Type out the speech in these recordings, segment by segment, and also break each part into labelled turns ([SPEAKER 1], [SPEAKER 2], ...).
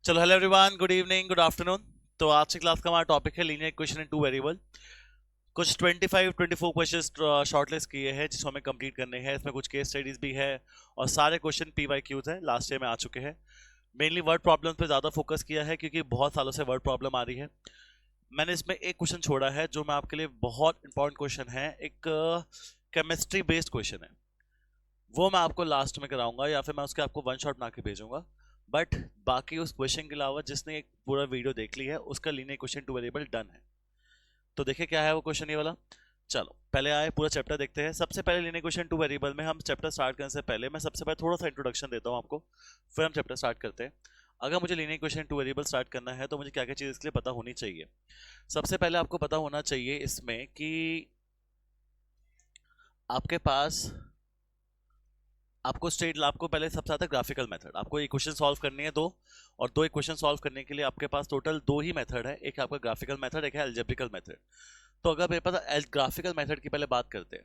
[SPEAKER 1] चलो hello everyone, good evening, good afternoon. तो आज की क्लास का हमारा टॉपिक है linear equation in two variable. कुछ 24 क्वेश्चंस शॉर्टलिस्ट किए हैं जिसको हमें कंप्लीट करने हैं। इसमें कुछ केस स्टडीज भी है और सारे क्वेश्चन PYQs हैं, लास्ट ईयर में आ चुके हैं। मेनली वर्ड प्रॉब्लम्स पे ज़्यादा फोकस किया है क्योंकि बहुत सालों से वर्ड प्रॉब्लम आ रही है। मैंने इसमें एक क्वेश्चन छोड़ा है जो मैं आपके लिए बहुत इंपॉर्टेंट क्वेश्चन है, एक केमिस्ट्री बेस्ड क्वेश्चन है। वो मैं आपको लास्ट में कराऊंगा या फिर मैं उसके आपको वन शॉट बना के भेजूंगा। बट बाकी उस क्वेश्चन के अलावा जिसने एक पूरा वीडियो देख ली है उसका linear question two variable done है। तो देखिए क्या है वो क्वेश्चन ये वाला। चलो पहले आए पूरा चैप्टर देखते हैं। सबसे पहले लीनियर क्वेश्चन टू वेरिएबल में हम चैप्टर स्टार्ट करने से पहले मैं सबसे पहले थोड़ा सा इंट्रोडक्शन देता हूँ आपको, फिर हम चैप्टर स्टार्ट करते हैं। अगर मुझे linear question two variable start करना है तो मुझे क्या क्या चीज़ इसके लिए पता होनी चाहिए। सबसे पहले आपको पता होना चाहिए इसमें कि आपके पास आपको पहले सबसे आता है ग्राफिकल मेथड। आपको इक्वेशन सॉल्व करनी है दो, और दो इक्वेशन सॉल्व करने के लिए आपके पास टोटल दो ही मेथड है, एक आपका ग्राफिकल मेथड, एक है अलजेब्रिकल मेथड। तो अगर मेरे पास ग्राफिकल मेथड की पहले बात करते हैं।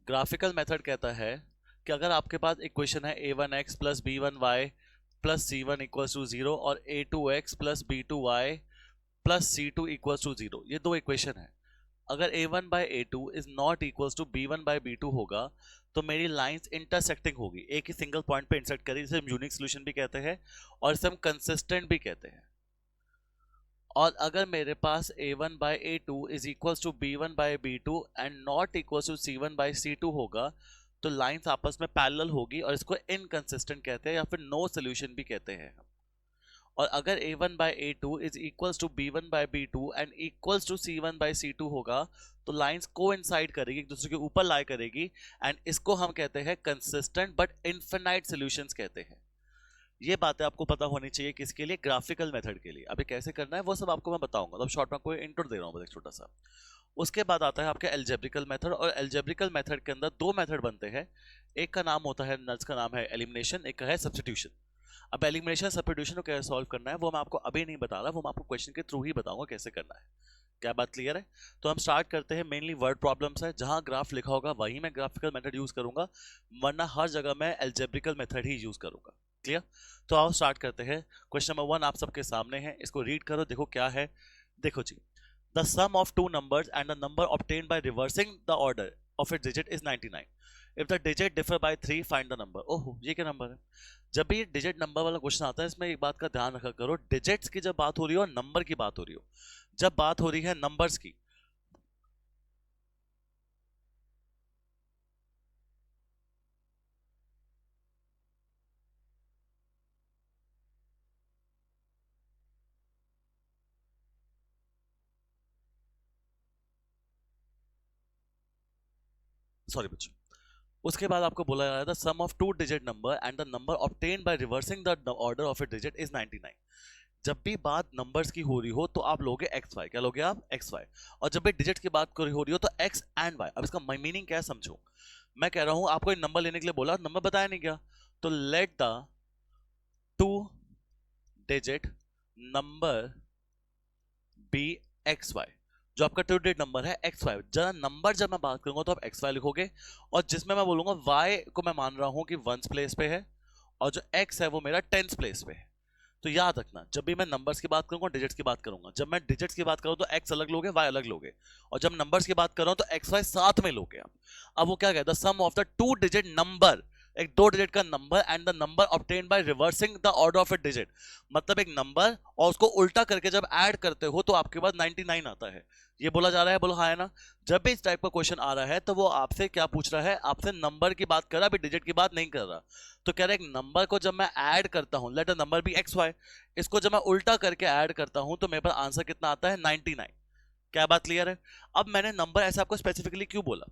[SPEAKER 1] ग्राफिकल मेथड कहता है कि अगर आपके पास इक्वेशन है a1x plus b1y plus c1 equals to 0 और a2x plus b2y plus c2 equals to 0, ये दो इक्वेशन है। अगर a1 by a2 is not equals to b1 by b2 होगा तो मेरी लाइंस इंटरसेक्टिंग होगी, एक ही सिंगल पॉइंट पे इंटरसेक्ट करेगी, जिसे हम यूनिक सॉल्यूशन भी कहते हैं और इसे हम कंसिस्टेंट भी कहते हैं। और अगर मेरे पास a1 by a2 is equals to b1 by b2 and not equals to c1 by c2 होगा तो लाइंस आपस में पैरेलल होगी और इसको इनकंसिस्टेंट कहते हैं या फिर नो सॉल्यूशन भी कहते हैं। और अगर a1 by a2 is equals to b1 by b2 and equals to c1 by c2 होगा तो लाइंस कोइंसाइड करेगी, एक दूसरे के ऊपर लाई करेगी, एंड इसको हम कहते हैं कंसिस्टेंट बट इनफिनाइट सॉल्यूशंस कहते हैं। ये बातें आपको पता होनी चाहिए किसके लिए, ग्राफिकल मेथड के लिए। अभी कैसे करना है वो सब आपको मैं बताऊंगा, तो शॉर्ट में कोई इंट्रो दे रहा हूँ बस एक छोटा सा। उसके बाद आता है आपका एल्जेब्रिकल मेथड, और एल्जेब्रिकल मेथड के अंदर दो मेथड बनते हैं। एक का नाम होता है, नर्स का नाम है एलिमिनेशन, एक का है सब्स्टिट्यूशन। अब एलिमिनेशन सब्स्टिट्यूशन को कैसे सॉल्व करना है वो मैं आपको अभी नहीं बता रहा, वो मैं आपको क्वेश्चन के थ्रू ही बताऊंगा कैसे करना है। क्या बात क्लियर है? तो हम स्टार्ट करते हैं। मेनली वर्ड प्रॉब्लम्स है, जहां ग्राफ लिखा होगा वहीं मैं ग्राफिकल मेथड यूज करूंगा, वरना हर जगह मैं एल्जेब्रिकल मेथड ही यूज करूंगा। क्लियर? तो आओ स्टार्ट करते हैं। क्वेश्चन नंबर 1 आप सबके सामने है, इसको रीड करो, देखो क्या है। देखो जी, the sum of two numbers and the number obtained by reversing the order of its digit is 99। If the digit differ by 3 find the number. ओहो, ये क्या नंबर है? जब भी डिजिट नंबर वाला क्वेश्चन आता है इसमें एक बात का ध्यान रखा करो, डिजिट्स की जब बात हो रही हो और नंबर की बात हो रही हो, जब बात हो रही है नंबर्स की, सॉरी बच्चों, उसके बाद आपको बोला जा रहा था sum of two digit number and the number obtained by reversing the order of it digit is 99। जब भी बात नंबर्स की हो रही हो तो आप लोगे एक्स वाई, क्या लोगे आप? X y. और जब भी डिजिट की बात हो रही हो तो एक्स एंड वाई। अब इसका मीनिंग क्या है समझो। मैं कह रहा हूं आपको एक नंबर लेने के लिए बोला, नंबर बताया नहीं क्या, तो let the two digit number be x y. जो आपका टू डिजिट नंबर है एक्स वाई, जरा नंबर जब मैं बात करूंगा तो आप एक्स वाई लिखोगे, और जिसमें मैं बोलूंगा वाई को मैं मान रहा हूं कि वंस प्लेस पे है, और जो एक्स है वो मेरा टेंस प्लेस पे है। तो याद रखना, जब भी मैं नंबर्स की बात करूंगा डिजिट्स की बात करूंगा, जब मैं डिजिट्स की बात करूं तो एक्स अलग लोगे, वाई अलग लोगे, और जब नंबर्स की बात कर रहा हूं तो एक्स वाई साथ में लोगे आप। अब वो क्या कहता है, sum of the two digit number, एक दो डिजिट का number and the number obtained by reversing the order of a digit. मतलब एक नंबर और उसको उल्टा करके जब ऐड करते हो तो आपके पास 99 आता है। ये बोला जा रहा है, बोलो हाँ है ना। जब भी इस टाइप का क्वेश्चन आ रहा है तो वो आपसे क्या पूछ रहा है, आपसे नंबर की बात कर रहा है, अभी डिजिट की बात नहीं कर रहा। तो कह रहा है एक नंबर को जब मैं ऐड करता हूं, let a number be x y, इसको जब मैं उल्टा करके ऐड करता हूं तो मेरे पास आंसर कितना आता है? 99। क्या बात क्लियर है? अब मैंने नंबर ऐसा आपको स्पेसिफिकली क्यों बोला,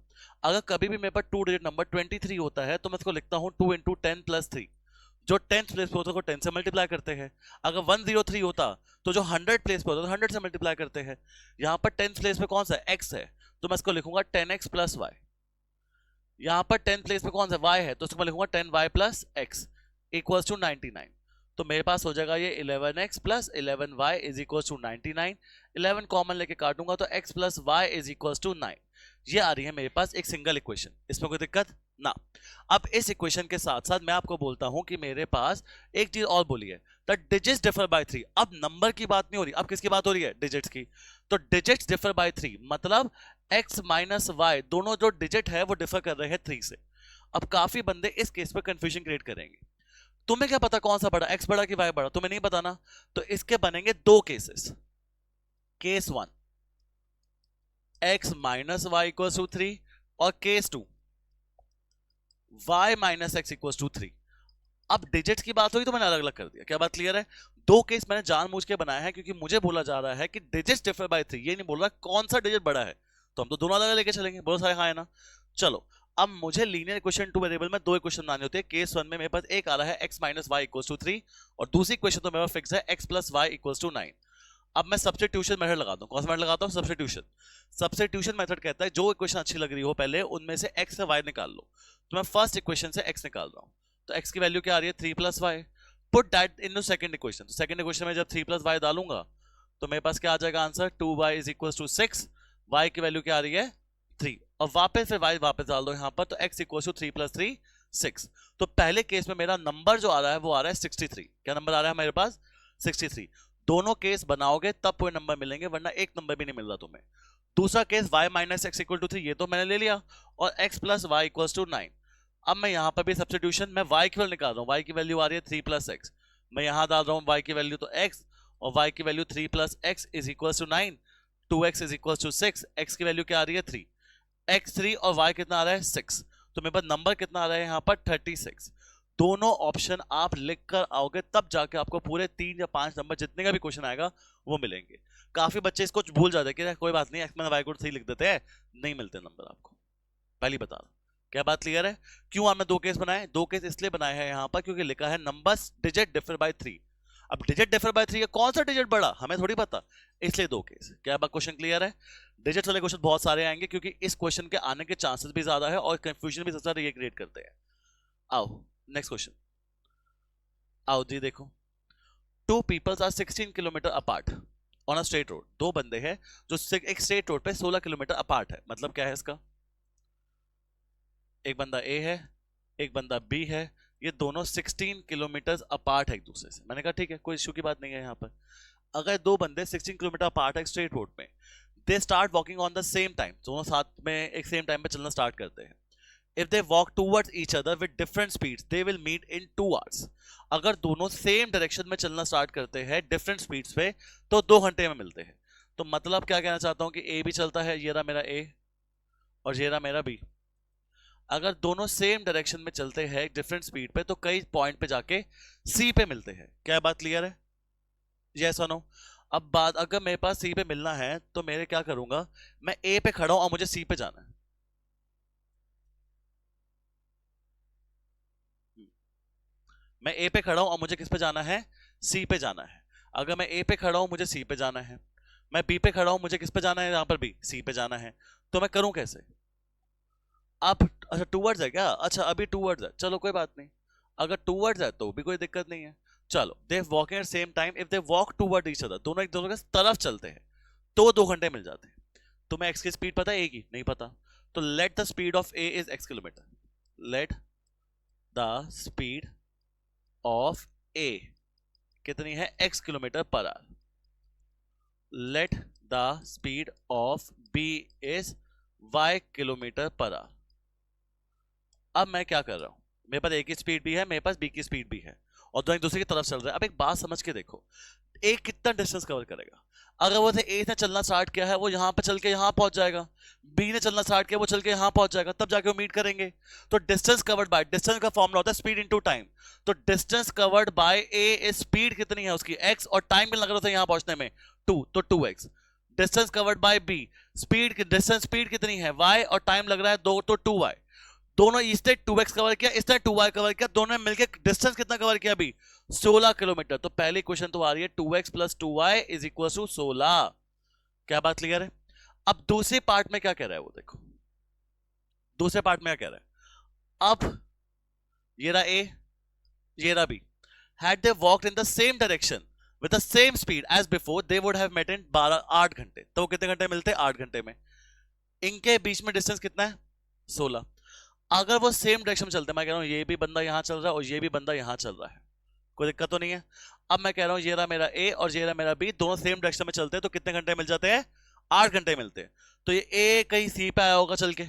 [SPEAKER 1] अगर कभी भी मेरे पास टू डिजिट नंबर 23 होता है तो मैं इसको लिखता हूं 2 इंटू 10 प्लस 3। जो 10th प्लेस पे होता है वो 10 से मल्टीप्लाई करते हैं। अगर 103 होता तो जो 100 प्लेस पे होता है तो 100 से मल्टीप्लाई करते हैं। यहां पर 10th प्लेस पे कौन सा है? x है, तो मैं इसको लिखूंगा 10x प्लस वाई। यहां पर 10th प्लेस पे कौन सा y है, तो इसको मैं लिखूंगा 10y plus x equals to 99। तो मेरे पास हो जाएगा ये 11x plus 11y is equals to 99। 11 common लेके काटूंगा तो x plus y is equals to 9। ये आ रही है मेरे पास एक सिंगल इक्वेशन, इसमें कोई दिक्कत? ना। अब इस इक्वेशन के साथ साथ मैं आपको बोलता हूं कि मेरे पास एक चीज और बोली है, द डिजिट्स डिफर बाय 3। अब नंबर की बात नहीं हो रही, अब किसकी बात हो रही है? डिजिट्स की। तो डिजिट्स डिफर बाय 3 मतलब x माइनस वाई दोनों जो डिजिट है वो डिफर कर रहे हैं 3 से। अब काफी बंदे इस केस पे कंफ्यूजन क्रिएट करेंगे। तुम्हें क्या पता कौन सा बड़ा, x बड़ा कि y बड़ा? तुम्हें नहीं पता ना। तो इसके बनेंगे दो cases. Case 1 x minus y equal to 3 और case 2 y minus x equal to 3। अब डिजिट्स की बात हुई तो मैंने अलग अलग कर दिया। क्या बात क्लियर है? दो केस मैंने जानबूझ के बनाया है क्योंकि मुझे बोला जा रहा है कि डिजिट्स डिफर बाय 3, ये नहीं बोल रहा कौन सा डिजिट बड़ा है। तो हम तो दोनों अलग लेके चलेंगे, बहुत सारे हाँ है ना। चलो, अब मुझे लीनियर इक्वेशन टू वेरिएबल में दो इक्वेशन बनानी होती है। केस 1 में मेरे पास एक आ रहा है x minus y equal to 3 और दूसरी इक्वेशन तो मेरे पास फिक्स है x plus Y equal to 9। अब मैं सब्स्टिट्यूशन मेथड लगाता हूं। कौन सा मेथड लगाता हूं? सब्स्टिट्यूशन मेथड कहता है जो इक्वेशन अच्छी लग रही हो पहले उनमें से x से y निकाल लो। तो मैं फर्स्ट इक्वेशन से x निकाल रहा हूं। तो x की वैल्यू क्या आ रही है? 3 plus y. Put that in second equation. Second equation में जब 3 प्लस वाई डालूंगा तो मेरे पास क्या आ जाएगा answer? 2y is equal to 6। y की वैल्यू क्या आ रही है? 3। और वापस से y वापस डाल दो यहां पर, तो x इक्वल टू 3 प्लस 3 6। तो पहले केस में मेरा नंबर जो आ रहा है वो आ रहा है 63। क्या नंबर आ रहा है मेरे पास? 63। दोनों केस बनाओगे तब कोई नंबर मिलेंगे, वरना एक नंबर भी नहीं मिल रहा तुम्हें। दूसरा case y minus x equal to 3, ये तो मैंने ले लिया, और x plus Y equal to 9। अब मैं यहां पर भी सब्स्टिट्यूशन, मैं y की वैल्यू निकाल रहा हूं। y की वैल्यू आ रही है 3 प्लस एक्स। मैं यहां डाल रहा हूं y की वैल्यू तो x, और y की value 3 plus x is equal to 9। 2x is equal to 6। x की वैल्यू क्या आ रही है? 3। x 3 और y कितना आ रहा है? 6। तो मेरे पास नंबर कितना आ रहा है यहां पर? 36। दोनों ऑप्शन आप लिख कर आओगे तब जाके आपको पूरे 3 या 5 नंबर जितने का भी क्वेश्चन आएगा वो मिलेंगे। काफी बच्चे इसको भूल जाते हैं कि कोई बात नहीं, x माइनस वाई को 3 लिख देते हैं, नहीं मिलते नंबर आपको। पहली बता रहा। क्या बात क्लियर है? क्यों आपने दो केस बनाए? दो केस इसलिए बनाए हैं यहां पर क्योंकि लिखा है नंबर्स डिजिट डिफर बाय 3। अब डिजिट डिफर बाय 3 है, कौन सा डिजिट बड़ा हमें थोड़ी पता, इसलिए दो केस। क्या बात, क्वेश्चन क्लियर है? डिजिट वाले क्वेश्चन बहुत सारे आएंगे क्योंकि इस क्वेश्चन के आने के चांसेस भी ज्यादा है और कंफ्यूजन भी सबसे ज्यादा ये क्रिएट करते हैं। आओ नेक्स्ट क्वेश्चन। आओ जी देखो, two peoples are 16 kilometre apart on a straight road. दो बंदे हैं जो एक स्ट्रेट रोड पे 16 किलोमीटर अपार्ट है। मतलब क्या है इसका? एक बंदा ए है, एक बंदा बी है, ये दोनों 16 किलोमीटर अपार्ट है एक दूसरे से। मैंने कहा ठीक है, कोई इश्यू की बात नहीं है। यहाँ पर अगर दो बंदे 16 किलोमीटर अपार्ट है स्ट्रेट रोड में, they start walking on the same time, दोनों साथ में एक सेम टाइम पे चलना स्टार्ट करते हैं। If they walk towards each other with different speeds they will meet in 2 hours। अगर दोनों सेम डायरेक्शन में चलना स्टार्ट करते हैं डिफरेंट स्पीड्स पे तो 2 घंटे में मिलते हैं। तो मतलब क्या कहना चाहता हूं कि ए भी चलता है, ये रहा मेरा ए और ये रहा मेरा बी। अगर दोनों सेम डायरेक्शन में चलते हैं डिफरेंट स्पीड पे तो कई पॉइंट पे जाके सी पे मिलते हैं। क्या बात क्लियर है? यस और नो? अब बात, अगर मेरे पास सी पे मिलना है तो मेरे क्या करूंगा, मैं ए पे खड़ा हूं और मुझे सी पे जाना है। मैं ए पे खड़ा हूं और मुझे किस पे जाना है? सी पे जाना है। अगर मैं ए पे खड़ा हूं मुझे सी पे जाना है, मैं बी पे खड़ा हूं मुझे किस पे जाना है? यहां पर बी, सी पे जाना है। तो मैं करूं कैसे? आप अच्छा टू वर्ड्स है क्या? अच्छा अभी टू वर्ड्स है, चलो कोई बात नहीं। अगर टू वर्ड्स है तो भी कोई दिक्कत नहीं है। चलो, they walking at same time, if they walk toward each other, दोनों एक दूसरे के तरफ चलते हैं तो 2 घंटे मिल जाते हैं। तुम्हें एक्स की स्पीड पता है, ए की नहीं पता, तो let the speed of A is X kilometre. Let the speed of A कितनी है? x kilometre per hour. Let the speed of B is y kilometre per hour. अब मैं क्या कर रहा हूं, मेरे पास ए की स्पीड भी है, मेरे पास बी की स्पीड भी है, और दोनों एक दूसरे की तरफ चल रहे हैं। अब एक बात समझ के देखो, ए कितना डिस्टेंस कवर करेगा? अगर वो ए ने चलना स्टार्ट किया है वो यहां पर चल के यहां पहुंच जाएगा, बी ने चलना स्टार्ट किया वो चल के यहां पहुंच जाएगा, तब जाके वो मीट करेंगे। तो डिस्टेंस कवर्ड बाय, डिस्टेंस का फॉर्मूला होता है स्पीड इनटू टाइम। तो distance covered bye A is speed कितनी है उसकी? x, और टाइम भी लग रहा था यहां पहुंचने में 2, तो 2x। Distance covered by B, speed distance speed कितनी है? y, और टाइम लग रहा है 2, तो 2y। दोनों इसने 2x कवर किया, इसने 2y कवर किया, दोनों ने मिलकर डिस्टेंस कितना कवर किया अभी? 16 किलोमीटर। तो पहली क्वेश्चन तो आ रही है 2x plus 2y is equal to 16। क्या बात क्लियर है? अब दूसरे पार्ट में क्या कह रहा है वो देखो, दूसरे पार्ट में क्या कह रहा है। अब ये रहा ए, ये रहा B, had they walked in the same direction with the same speed as before they would have met in 8 घंटे। तो कितने घंटे मिलते? 8 घंटे में। इनके बीच में डिस्टेंस कितना है? 16। अगर वो सेम डायरेक्शन में चलते हैं, मैं कह रहा हूँ ये भी बंदा यहाँ चल रहा है और ये भी बंदा यहाँ चल रहा है, कोई दिक्कत तो नहीं है। अब मैं कह रहा हूँ ये रहा मेरा ए और ये रहा मेरा बी, दोनों सेम डायरेक्शन में चलते हैं तो कितने घंटे मिल जाते हैं? 8 घंटे मिलते हैं। तो ये ए कहीं सी पे आया होगा चल के,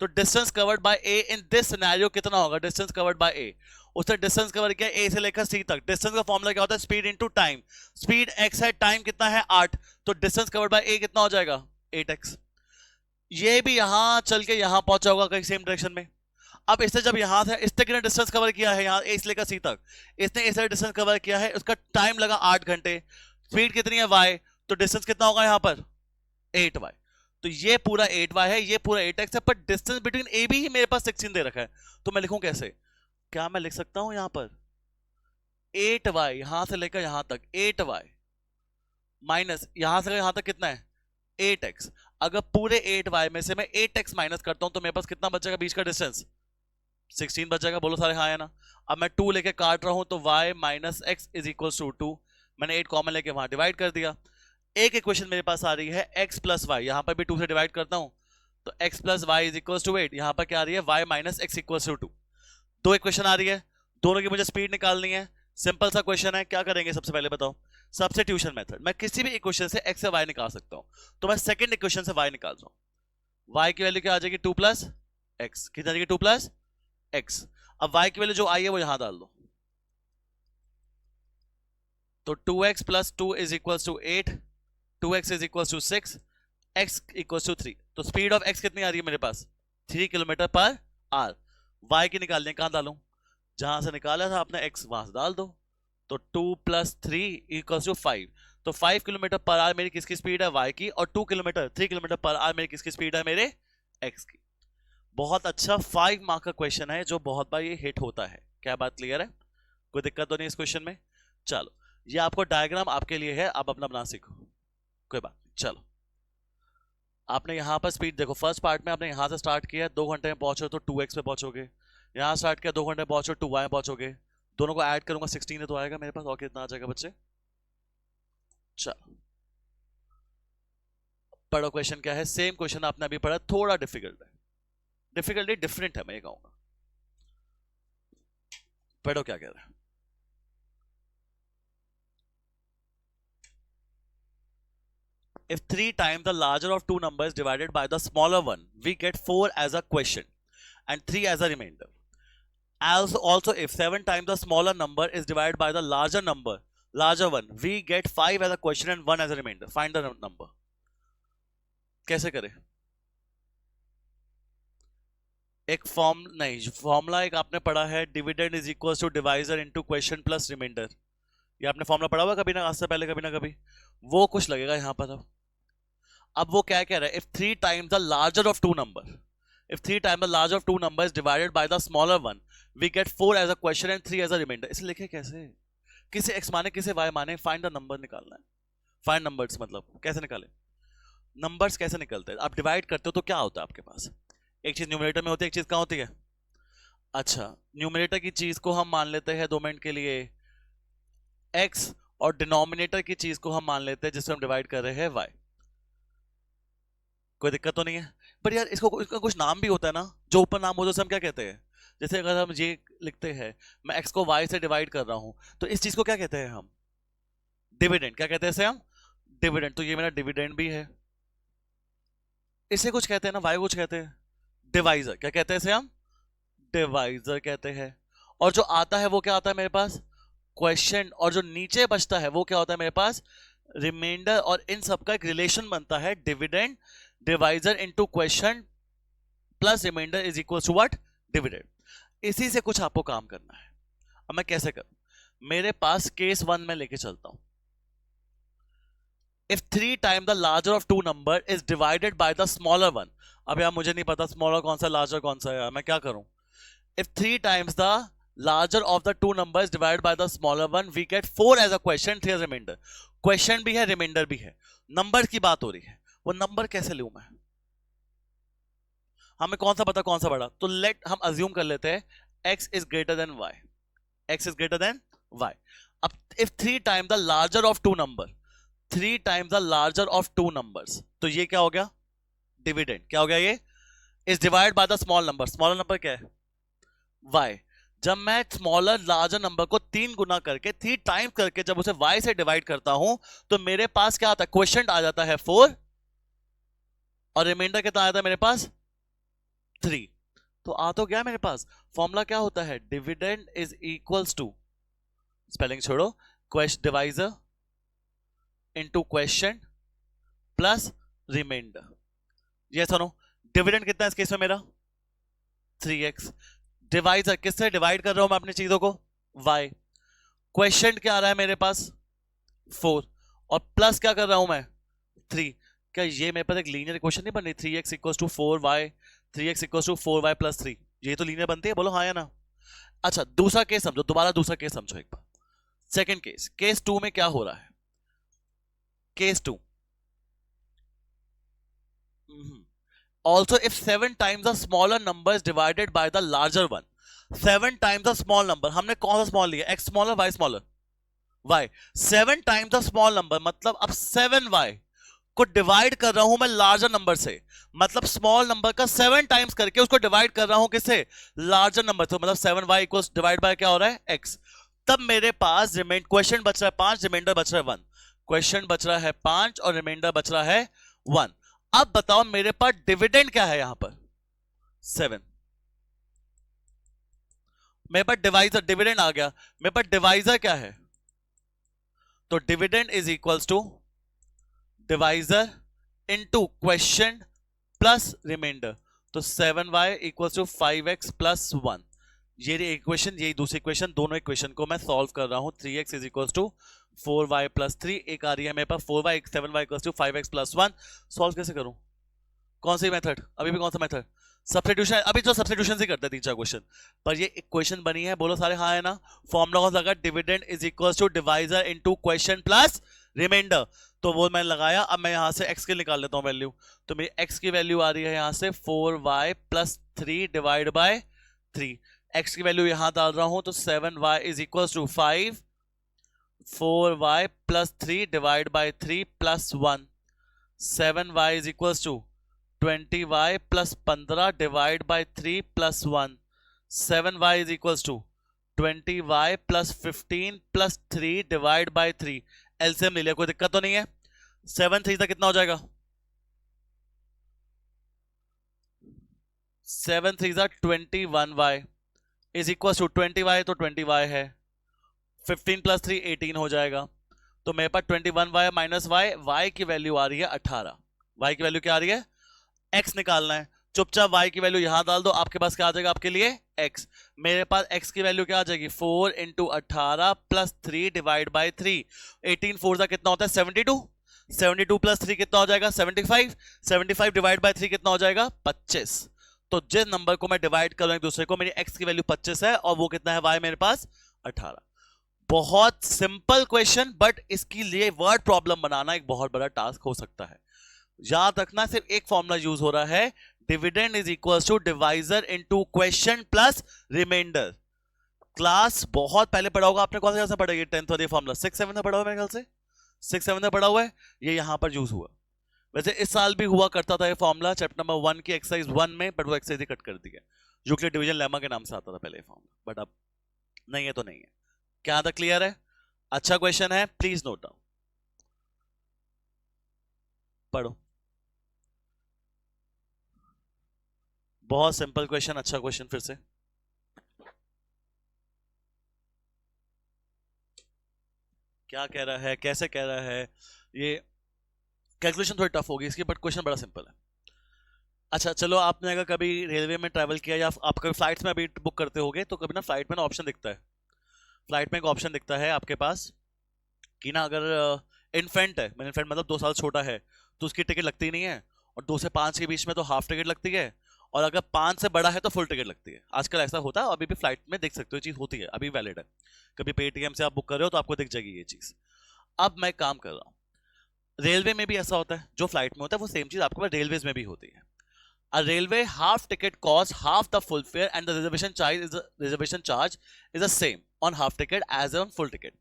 [SPEAKER 1] तो distance covered bye A in this scenario कितना होगा? डिस्टेंस कवर्ड बाय ए, उसने डिस्टेंस कवर किया ए से लेकर सी तक। डिस्टेंस का फॉर्मूला क्या होता है? Speed into time. Speed x है, टाइम कितना है? 8, तो डिस्टेंस कवर्ड बाय ए कितना हो जाएगा? 8x। ये भी यहां चल के यहां पहुंचा होगा कहीं सेम डायरेक्शन में। अब इसने जब यहां से इसने कितना डिस्टेंस कवर किया है? यहां ए से लेकर सी तक इसने इस डिस्टेंस कवर किया है, उसका टाइम लगा 8 घंटे। स्पीड कितनी है? y, तो डिस्टेंस कितना होगा यहां पर? 8y। तो ये पूरा 8y है, ये पूरा 8x है, पर डिस्टेंस बिटवीन ए भी ही मेरे पास 16 दे रखा है। तो मैं लिखूं कैसे? क्या मैं लिख सकता हूं यहां पर 8y यहां से लेकर यहां तक 8y माइनस यहां से यहां तक कितना है? 8x। अगर पूरे 8y में से मैं 8x माइनस करता हूं तो मेरे पास कितना बचेगा बीच का डिस्टेंस? 16 बचेगा। बोलो सारे हाँ है ना? अब मैं 2 लेके काट रहा हूं तो y minus x is equal to 2। मैंने 8 कॉमन लेके वहां डिवाइड कर दिया। एक इक्वेशन मेरे पास आ रही है x प्लस वाई, यहां पर भी 2 से डिवाइड करता हूं तो x plus Y is equal to 8। यहां पर क्या आ रही है? y minus x equal to 2। दो इक्वेशन आ रही है, दोनों की मुझे स्पीड निकालनी है। सिंपल सा क्वेश्चन है, क्या करेंगे सबसे पहले बताओ? Substitution method. मैं किसी भी इक्वेशन से x से y निकाल सकता हूं, तो मैं सेकंड इक्वेशन से y निकाल रहा हूं। y की वैल्यू क्या आ जाएगी? 2 प्लस एक्स। कितना आ जाएगी? 2 प्लस एक्स। अब y की वैल्यू जो आई है वो यहां डाल दो, तो 2x plus 2 is equal to 8, 2x is equal to 6, x equal to 3। तो स्पीड ऑफ x कितनी आ रही है मेरे पास? 3 किलोमीटर पर आवर। y की निकालनी है, कहां डालूं? जहां से निकाला था आपने x वहां से डाल दो। तो 2 प्लस 3 इक्वल टू 5। तो 5 किलोमीटर पर आवर मेरी किसकी स्पीड है? y की। और 3 किलोमीटर पर आवर मेरी किसकी स्पीड है? मेरे x की। बहुत अच्छा 5 मार्क का क्वेश्चन है जो बहुत बार ये हिट होता है। क्या बात क्लियर है? कोई दिक्कत तो नहीं इस क्वेश्चन में? चलो, ये आपको डायग्राम आपके लिए है, आप अपना बना सीखो, कोई बात नहीं। चलो, आपने यहां पर स्पीड देखो, फर्स्ट पार्ट में आपने यहां से स्टार्ट किया, 2 घंटे में पहुंचो तो 2x पे पहुंचोगे। यहां स्टार्ट किया 2 घंटे में पहुंचो 2y में पहुंचोगे। दोनों को ऐड करूंगा 16 तो आएगा मेरे पास, और कितना आ जाएगा बच्चे? चलो पढ़ो, क्वेश्चन क्या है? सेम क्वेश्चन आपने अभी पढ़ा, थोड़ा डिफिकल्ट है, डिफिकल्टी डिफरेंट है मैं ये कहूंगा। पढ़ो क्या कह रहा है। If 3 times the larger of two numbers divided by the smaller one, we get 4 as a quotient and 3 as a remainder. Also, if 7 times the smaller number is divided by the larger one, we get 5 as a quotient and 1 as a remainder. Find the number. कैसे करें? एक formula एक आपने पढ़ा है, dividend is equal to divisor into question plus reminder. ये आपने formula पढ़ा हुआ कभी ना, आज से पहले कभी ना कभी? वो कुछ लगेगा यहां पर। अब वो क्या कह रहा है? इफ 3 times the larger of two number, if 3 times the larger of two numbers divided by the smaller one, we get 4 as a quotient and 3 as a remainder. इसे लिखे कैसे? किसे x माने किसे y माने, फाइंड द नंबर निकालना है। Find numbers मतलब कैसे निकाले? नंबर्स कैसे निकलते हैं? आप डिवाइड करते हो तो क्या होता है आपके पास? एक चीज न्यूमरेटर में होती है, एक चीज कहां होती है? अच्छा, न्यूमरेटर की चीज को हम मान लेते हैं 2 मिनट के लिए x, और डिनोमिनेटर की चीज को हम मान लेते हैं जिससे हम डिवाइड कर रहे हैं y। कोई दिक्कत तो नहीं है? पर यार इसका कुछ नाम भी होता है ना, जो ऊपर नाम होता है उसे हम क्या कहते हैं? जैसे अगर हम ये लिखते हैं, मैं x को y से डिवाइड कर रहा हूं, तो इस चीज को क्या कहते हैं हम? डिविडेंड। क्या कहते हैं इसे हम? डिविडेंड। तो ये मेरा डिविडेंड भी है। इसे कुछ कहते हैं ना, y कुछ कहते हैं डिवाइजर। क्या कहते हैं इसे हम? डिवाइजर कहते हैं। और जो आता है वो क्या आता है मेरे पास? क्वेश्चन। और जो नीचे बचता है वो क्या होता है मेरे पास? रिमाइंडर। और इन सबका एक रिलेशन बनता है, dividend divisor into question plus reminder is equal to what? Dividend. इसी से कुछ आपको काम करना है। अब मैं कैसे करूं? मेरे पास केस 1 में लेके चलता हूं। If 3 time the larger of two number is divided by the smaller one. अब यार मुझे नहीं पता स्मॉलर कौन सा लार्जर कौन सा है, मैं क्या करूं? If 3 times the larger of the two numbers divided by the smaller one, we get 4 as a quotient, 3 as remainder. Question भी है, रिमाइंडर भी है, नंबर की बात हो रही है। वो नंबर कैसे लूं मैं? हमें कौन सा पता कौन सा बड़ा? तो लेट हम अज्यूम कर लेते हैं x is greater than y, x is greater than y. अब if 3 times the larger of two number, 3 times the larger of two numbers, तो ये क्या हो गया? डिविडेंड। क्या हो गया ये? Is divide by the small number क्या है? y। जब मैं स्मॉलर लार्जर नंबर को 3 गुना करके 3 टाइम्स करके जब उसे y से डिवाइड करता हूं तो मेरे पास क्या आता है? क्वेश्चन आ जाता है 4 और रिमाइंडर कितना आता है मेरे पास? 3। तो आ तो गया मेरे पास। फॉर्मूला क्या होता है? Dividend is equals to, spelling छोड़ो, question divisor into question plus reminder. ये सुनो, डिविडेंड कितना है इस केस में मेरा? 3x। डिवाइजर, किससे डिवाइड कर रहा हूं मैं अपनी चीजों को? y। क्वेश्चन क्या आ रहा है मेरे पास? 4। और प्लस क्या कर रहा हूं मैं? 3। क्या ये मेरे पास एक लीनियर इक्वेशन नहीं बन रही? 3x equals to 4y, 3x equals to 4y plus 3। ये तो लीनियर बनती है, बोलो हाँ या ना? अच्छा, दूसरा केस समझो, दोबारा दूसरा केस समझो एक बार। सेकंड केस, केस 2 में क्या हो रहा है? Case 2, also if 7 times the smaller number is divided by the larger one, 7 times the small number, हमने कौन सा स्मॉल लिया? x smaller y smaller? y। 7 times the small number मतलब अब 7y को डिवाइड कर रहा हूं मैं लार्जर नंबर से, मतलब स्मॉल नंबर का 7 टाइम्स करके उसको डिवाइड कर रहा हूं किससे? लार्जर नंबर से। मतलब 7y इक्वल्स डिवाइड बाय क्या हो रहा है? x। तब मेरे पास क्वेश्चन बच रहा है 5, रिमाइंडर बच रहा है 1। क्वेश्चन बच रहा है 5 और रिमाइंडर बच रहा है 1। अब बताओ मेरे पास डिविडेंड क्या है? यहां पर 7। मेरे पास डिवाइजर, डिविडेंड आ गया। मेरे पास डिवाइजर क्या है? तो dividend is equals to divisor into question plus reminder. तो 7y equals to 5x plus 1। ये इक्वेशन, यही दूसरी इक्वेशन, दोनों इक्वेशन को मैं सॉल्व कर रहा हूं। 3x is equals to 4y plus 3, एक आ रही है मेरे पास 4y, 7y equals to 5x plus 1। Solve कैसे करूं? कौन सी मेथड? अभी भी कौन सा मेथड? सब्स्टिट्यूशन। अभी तो सब्स्टिट्यूशन से करते हैं 3-4 क्वेश्चन, पर ये इक्वेशन बनी है, बोलो सारे हाँ है ना? फॉर्मूला कौन सा लगा? Dividend is equals to divisor into question plus reminder. तो वो मैं लगाया। अब मैं यहां से x के निकाल लेता हूं वैल्यू। तो मेरी x की वैल्यू आ रही है यहां से 4y plus 3 divide by 3। x की वैल्यू यहां डाल रहा हूं तो 7y is equals to 5, 4y plus 3 divide by 3 plus 1। 7y is equals to 20y plus 15 divide by 3 plus 1। 7y is equals to 20y plus 15 plus 3 divide by 3। LCM ले लिया, कोई दिक्कत तो नहीं है? 7 3 कितना हो जाएगा? 7 3 21y is equal to 20y, तो 20y है। 15 प्लस 3 18 हो जाएगा। तो मेरे पास 21y माइनस y की वैल्यू आ रही है 18। y की वैल्यू क्या आ रही है? x निकालना है। चुपचाप y की वैल्यू यहां डाल दो, आपके पास क्या आ जाएगा आपके लिए? x। मेरे पास x की वैल्यू क्या आ जाएगी? 4 इंटू 18 प्लस 3 डिवाइड बाय 3। 18 4 का कितना होता है? 72। 72 प्लस 3 कितना हो जाएगा? 75। 75 डिवाइड बाय 3 कितना हो जाएगा? 25। तो जिस नंबर को मैं डिवाइड कर रहा हूं एक दूसरे को, मेरी x की वैल्यू 25 है और वो कितना है? y मेरे पास 18। बहुत सिंपल क्वेश्चन, बट इसके लिए वर्ड प्रॉब्लम बनाना एक बहुत बड़ा टास्क हो सकता है। याद रखना, सिर्फ एक फॉर्मूला यूज हो रहा है, dividend is equal to divisor into question plus reminder. Class बहुत पहले पढ़ा होगा आपने, कौन सा क्लास में पढ़ा? 10th वाला फॉर्मूला 6-7 में पढ़ा हुआ, मेरे ख्याल से 6-7 में पढ़ा हुआ है। ये यहां पर यूज हुआ। वैसे इस साल भी हुआ करता था ये फॉर्मूला चैप्टर नंबर 1 की एक्सरसाइज 1 में, बट वो एक्सरसाइज ही कट कर दी है। यूक्लिड डिवीजन लेमा के नाम से आता था पहले ये फॉर्मूला, बट अब नहीं है तो नहीं है। क्या था? क्लियर है? अच्छा क्वेश्चन है, प्लीज नोट डाउन। पढ़ो। बहुत सिंपल क्वेश्चन, अच्छा क्वेश्चन फिर से। क्या कह रहा है, कैसे कह रहा है? ये कैलकुलेशन थोड़ी टफ होगी इसकी, बट क्वेश्चन बड़ा सिंपल है। अच्छा चलो, आपने अगर कभी रेलवे में ट्रैवल किया या आप कभी फ्लाइट्स में अभी बुक करते होगे, तो कभी ना फ्लाइट में ना ऑप्शन दिखता है, फ्लाइट में एक ऑप्शन दिखता है आपके पास कि ना अगर इन्फेंट है, मैंने इन्फेंट मतलब 2 साल छोटा है, तो उसकी टिकट लगती नहीं है, और 2 से 5 के बीच में तो हाफ टिकट लगती है, और अगर 5 से बड़ा है तो फुल टिकट लगती है। आजकल ऐसा होता है, अभी भी फ्लाइट में देख सकते हो, चीज होती है, अभी वैलिड है। कभी पेटीएम से आप बुक कर रहे हो तो आपको दिख जाएगी ये चीज। अब मैं काम कर रहा हूँ, रेलवे में भी ऐसा होता है, जो फ्लाइट में होता है वो सेम चीज आपके पास रेलवेज में भी होती है। A railway half ticket costs half the full fare and the reservation charge is the same on half ticket as on full ticket.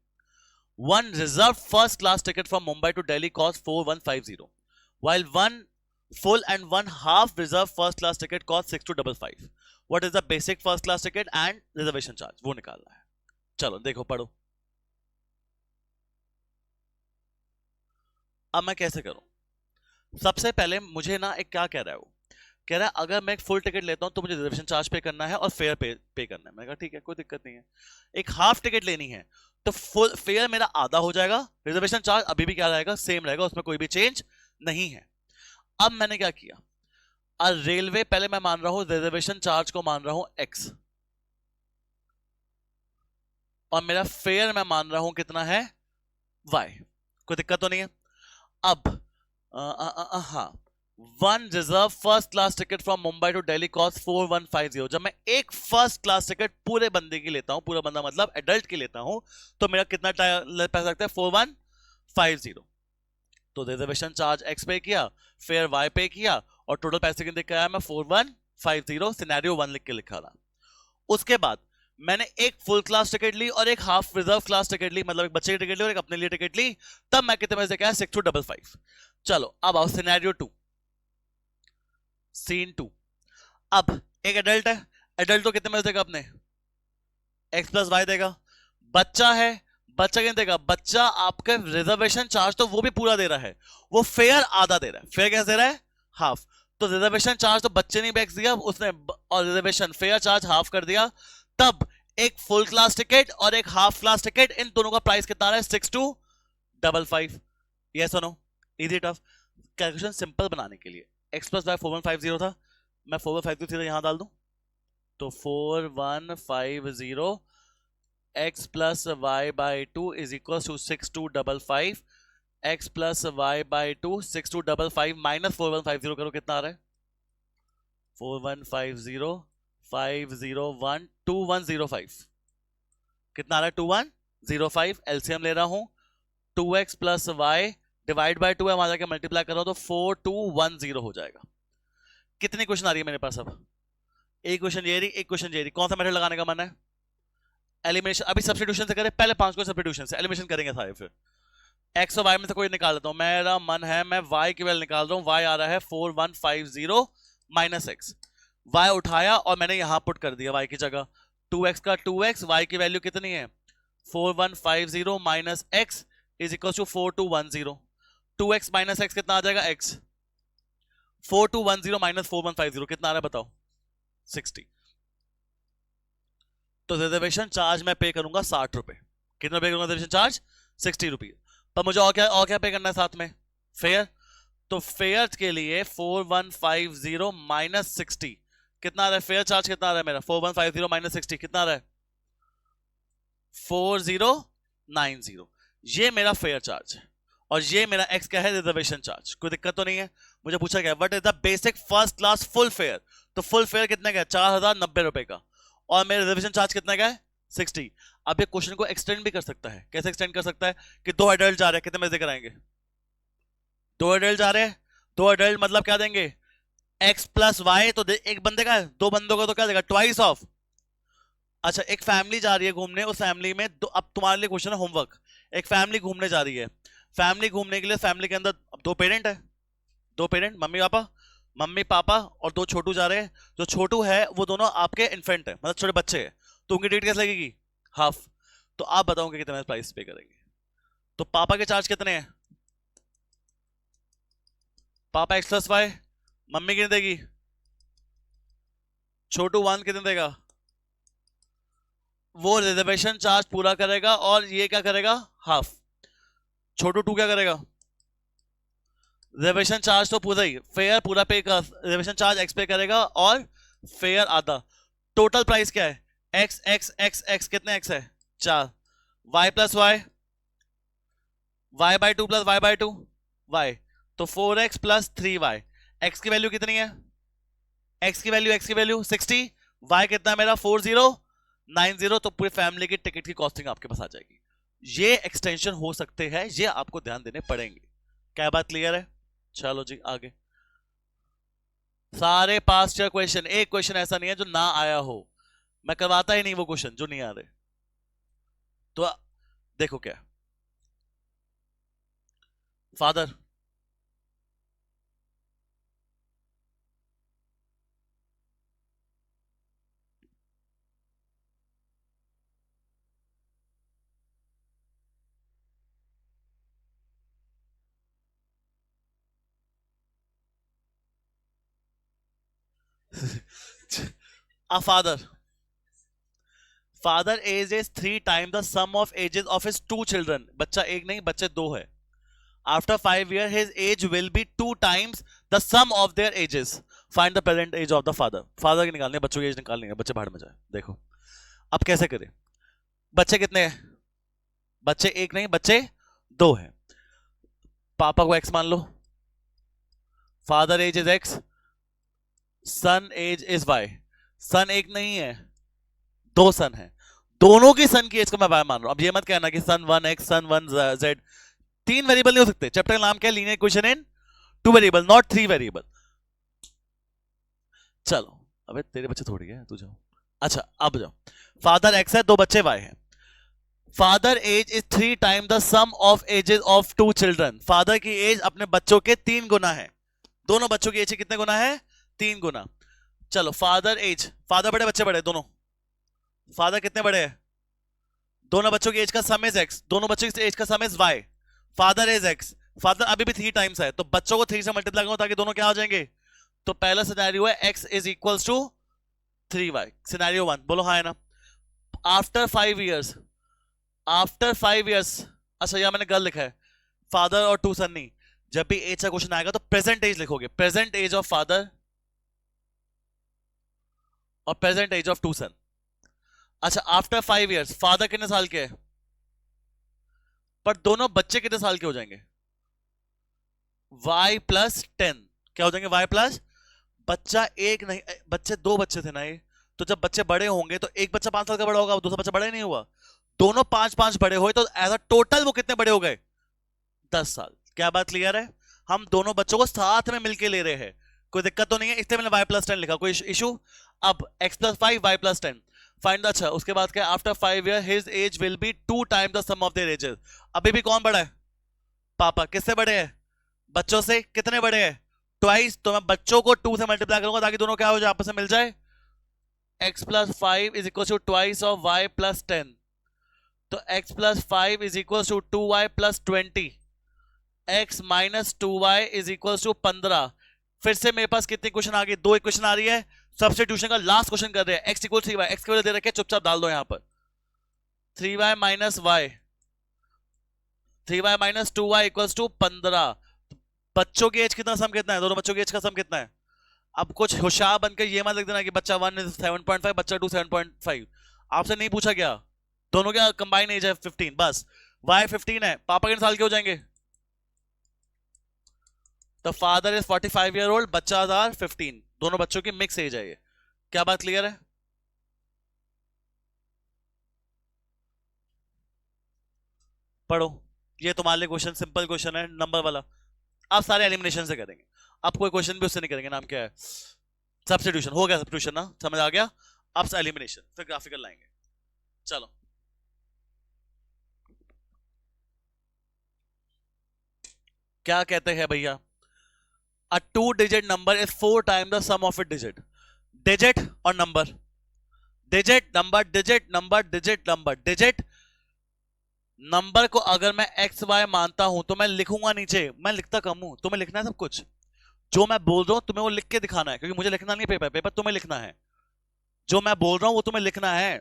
[SPEAKER 1] One reserved first class ticket from Mumbai to Delhi costs 4150, while one full and one half reserve first class ticket cost 6255. What is the basic first class ticket and reservation charge? वो निकालना है. चलो देखो पढ़ो. अब मैं कैसे करूं? सबसे पहले मुझे ना एक क्या कह रहा है वो, कह रहा है अगर मैं एक फुल टिकट लेता हूं तो मुझे रिजर्वेशन चार्ज पे करना है और फेयर पे करना है. मैंने कहा ठीक है, कोई दिक्कत नहीं है. एक हाफ टिकट लेनी है तो फुल फेयर मेरा आधा हो जाएगा, रिजर्वेशन चार्ज अभी भी क्या रहेगा, सेम रहेगा, उसमें कोई भी चेंज नहीं है. अब मैंने क्या किया, रेलवे पहले मैं मान रहा हूं रिजर्वेशन चार्ज को मान रहा हूं x, और मेरा फेयर मैं मान रहा हूं कितना है y. कोई दिक्कत तो नहीं है. अब हाँ, one reserve first class ticket from Mumbai to Delhi cost 4150. जब मैं एक फर्स्ट क्लास टिकट पूरे बंदे की लेता हूं, पूरा बंदा मतलब एडल्ट की लेता हूं, तो मेरा कितना पैसा लगता है 4150. तो रिजर्वेशन चार्ज x पे किया, फेयर y पे किया, और टोटल पैसे कितने का आया, मैं 4150 सिनेरियो 1 लिख के लिखा रहा. उसके बाद मैंने एक फुल क्लास टिकट ली और एक हाफ रिजर्व क्लास टिकट ली, मतलब एक बच्चे की टिकट ली और एक अपने लिए टिकट ली. तब मैं कितने पैसे का 6255. चलो अब आओ सिनेरियो 2, सीन 2. अब एक एडल्ट है, एडल्ट तो कितने में देगा, अपने x प्लस वाई देगा. बच्चा है, बच्चा कितने देगा, बच्चा आपके रिजर्वेशन चार्ज तो वो भी पूरा दे रहा है, वो फेयर आधा दे रहा है. फेयर कैसे दे रहा है, हाफ. तो रिजर्वेशन चार्ज तो बच्चे ने बैक्स दिया उसने, और रिजर्वेशन फेयर चार्ज हाफ कर दिया. तब एक फुल क्लास टिकट और एक हाफ क्लास टिकट, इन दोनों का प्राइस कितना है 6255. यस और no, easy tough. Calculation simple बनाने के लिए x प्लस वाई 4150 था, मैं 4150 सीधा यहां डाल दूं, तो 4150 x plus y by 2 is equal to 6255. x plus y by 2 6255 minus 4150 करो, कितना आ रहा है 4150 501 2105. कितना आ रहा है 2105. एलसीएम ले रहा हूं, 2x plus Y divide by 2 है, वहां जाके मल्टीप्लाई कर रहा हूं तो 4210 हो जाएगा. कितनी क्वेश्चन आ रही है मेरे पास? अब एक क्वेश्चन ये रही, एक क्वेश्चन ये रही. कौन सा मेथड लगाने का मन है? एलिमिनेशन. अभी सब्स्टिट्यूशन से करें, पहले 5 को सब्स्टिट्यूशन से, एलिमिनेशन करेंगे सारे. फिर x और y में से कोई निकाल लेता हूं. मेरा मन है मैं y की वैल्यू निकाल रहा हूं. y आ रहा है 4150 माइनस x. y उठाया और मैंने यहां पुट कर दिया y की जगह. 2x का 2x, y की वैल्यू कितनी है 4150 minus x is equal to 4210. 2x minus x कितना आ जाएगा x. 4210 माइनस 4150 कितना आ रहा है बताओ 60. तो रिजर्वेशन चार्ज मैं पे करूंगा 60 रुपए. कितना पे करूंगा रिजर्वेशन चार्ज 60 रुपीज. पर मुझे और क्या पे करना है साथ में, फेयर. तो फेयर के लिए 4150 माइनस 60 कितना आ रहा है, फेयर चार्ज कितना आ रहा है मेरा 4150 माइनस 60 कितना आ रहा है 4090. ये मेरा फेयर चार्ज है और ये मेरा एक्स क्या है, रिजर्वेशन चार्ज. कोई दिक्कत तो नहीं है. मुझे पूछा गया what is the basic first class full fair. तो फुल फेयर कितने का है 4090 रुपए का, और मेरा रिजर्वेशन चार्ज कितना का है 60. अब ये क्वेश्चन को एक्सटेंड भी कर सकता है. कैसे एक्सटेंड कर सकता है कि दो एडल्ट जा रहे हैं, कितने में से कराएंगे, दो एडल्ट जा रहे हैं, दो एडल्ट मतलब क्या देंगे x प्लस वाई. तो एक बंदे का है, दो बंदों का तो क्या देगा ट्वाइस ऑफ. अच्छा एक फैमिली जा रही है घूमने, उस फैमिली में दो, अब तुम्हारे लिए क्वेश्चन है होमवर्क. एक फैमिली घूमने जा रही है, फैमिली घूमने के लिए फैमिली के अंदर अब दो पेरेंट है, दो पेरेंट मम्मी पापा और दो छोटू जा रहे हैं. जो छोटू है वो दोनों आपके इन्फेंट है, मतलब छोटे बच्चे हैं. तो उनकी टिकट कैसे लगेगी, हाफ. तो आप बताओगे कितने प्राइस पे करेंगे. तो पापा के चार्ज कितने हैं, पापा एक्स प्लस वाई. मम्मी कितने देगी, छोटू 1 कितने देगा, वो रिजर्वेशन चार्ज पूरा करेगा और ये क्या करेगा हाफ. छोटू 2 क्या करेगा, रिजर्वेशन चार्ज तो पूरा ही, फेयर पूरा पे कर, रिजर्वेशन चार्ज एक्स पे करेगा और फेयर आधा. टोटल प्राइस क्या है एक्स एक्स एक्स एक्स, कितने एक्स है 4. Y plus y, y by 2 plus y by 2 y, तो 4x प्लस 3y. एक्स की वैल्यू कितनी है, एक्स की वैल्यू 60. वाई कितना है मेरा 4090. तो पूरी फैमिली की टिकट की कॉस्टिंग आपके पास आ जाएगी. ये एक्सटेंशन हो सकते हैं, ये आपको ध्यान देने पड़ेंगे. क्या बात क्लियर है. चलो जी आगे. सारे पास्ट ईयर क्वेश्चन, एक क्वेश्चन ऐसा नहीं है जो ना आया हो. मैं करवाता ही नहीं वो क्वेश्चन जो नहीं आ रहे. तो देखो क्या, father A father age is 3 times the sum of ages of his 2 children. बच्चा एक नहीं, बच्चे 2 है. After 5 years, his age will be 2 times the sum of their ages. Find the present age of the father. Father की निकालनी है, बच्चों की एज निकालनी है. बच्चे बाहर में जाए. देखो अब कैसे करें. बच्चे कितने हैं? बच्चे एक नहीं, बच्चे 2 हैं. पापा को x मान लो. Father age is x, son age is y. Son एक नहीं है, 2 सन है. दोनों की सन की एज को मैं y मान रहा हूं. अब ये मत कहना कि सन 1x सन 1z. 3 वेरिएबल नहीं हो सकते. चैप्टर का नाम क्या है? Linear equation in 2 variable, not 3 variable. चलो अबे तेरे बच्चे थोड़ी है, तू जाओ. अच्छा अब जाओ. फादर x है, 2 बच्चे y है. Father age is 3 time the sum of ages of 2 children. Father की एज अपने बच्चों के 3 गुना है. दोनों बच्चों की एज कितने गुना है? 3 गुना. चलो फादर एज, फादर बड़े बच्चे बड़े दोनों. फादर कितने बड़े हैं? दोनों बच्चों की एज का सम इज x, दोनों बच्चों की एज का सम is y. Father is x, father अभी भी 3 टाइम्स है, तो बच्चों को 3 से मल्टीप्लाई करो ताकि दोनों क्या हो जाएंगे. तो पहला सिनेरियो है x is equals to 3y. Scenario 1 बोलो हाँ है ना. After 5 years, after 5 years. अच्छा यहां मैंने गलत लिखा है, फादर और 2 सन नहीं. जब भी एज का क्वेश्चन आएगा तो प्रेजेंट एज लिखोगे. प्रेजेंट एज ऑफ फादर और प्रेजेंट एज ऑफ 2 सन. अच्छा आफ्टर 5 इयर्स फादर कितने साल के हैं? पर दोनों बच्चे कितने साल के हो जाएंगे? y plus 10. क्या हो जाएंगे? y प्लस, बच्चा एक नहीं, बच्चे 2 बच्चे थे ना ये. तो जब बच्चे बड़े होंगे तो एक बच्चा 5 साल का बड़ा होगा, दूसरा बच्चा बड़ा ही नहीं हुआ. दोनों 5-5 बड़े हुए तो एज अ टोटल वो कितने बड़े हो गए? 10 साल. क्या बात क्लियर है? हम दोनों बच्चों को साथ में मिलके ले रहे हैं, कोई दिक्कत तो नहीं है. इसलिए मैंने y प्लस 10 लिखा, कोई इशू? अब x plus 5 y plus 10 find. अच्छा उसके बाद क्या? After 5 year his age will be 2 time the sum of their ages. अभी भी कौन बड़ा है? पापा. किससे बड़े हैं? बच्चों से. कितने बड़े हैं? ट्वाइस. तो मैं बच्चों को 2 से मल्टीप्लाई करूंगा ताकि दोनों क्या हो जाए? आपस में मिल जाए. x plus 5 is equal to twice of y plus 10. तो x plus 5 is equal to 2y plus 20. x minus 2y is equal to 15. फिर से मेरे पास कितनी क्वेश्चन आ गई? 2 इक्वेशन आ रही है. सब्स्टिट्यूशन का लास्ट क्वेश्चन कर रहे हैं. x इक्वल 3y, x के वजह दे रखे, चुपचाप डाल दो यहां पर. 3y minus y, 3y minus 2y equals to 15. बच्चों की एज कितना, सम कितना है? दोनों बच्चों की एज का सम कितना है? अब कुछ होशियार बनकर ये मत लिख देना कि बच्चा 1 इज 7.5, बच्चा 2 7.5. आपसे नहीं पूछा गया. दोनों क्या कंबाइन एज है? 15. बस y 15 है. पापा कितने साल के हो जाएंगे? तो फादर इज 45 ईयर ओल्ड, बच्चा आर 15. दोनों बच्चों की मिक्स एज है ये. क्या बात क्लियर है? पढ़ो. ये तुम्हारे लिए क्वेश्चन सिंपल क्वेश्चन है, नंबर वाला. आप सारे एलिमिनेशन से करेंगे. आप कोई क्वेश्चन भी उससे नहीं करेंगे. नाम क्या है? सब्स्टिट्यूशन. हो गया सब्स्टिट्यूशन ना, समझ आ गया. अब एलिमिनेशन, फिर ग्राफिकल लाएंगे. चलो क्या कहते हैं भैया? A 2-digit number is 4 time the sum of it digit. Digit और number, digit number, digit number, digit number, digit number को अगर मैं एक्स वाई मानता हूं तो मैं लिखूंगा नीचे. मैं लिखता कम हूं, तुम्हें लिखना है सब कुछ. जो मैं बोल रहा हूं तुम्हें वो लिख के दिखाना है, क्योंकि मुझे लिखना नहीं पेपर, पेपर तुम्हें लिखना है. जो मैं बोल रहा हूं वो तुम्हें लिखना है.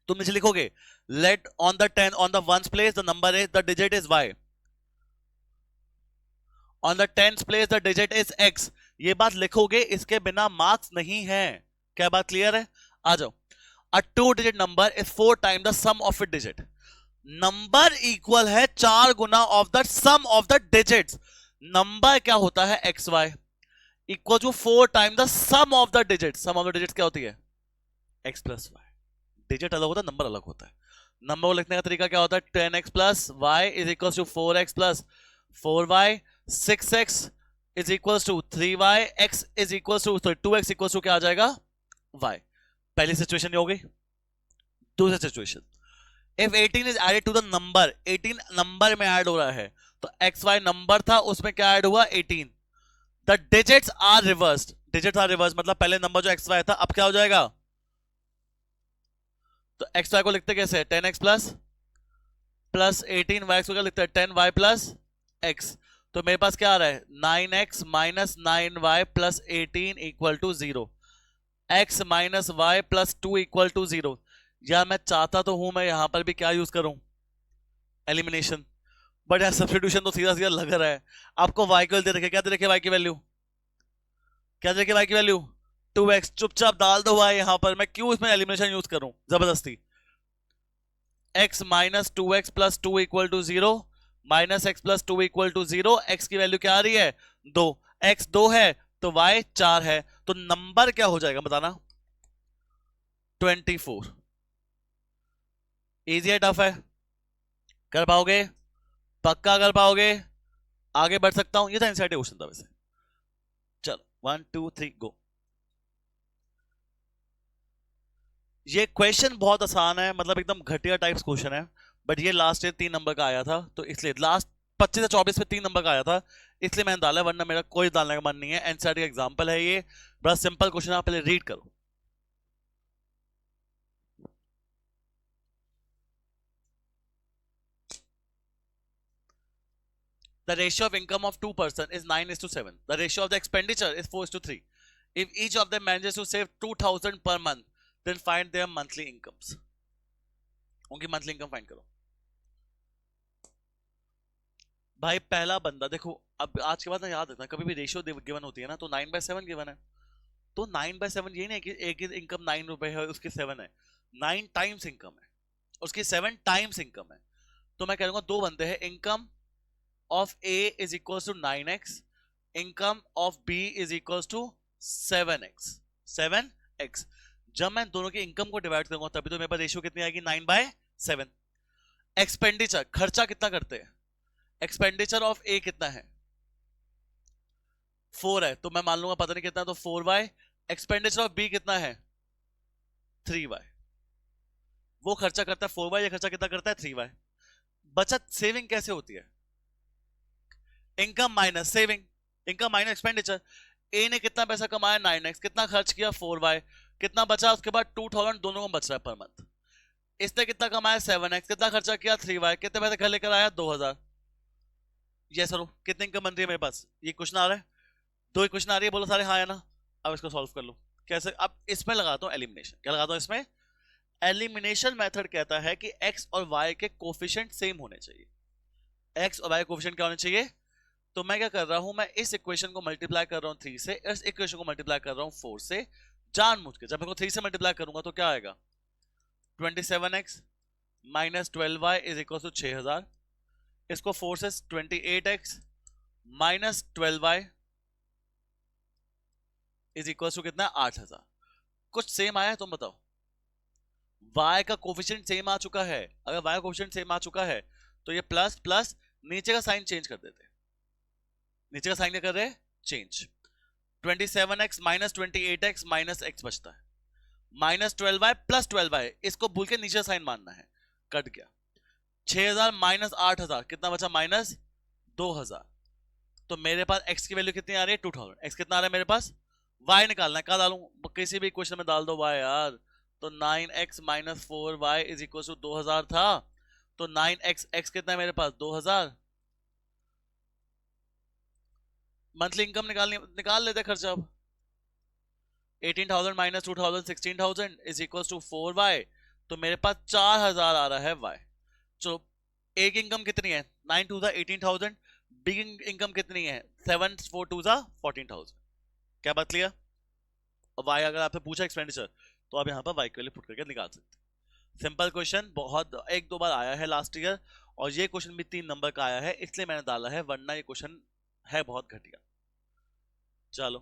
[SPEAKER 1] तुम नीचे लिखोगे let on the 10 on the 1st place the number is the digit is y. On the 10th place the digit is x. ये बात लिखोगे, इसके बिना मार्क्स नहीं है. क्या बात क्लियर है? आ जाओ. A 2-digit number is 4 time the sum of it digit. Number equal है 4 गुना of the sum of the digits. Number क्या होता है? X Y equal to 4 time the sum of the digits. Sum of the digits क्या होती है? X plus Y. Digit अलग होता है, नंबर अलग होता है. नंबर को लिखने का तरीका क्या होता है? 10x plus Y is equal to 4x plus 4y. 6x is equal to 3y. x is equal to 2x equal to क्या आ जाएगा? y. पहली सिचुएशन ये हो गई. दूसरी situation, if 18 is added to the number, 18 number में add हो रहा है, तो xy नंबर था उसमें क्या ऐड हुआ? 18. the digits are reversed. digits are reversed मतलब पहले नंबर जो xy था अब क्या हो जाएगा? तो xy को लिखते कैसे? 10x प्लस प्लस 18y को क्या लिखते हैं? 10y plus x. तो मेरे पास क्या आ रहा है? 9x minus 9y plus 18 equal to 0. x minus Y plus 2 equal to 0। यार मैं चाहता तो हूं मैं यहां पर भी क्या यूज करूं, एलिमिनेशन, बट यार सब्स्टिट्यूशन तो सीधा सीधा लग रहा है। आपको y की वैल्यू दे रखे, क्या दे रखे y की वैल्यू, क्या दे रखे y की वैल्यू 2x, चुपचाप डाल दो y यहां पर, मैं क्यों इसमें एलिमिनेशन यूज करूं जबरदस्ती। x minus 2x plus 2 equal to 0, minus x plus 2 equal to 0, x की वैल्यू क्या आ रही है 2, x 2 है तो y 4 है, तो नंबर क्या हो जाएगा बताना, 24। इजी है टफ है, कर पाओगे, पक्का कर पाओगे, आगे बढ़ सकता हूं, ये था एनसीईआरटी क्वेश्चन था वैसे। चलो 1 2 3 गो। ये क्वेश्चन बहुत आसान है, मतलब एकदम घटिया टाइप्स क्वेश्चन है, बट ये लास्ट ईयर 3 नंबर का आया था, तो इसलिए लास्ट 25 से 24 में 3 नंबर का आया था, इसलिए मैंने डाला, वरना मेरा कोई डालने का मन नहीं है। एनसीईआरटी का एग्जांपल है ये, बड़ा सिंपल क्वेश्चन, आप पहले रीड करो। The ratio of income of two person is 9:7. The ratio of the expenditure is 4:3. If each of them manages to save 2,000 per month, then find their monthly incomes. उनकी monthly income find करो। भाई पहला बंदा देखो, अब आज के बाद ना याद रखना, कभी भी रेशियो गिवन होती है ना तो 9/7 गिवन है, तो 9/7 ये नहीं कि एक इनकम 9 रुपए है उसकी 7 है, 9 टाइम्स इनकम है, उसकी 7 टाइम्स इनकम है। तो मैं कह दूंगा दो बंदे हैं, income of A is equal to 9x, income of B is equal to 7x, 7x। जब मैं दोनों की इनकम को डिवाइड करूंगा तभी तो मेरे पास रेशियो कितनी आएगी 9/7। एक्सपेंडिचर, खर्चा कितना करते हैं, एक्सपेंडिचर ऑफ ए कितना है 4 है, तो मैं मान लूंगा पता नहीं कितना, तो 4y। एक्सपेंडिचर ऑफ बी कितना है 3y, वो खर्चा करता है 4y, ये खर्चा कितना करता है 3y। बचत सेविंग कैसे होती है, income minus saving, income minus expenditure. A ने कितना पैसा कमाया 9x, कितना खर्च किया 4y, कितना बचा उसके बाद 2000 दोनों को बच रहा है पर मंथ। इसने कितना कमाया 7x, कितना खर्चा किया 3y, कितने पैसे घर लेकर आया 2000। ये सर कितनी इनकम बन रही है मेरे पास, ये क्वेश्चन आ रहा है, दो ही क्वेश्चन आ रही है, बोलो सारे हाँ या ना। अब इसको सॉल्व कर लो कैसे, अब इसमें लगाता हूं एलिमिनेशन, क्या लगाता हूं इसमें, एलिमिनेशन मेथड कहता है कि x और y के कोफिशिएंट सेम होने चाहिए, x और y के कोफिशिएंट क्या होने चाहिए। तो मैं क्या कर रहा हूं, मैं इस इक्वेशन को मल्टीप्लाई कर रहा हूं 3 से, इस इक्वेशन को मल्टीप्लाई कर रहा हूं 4 से, जानबूझ के। जब मैं 3 से मल्टीप्लाई करूंगा तो क्या आएगा 27x minus 12y is equal to 6000, इसको 4 से 28x minus 12y is equal to कितना 8000। कुछ सेम आया है तुम बताओ, y का कोफिशिएंट सेम आ चुका है, अगर y का कोफिशिएंट सेम आ चुका है तो ये प्लस प्लस नीचे का साइन चेंज कर देते, नीचे का साइन क्या कर रहे हैं change, 27x minus 28x minus x बचता है, माइनस 12y प्लस 12y, इसको भूल के नीचे साइन मानना है, कट गया। 6000 माइनस 8000 कितना बचा माइनस 2000, तो मेरे पास x की वैल्यू कितनी आ रही है 2000, x कितना आ रहा है मेरे पास, y निकालना है, कहा डालूं, किसी भी क्वेश्चन में डाल दो y यार। तो 9x minus 4y is equal to 2000 था, तो 9x x कितना है मेरे पास 2000। मंथली इनकम निकाल लेते खर्चा अब, 18,000 minus 2,000 16,000 is equal to 4y, तो मेरे पास 4000 आ रहा है y। तो एक इनकम कितनी है 9 2 18,000, बी इनकम कितनी है 7 4 2 14,000। क्या बात क्लियर। और y अगर आपसे पूछा एक्सपेंडिचर तो आप यहाँ पर y के लिए पुट करके निकाल सकते। सिंपल क्वेश्चन, बहुत एक दो बार आया है लास्ट ईयर, और ये क्वेश्चन भी 3 नंबर का आया है इसलिए मैंने डाला है, वरना ये क्वेश्चन है बहुत घटिया। चलो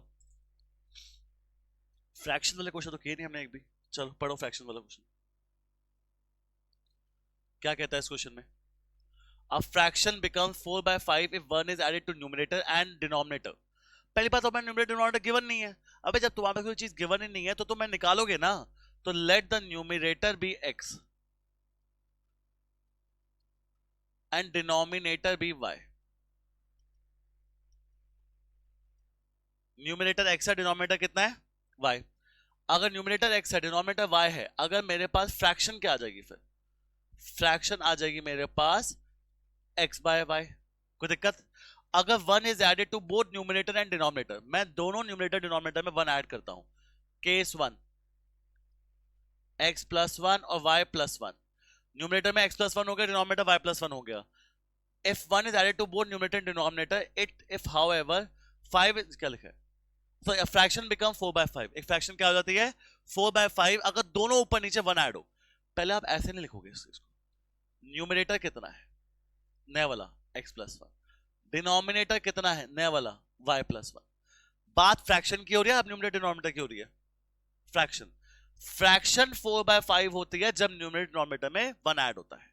[SPEAKER 1] फ्रैक्शन वाले क्वेश्चन तो किए नहीं हमने एक भी, चलो पढ़ो फ्रैक्शन वाला क्वेश्चन। क्या कहता है इस क्वेश्चन में, a fraction becomes 4/5 if 1 is added to numerator and denominator। पहली बात तो मैं न्यूमरेटर डिनोमिनेटर गिवन नहीं है, अबे जब तुम्हारे पास कोई चीज गिवन ही नहीं है तो तुम निकालोगे ना, तो let the numerator be x and denominator be y। Numerator x है, डिनोमिनेटर कितना है y। अगर न्यूमरेटर x है डिनोमिनेटर y है, अगर मेरे पास फ्रैक्शन क्या आ जाएगी, फिर फ्रैक्शन आ जाएगी मेरे पास x बाय y। कोई दिक्कत, अगर 1 is added to both numerator and denominator, मैं दोनों न्यूमरेटर डिनोमिनेटर में 1 ऐड करता हूं, case one x plus one और y प्लस वन, न्यूमरेटर में x प्लस वन हो गया, डिनोमिनेटर y प्लस वन हो गया. If one is added to both numerator and denominator, if however 5 is क्या लिखा है, so a fraction become 4 by 5. एक फ्रैक्शन क्या हो जाती है 4 by 5 अगर दोनों ऊपर नीचे 1 ऐड हो. पहले आप ऐसे नहीं लिखोगे इस चीज को. न्यूमरेटर कितना है नया वाला x प्लस वन, डिनोमिनेटर कितना है नया वाला y प्लस वन. बात फ्रैक्शन की हो रही है, अब न्यूमरेटर डिनोमिनेटर की हो रही है. फ्रैक्शन फ्रैक्शन 4 by 5 होती है जब न्यूमरेटर डिनोमिनेटर में 1 ऐड होता है.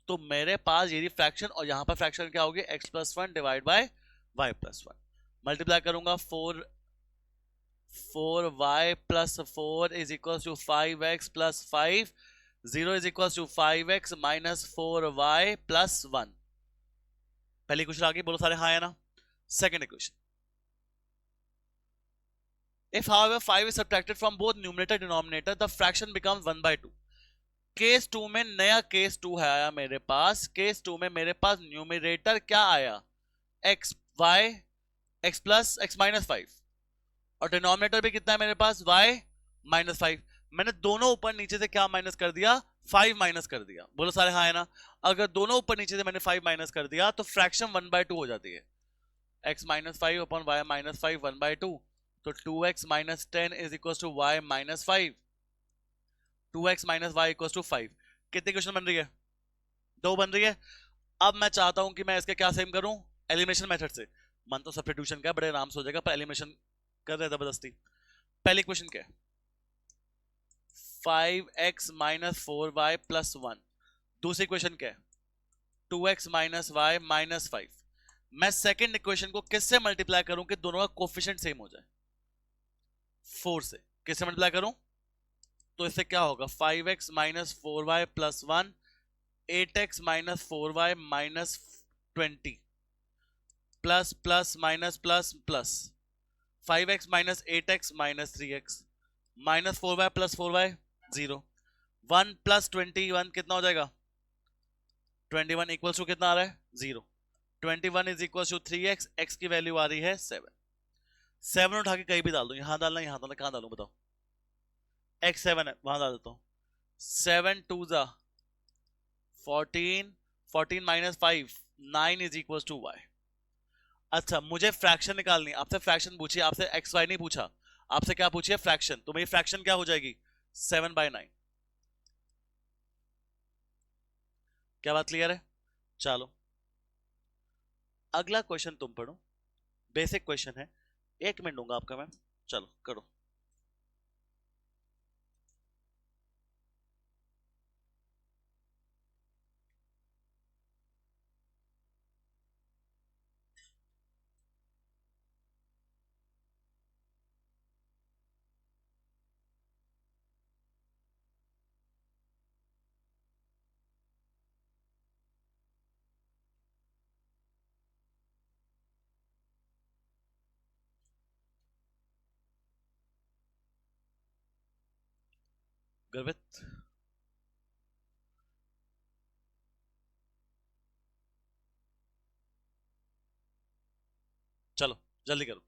[SPEAKER 1] तो मेरे पास ये फ्रैक्शन और यहां पर फ्रैक्शन क्या होगी x plus one divide by y plus one. Multiply करूंगा 4y plus 4 is equal to 5x plus 5, 0 is equal to 5x minus 4y plus 1. पहली क्वेश्चन आ गई, बोलो सारे हाँ है ना. Second equation, if however 5 is subtracted from both numerator and denominator, the fraction becomes 1 by 2. Case 2 में नया case 2 है आया मेरे पास. केस 2 में मेरे पास न्यूमरेटर क्या आया x प्लस x माइनस 5 और डिनोमिनेटर भी कितना है मेरे पास y माइनस 5. मैंने दोनों ऊपर नीचे से क्या माइनस कर दिया 5 माइनस कर दिया. बोलो सारे हाँ है ना. अगर दोनों ऊपर नीचे से मैंने 5 माइनस कर दिया तो फ्रैक्शन 1 by 2 हो जाती है. x minus 5 upon y minus 5 1 by 2, तो 2x minus 10 is equal to y minus 5. 2x minus y equal to 5. कितनी क्वेश्चन बन रही है 2 बन रही है. अब मैं चाहता हूं कि मैं इसके क्या सेम करूं एलिमिनेशन मेथड से. मन तो सब्स्टिट्यूशन का बड़े आराम से हो जाएगा पर एलिमिनेशन कर रहे जबरदस्ती. पहली क्वेश्चन क्या है 5x माइनस 4y प्लस 1. दूसरी क्वेश्चन क्या है 2x माइनस y माइनस 5. मैं सेकेंड इक्वेशन को किससे मल्टीप्लाई करूं कि दोनों का कोफिशिएंट सेम हो जाए 4 से. किससे मल्टीप्लाई करूं तो इससे क्या होगा 5x minus 4y plus 1, 8x minus 4y minus 20 plus plus minus plus plus 5x minus 8x minus 3x minus 4y plus 4y 0. 1 plus 21 कितना हो जाएगा 21 इक्वल्स टू कितना आ रहा है 0. 21 is equal to 3x, x की वैल्यू आ रही है 7. 7 उठा के कहीं भी डाल दूं, यहां डालना यहां डालना, कहां डालूं बताओ. x 7 है वहां डाल देता हूं. 7 2 जा 14, 14 minus 5 9 is equal to y. अच्छा मुझे फ्रैक्शन निकालनी, आपसे फ्रैक्शन पूछी, आपसे एक्स वाई नहीं पूछा, आपसे क्या पूछिए फ्रैक्शन. तो मेरी फ्रैक्शन क्या हो जाएगी 7 by 9. क्या बात क्लियर है. चलो अगला क्वेश्चन तुम पढ़ो, बेसिक क्वेश्चन है, 1 मिनट दूंगा आपका मैं. चलो करो. गर्वित चलो जल्दी करो.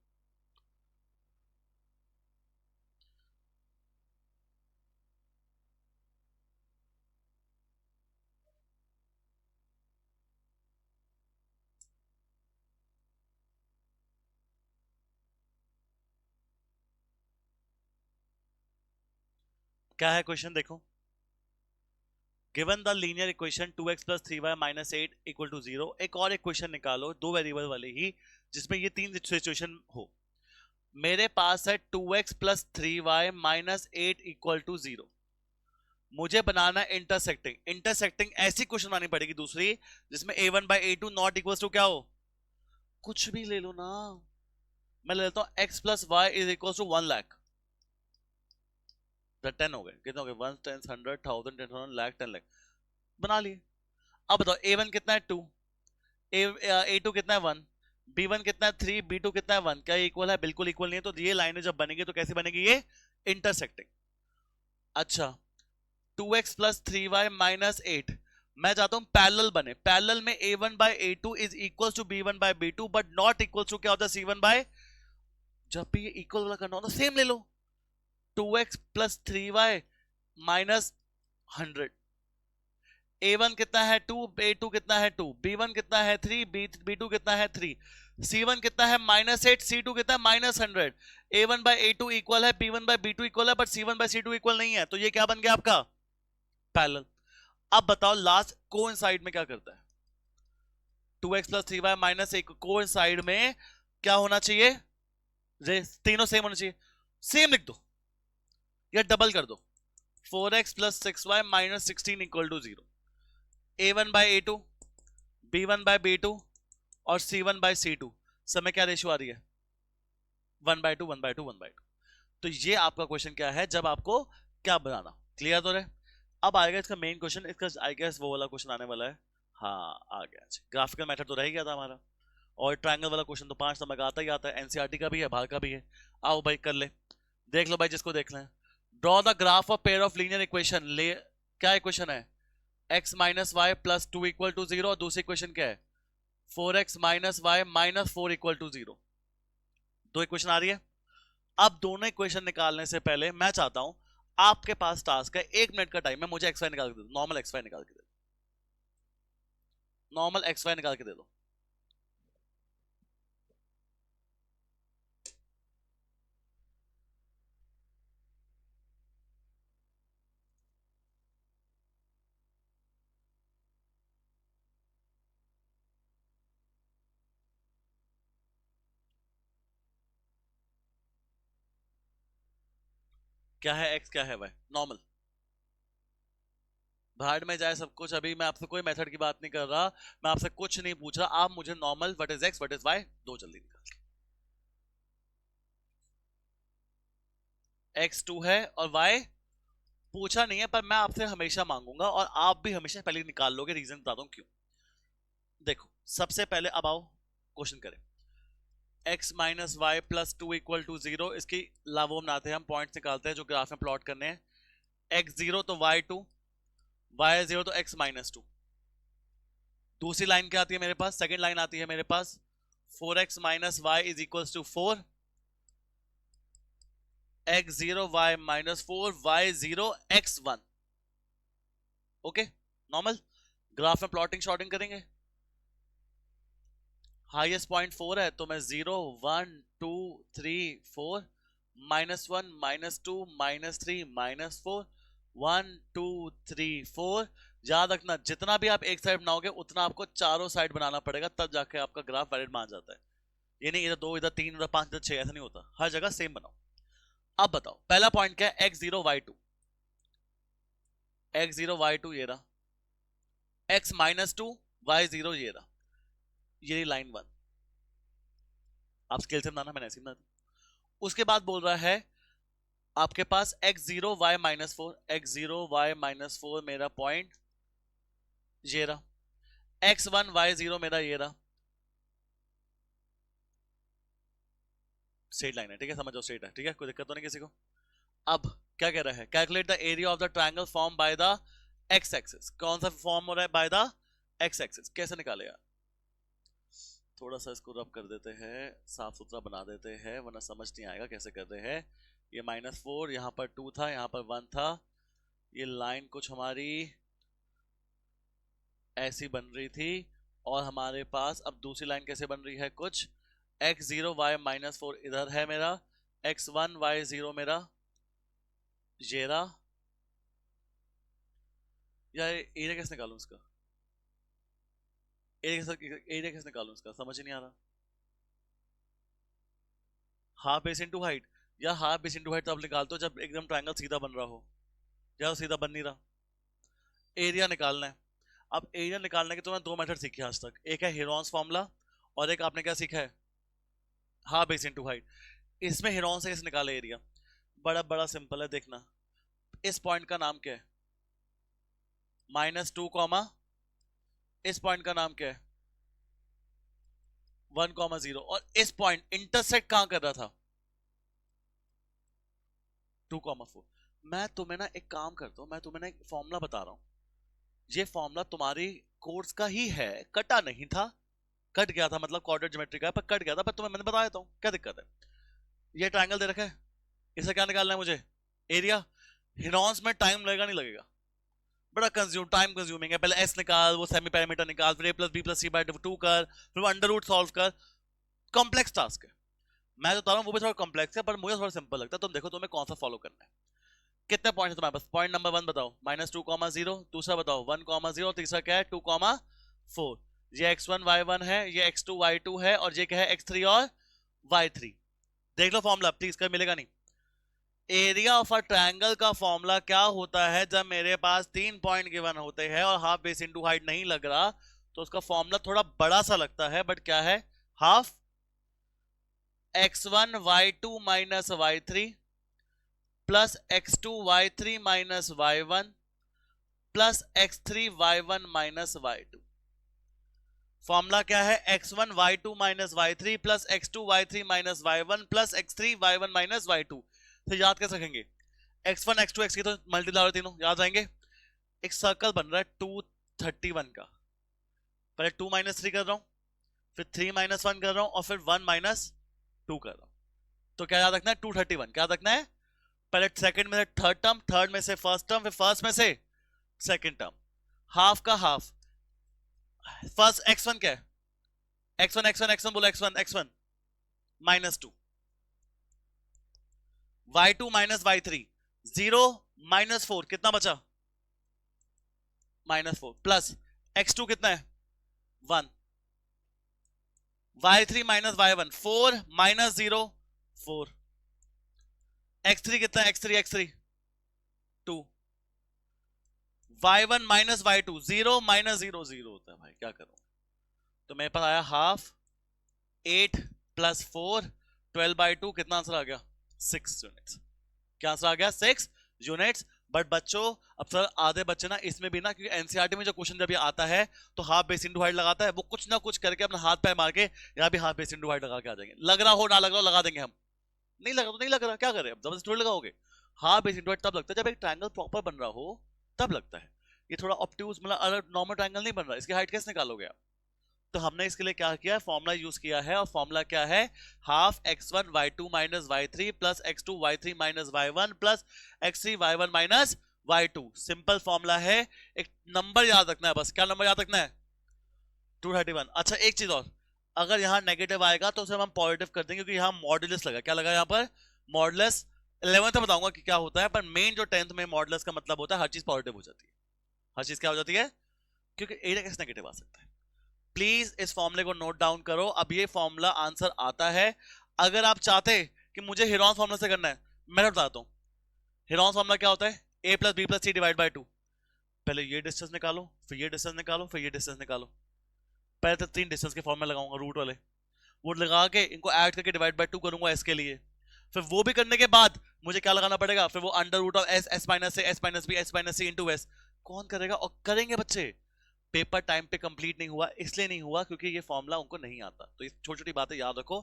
[SPEAKER 1] क्या है क्वेश्चन देखो. Given the linear equation 2x plus 3y minus 8 equal to 0. एक और इक्वेशन निकालो दो वेरिएबल वाली ही जिसमें ये तीन सिचुएशन हो. मेरे पास है 2x plus 3y minus 8 equal to 0. मुझे बनाना है इंटरसेक्टिंग. इंटरसेक्टिंग ऐसी क्वेश्चन बनानी पड़ेगी दूसरी जिसमें a1 by a2 not equal to क्या हो, कुछ भी ले लो ना. मैं ले लेता हूं x plus y is equal to 1 lakh. 10 हो गए, कितने हो गए 1 10 100 1000 10,000 लाख 10 लाख बना लिए. अब बताओ a1 कितना है 2, a2 कितना है 1, b1 कितना है 3, b2 कितना है 1. क्या ये इक्वल है, बिल्कुल इक्वल नहीं है. तो ये लाइनें जब बनेंगी तो कैसे बनेगी ये इंटरसेक्टिंग. अच्छा 2x प्लस 3y माइनस 8 मैं चाहता हूं पैरेलल बने. पैरेलल में a1 by a2 is equal to b1 by b2 but not equal to क्या होता है c1 बाय. जब भी ये इक्वल वाला करना होता सेम ले लो. 2x plus 3y minus 100। a1 कितना है 2, a2 कितना है 2, b1 कितना है 3, b2 कितना है 3, c1 कितना है -8, c2 कितना है -100। a1 बाय a2 इक्वल है b1 बाय b2 इक्वल है, but c1 by c2 equal नहीं है, तो ये क्या बन गया आपका पैरेलल। अब बताओ लास्ट कोइंसाइड में क्या करता है, 2x plus 3y minus 1 coincide में क्या होना चाहिए, तीनों सेम होना चाहिए। सेम लिख दो या डबल कर दो, 4x plus 6y minus 16 equal to 0। a1 by a2, b1 by b2 और c1 बाय c2 सब में क्या रेशियो आ रही है, 1/2 1/2 1/2। तो ये आपका क्वेश्चन क्या है, जब आपको क्या बनाना, क्लियर तो रहे। अब आएगा इसका मेन क्वेश्चन, इसका आई गेस वो वाला क्वेश्चन आने वाला है। हाँ आ गया, ग्राफिकल मेथड तो रह गया था हमारा, और ट्रायंगल वाला क्वेश्चन तो 5 नंबर का आता ही आता है, एनसीईआरटी का भी है, बाहर का भी है। आओ भाई कर ले, देख लो भाई जिसको देखना है। Draw the graph of pair of linear equation. ले क्या इक्वेशन है, x minus Y plus 2 equal to 0, और दूसरी इक्वेशन क्या है 4x minus Y minus 4 equal to 0। दो इक्वेशन आ रही है। अब दोनों इक्वेशन निकालने से पहले मैं चाहता हूं, आपके पास टास्क है 1 मिनट का टाइम है, मुझे एक्स वाई निकाल के दे दो, नॉर्मल एक्स वाई निकाल के दे दो, नॉर्मल एक्स वाई निकाल के दे दो। क्या है एक्स, क्या है वाई, नॉर्मल। भाड़ में जाए सब कुछ, अभी मैं आपसे कोई मेथड की बात नहीं कर रहा, मैं आपसे कुछ नहीं पूछ रहा, आप मुझे normal what is X what is Y दो जल्दी निकाल। x2 है और y पूछा नहीं है, पर मैं आपसे हमेशा मांगूंगा और आप भी हमेशा पहले निकाल लोगे, रीजन बताता हूं क्यों। देखो सबसे पहले अब आओ क्वेश्चन करें, x minus Y plus 2 equal to 0, इसकी वो बनाते हैं हम, पॉइंट्स निकालते हैं जो ग्राफ में प्लॉट करने हैं। x0 तो y2, y0 तो x माइनस 2। दूसरी लाइन क्या आती है मेरे पास, सेकेंड लाइन आती है मेरे पास 4x minus Y is equal to 4, x0 y माइनस 4 y0 x1। Okay normal, graph में प्लॉटिंग शॉर्टिंग करेंगे। हाईएस्ट पॉइंट 4 है तो मैं 0 1 2 3 4 -1 -2 -3 -4 1 2 3 4। याद रखना जितना भी आप एक साइड बनाओगे उतना आपको चारों साइड बनाना पड़ेगा, तब जाके आपका ग्राफ वैलिड मान जाता है। ये नहीं इधर 2 इधर 3 इधर 5 इधर 6, ऐसा नहीं होता, हर जगह सेम बनाओ। अब बताओ पहला पॉइंट क्या है, x0 y2, x0 y2 ये रहा, x माइनस 2 y0 ये रहा, ये लाइन 1। आप स्केल से बनाना, मैंने ऐसे बना दी। उसके बाद बोल रहा है आपके पास x0 y माइनस 4, x0 y माइनस 4 मेरा पॉइंट ये रहा, x1 y0 मेरा ये रहा, स्ट्रेट लाइन है, ठीक है समझो स्ट्रेट है, ठीक है कोई दिक्कत तो नहीं किसी को। अब क्या कह रहा है, calculate the area of the triangle form by the x axis. कौन सा फॉर्म हो रहा है बाय द एक्स एक्सिस, कैसे निकालेगा, थोड़ा सा इसको रब कर देते हैं, साफ सुथरा बना देते हैं, वरना समझ नहीं आएगा कैसे करते हैं। ये -4 यहाँ पर 2 था, यहाँ पर 1 था, ये लाइन कुछ हमारी ऐसी बन रही थी, और हमारे पास अब दूसरी लाइन कैसे बन रही है, कुछ x0 y माइनस 4 इधर है मेरा, x1 y0 मेरा ये रहा। यार एरिया कैसे निकालूं इसका, एरिया कैसे निकालूं इसका, समझ ही नहीं आ रहा। हाफ बेस इंटू हाइट, या हाफ बेस इंटू हाइट तब निकालते हो जब एकदम ट्रायंगल सीधा बन रहा हो, या सीधा बन नहीं रहा। एरिया निकालना है। अब एरिया निकालने के तो मैं दो मेथड सीखे आज तक, एक है हेरॉन्स फॉर्मूला और एक आपने क्या सीखा है, हाफ बेस इंटू हाइट। इसमें हेरॉन से कैसे निकाले एरिया, बड़ा बड़ा सिंपल है, देखना इस पॉइंट का नाम क्या है -2 कॉमा, इस पॉइंट का नाम क्या है 1,0, और इस पॉइंट इंटरसेक्ट कहां कर रहा था 2,4। मैं तुम्हें ना एक काम करता हूं, मैं तुम्हें ना एक फॉर्मूला बता रहा हूं, ये फॉर्मूला तुम्हारी कोर्स का ही है, कटा नहीं था, कट गया था मतलब क्वाड्रेट ज्योमेट्री का, पर कट गया था, पर तुम्हें मैंने बता देता हूं क्या दिक्कत है। ये ट्रायंगल दे रखा है, इसे क्या निकालना है मुझे एरिया हिनॉन्स में टाइम लगेगा नहीं लगेगा, बड़ा टाइम कंज्यूमिंग है। पहले एस निकाल, वो सेमी पैरामीटर निकाल, फिर ए प्लस बी प्लस सी बाय 2 कर, फिर अंडर रूट सॉल्व कर, कॉम्प्लेक्स टास्क है। मैं तो बता रहा हूँ वो भी थोड़ा कॉम्प्लेक्स है, पर मुझे थोड़ा सिंपल लगता है। तुम देखो तुम्हें कौन सा फॉलो करना है। कितने पॉइंट है तुम्हारे पास? पॉइंट नंबर 1 बताओ, -2,0, दूसरा बताओ 1,0, तीसरा क्या है 2,4। ये x1 y1 है, ये x2 y2 है, और ये क्या है x3 और y3। देख लो फॉर्मूला प्लीज, कर मिलेगा नहीं। एरिया ऑफ अ ट्रायंगल का फॉर्मूला क्या होता है? जब मेरे पास 3 पॉइंट गिवन होते हैं और हाफ बेस इनटू हाइट नहीं लग रहा, तो उसका फॉर्मूला थोड़ा बड़ा सा लगता है, बट क्या है? Half x1 y2 minus y3 plus x2 y3 minus y1 plus x3 y1 minus y2। Formula क्या है? x1 y2 minus y3 plus x2 y3 minus y1 plus x3 y1 minus y2। तो याद कैसे रखेंगे? x1 x2 x3 तो multiply तीनों याद आएंगे। एक सर्कल बन रहा है 231 का, पहले 2 माइनस 3 कर रहा हूं, फिर 3 माइनस 1 कर रहा हूं, और फिर 1 माइनस 2 कर रहा हूं। तो क्या याद रखना है? 231 क्या रखना है? पहले सेकंड में से थर्ड टर्म, थर्ड में से फर्स्ट टर्म, फिर फर्स्ट में से सेकंड टर्म। हाफ का हाफ, फर्स्ट x1 क्या है? x1 बोलो, x1 -2, y2 माइनस y3 0 -4, कितना बचा? -4 प्लस x2 कितना है? 1, y3 माइनस y1 4 -0 4, x3 कितना है? x3 2, y1 माइनस y2 0 -0 0 होता है भाई, क्या करूं? तो मेरे पास आया हाफ 8 प्लस 4 12/2, कितना आंसर आ गया? 6 यूनिट्स। क्या आंसर आ गया? 6 यूनिट्स। बट बच्चों अब सर आधे बच्चे ना इसमें भी ना, क्योंकि एनसीईआरटी में जो क्वेश्चन जब ये आता है तो हाफ बेस इनटू हाइट लगाता है, वो कुछ ना कुछ करके अपना हाथ पैर मार के यहाँ भी हाफ बेस इनटू हाइट लगा के आ जाएंगे। लग रहा हो ना लग रहा हो लगा देंगे हम, नहीं लग रहा तो नहीं लग रहा, क्या करें अब, जबरदस्ती थोड़ी लगाओगे। हाफ बेस इनटू हाइट तब लगता है जब एक ट्रायंगल प्रॉपर बन रहा हो, तब लगता है। ये थोड़ा ऑब्ट्यूज मतलब अलग नॉर्मल ट्रायंगल नहीं बन रहा, इसकी हाइट कैसे निकालोगे आप? तो हमने इसके लिए क्या किया? फॉर्मूला यूज किया है, और फॉर्मूला क्या है? Half x1 y2 minus y3 plus x2 y3 minus y1 plus x3 y1 minus y2। Simple formula है, एक नंबर याद रखना है बस। क्या नंबर याद रखना है? 231। अच्छा एक चीज और, अगर यहाँ नेगेटिव आएगा तो उसे हम पॉजिटिव कर देंगे, क्योंकि यहाँ मॉडुलस लगा। क्या लगा यहाँ पर? मॉडुलस। 11th में बताऊंगा कि क्या होता है, पर मेन जो 10th में मॉडुलस का मतलब होता है हर चीज पॉजिटिव हो जाती है। हर चीज क्या हो जाती है? क्योंकि एरिया कैसे नेगेटिव आ सकता है। प्लीज इस फॉर्मूले को नोट डाउन करो। अब ये फॉर्मूला आंसर आता है। अगर आप चाहते कि मुझे हेरॉन्स फॉर्मूला से करना है, मैं बताता हूं। हेरॉन्स फॉर्मूला क्या होता है? a plus B plus C divide by 2। पहले ये डिस्टेंस निकालो, फिर ये डिस्टेंस निकालो, फिर ये डिस्टेंस निकालो। पहले तो 3 डिस्टेंस के फॉर्मूला लगाऊंगा रूट वाले, वो लगा के इनको ऐड करके डिवाइड बाई 2 करूंगा एस के लिए। फिर वो भी करने के बाद मुझे क्या लगाना पड़ेगा? फिर वो under root of S, S minus से, S minus B, S minus C into S. कौन करेगा? और करेंगे बच्चे। पेपर टाइम पे कंप्लीट नहीं हुआ, इसलिए नहीं हुआ क्योंकि ये फॉर्मूला उनको नहीं आता। तो ये छोटी छोटी बातें याद रखो।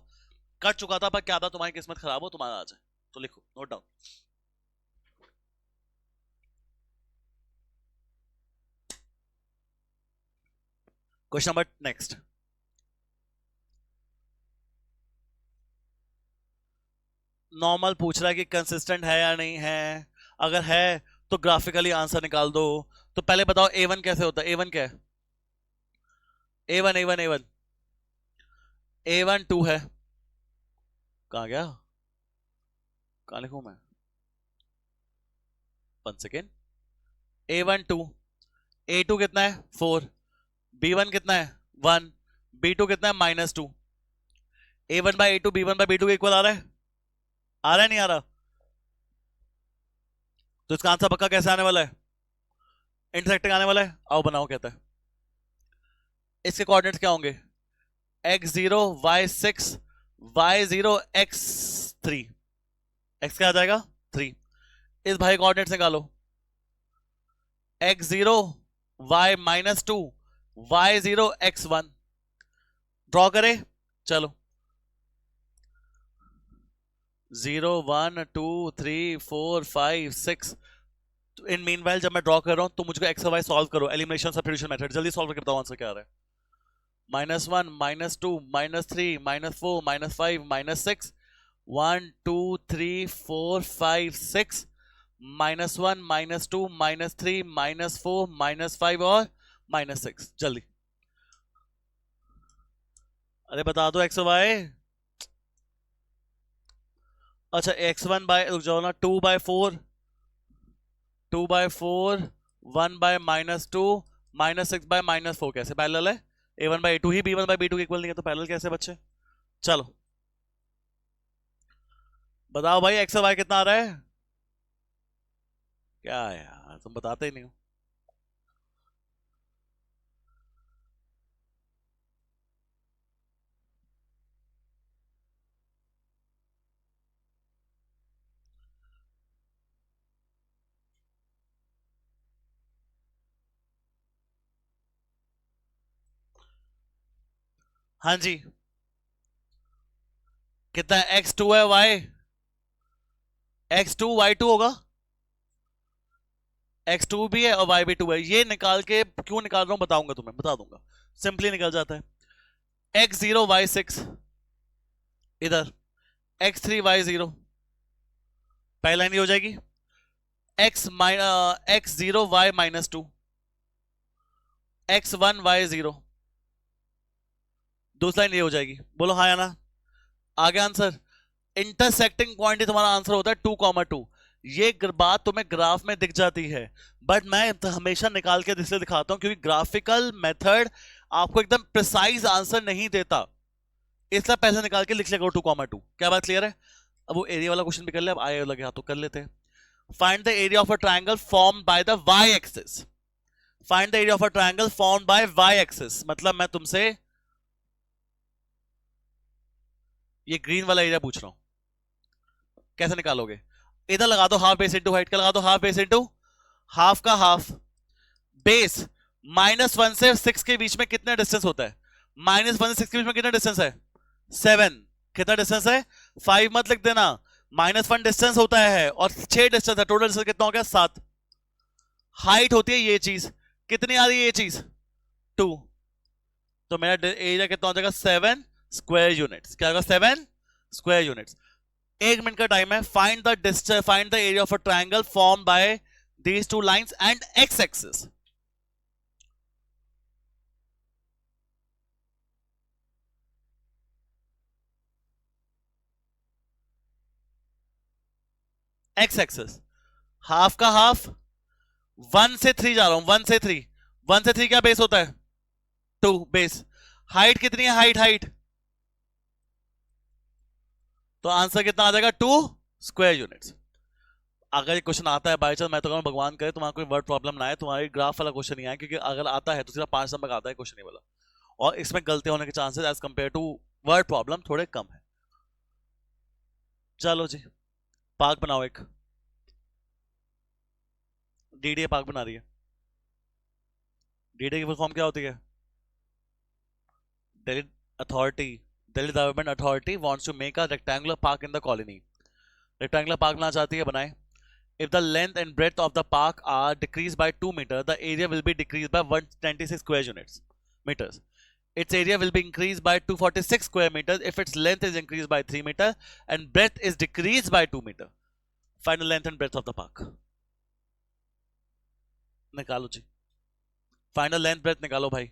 [SPEAKER 1] कर चुका था, पर क्या था तुम्हारी किस्मत खराब हो, तुम्हारा आ जाए। तो लिखो, note down. Question number next. Normal पूछ रहा है कि कंसिस्टेंट है या नहीं है। अगर है तो ग्राफिकली आंसर निकाल दो। तो पहले बताओ A1 कैसे होता है? A1 क्या है? A1 A1 2 है। कहां गया? कहां लिखूं मैं? 1 सेकेंड। A1 2, A2 कितना है? 4, B1 कितना है? 1, B2 कितना है? -2। A1 by A2 B1 by B2 के इक्वल आ रहा है? आ रहा है नहीं आ रहा? तो इसका आंसर पक्का कैसे आने वाला है? इंटरसेक्टिंग आने वाला है। आओ बनाओ, कहता है इसके कोऑर्डिनेट्स क्या होंगे? x0 y6 y0 x3। x क्या आ जाएगा? 3। इस भाई कोऑर्डिनेट्स निकालो। x0 y-2 y0 x1। Draw करे, चलो। 0 1 2 3 4 5 6। इन मीनवाइल जब मैं ड्रॉ कर रहा हूं तो मुझको एक्स और वाई सॉल्व करो, एलिमिनेशन सब्स्टिट्यूशन मेथड। जल्दी सॉल्व करके बताओ आंसर क्या आ रहा है। -1 -2 -3 -4 -5 -6 1 2 3 4 5 6 -1 -2 -3 -4 -5 और -6। जल्दी अरे बता दो एक्स वाई। अच्छा x1 बाय, रुक जाओ ना, 2/4, 2/4, 1/-2, -6/-4 कैसे पैरेलल है? a1/a2 ही b1/b2 के इक्वल नहीं है तो पैरेलल कैसे बच्चे? चलो बताओ भाई एक्स वाई कितना आ रहा है? क्या यार तुम बताते ही नहीं हो। हाँ जी, कितना है? x2 है, y x2 y2 होगा। x2 भी है और y भी 2 है। ये निकाल के क्यों निकाल रहा हूं बताऊंगा तुम्हें, बता दूंगा। सिंपली निकल जाता है x0 y6 इधर, x3 y0 पहली लाइन ये हो जाएगी। x0 y-2, x1 y0 दूसरी लाइन ये हो जाएगी। बोलो हाँ या ना? आगे आंसर इंटरसेक्टिंग पॉइंट ही तुम्हारा आंसर होता है 2,2। ये बात तुम्हें ग्राफ में दिख जाती है, बट मैं हमेशा निकाल के इसलिए दिखाता हूं क्योंकि ग्राफिकल मेथड आपको एकदम प्रिसाइज आंसर नहीं देता, इसलिए पैसे निकाल के लिख लेगा 2,2। क्या बात क्लियर है? अब वो एरिया वाला क्वेश्चन भी कर ले, अब आए लगे हाथ तो कर लेते हैं। Find the area of a triangle formed by the Y axis. Find the area of a triangle formed by Y axis, मतलब मैं तुमसे ये ग्रीन वाला एरिया पूछ रहा हूं, कैसे निकालोगे? इधर लगा दो हाफ बेस इंटू हाइट, का लगा दो हाफ बेस इंटू हाफ का हाफ बेस। -1 से 6 के बीच में कितना डिस्टेंस होता है? -1 से 6 के बीच में कितना डिस्टेंस है? 7। कितना डिस्टेंस है? 5 मत लिख देना, -1 डिस्टेंस होता है और 6 डिस्टेंस है, टोटल डिस्टेंस कितना हो गया? 7। हाइट होती है ये चीज, कितनी आ रही है ये चीज? 2। तो मेरा एरिया कितना हो जाएगा? 7 स्क्वायर यूनिट्स। क्या होगा? 7 स्क्वायर यूनिट्स। 1 मिनट का टाइम है। Find the distance, find the area of a triangle form by these two lines and x axis. X axis half का हाफ, 1 से 3 जा रहा हूं, 1 से 3, 1 से 3 क्या बेस होता है? 2 बेस। हाइट कितनी है? हाइट हाइट तो आंसर कितना आ जाएगा? 2 स्क्वायर यूनिट्स। अगर ये क्वेश्चन आता है बाई चांस, मैं तो कहूँ भगवान करे तुम्हारा कोई वर्ड प्रॉब्लम ना आए, तुम्हारी ग्राफ वाला क्वेश्चन नहीं आए, क्योंकि अगर आता है तो सिर्फ 5 नंबर का आता है क्वेश्चन ये वाला, और इसमें गलती होने के chances as compare to word problem थोड़े कम है। चलो जी, पार्क बनाओ एक। डीडीए पार्क बना रही है। डीडीए की फुल फॉर्म क्या होती है? Delhi authority, Delhi development authority wants to make a rectangular park in the colony. Rectangular park बनाना चाहती है, बनाए। If the length and breadth of the park are decreased by 2 meters, the area will be decreased by 196 square meters. Its area will be increased by 246 square meters if its length is increased by 3 meters and breadth is decreased by 2 meters. Find the length and breadth of the park. निकालो जी, final length breadth निकालो भाई,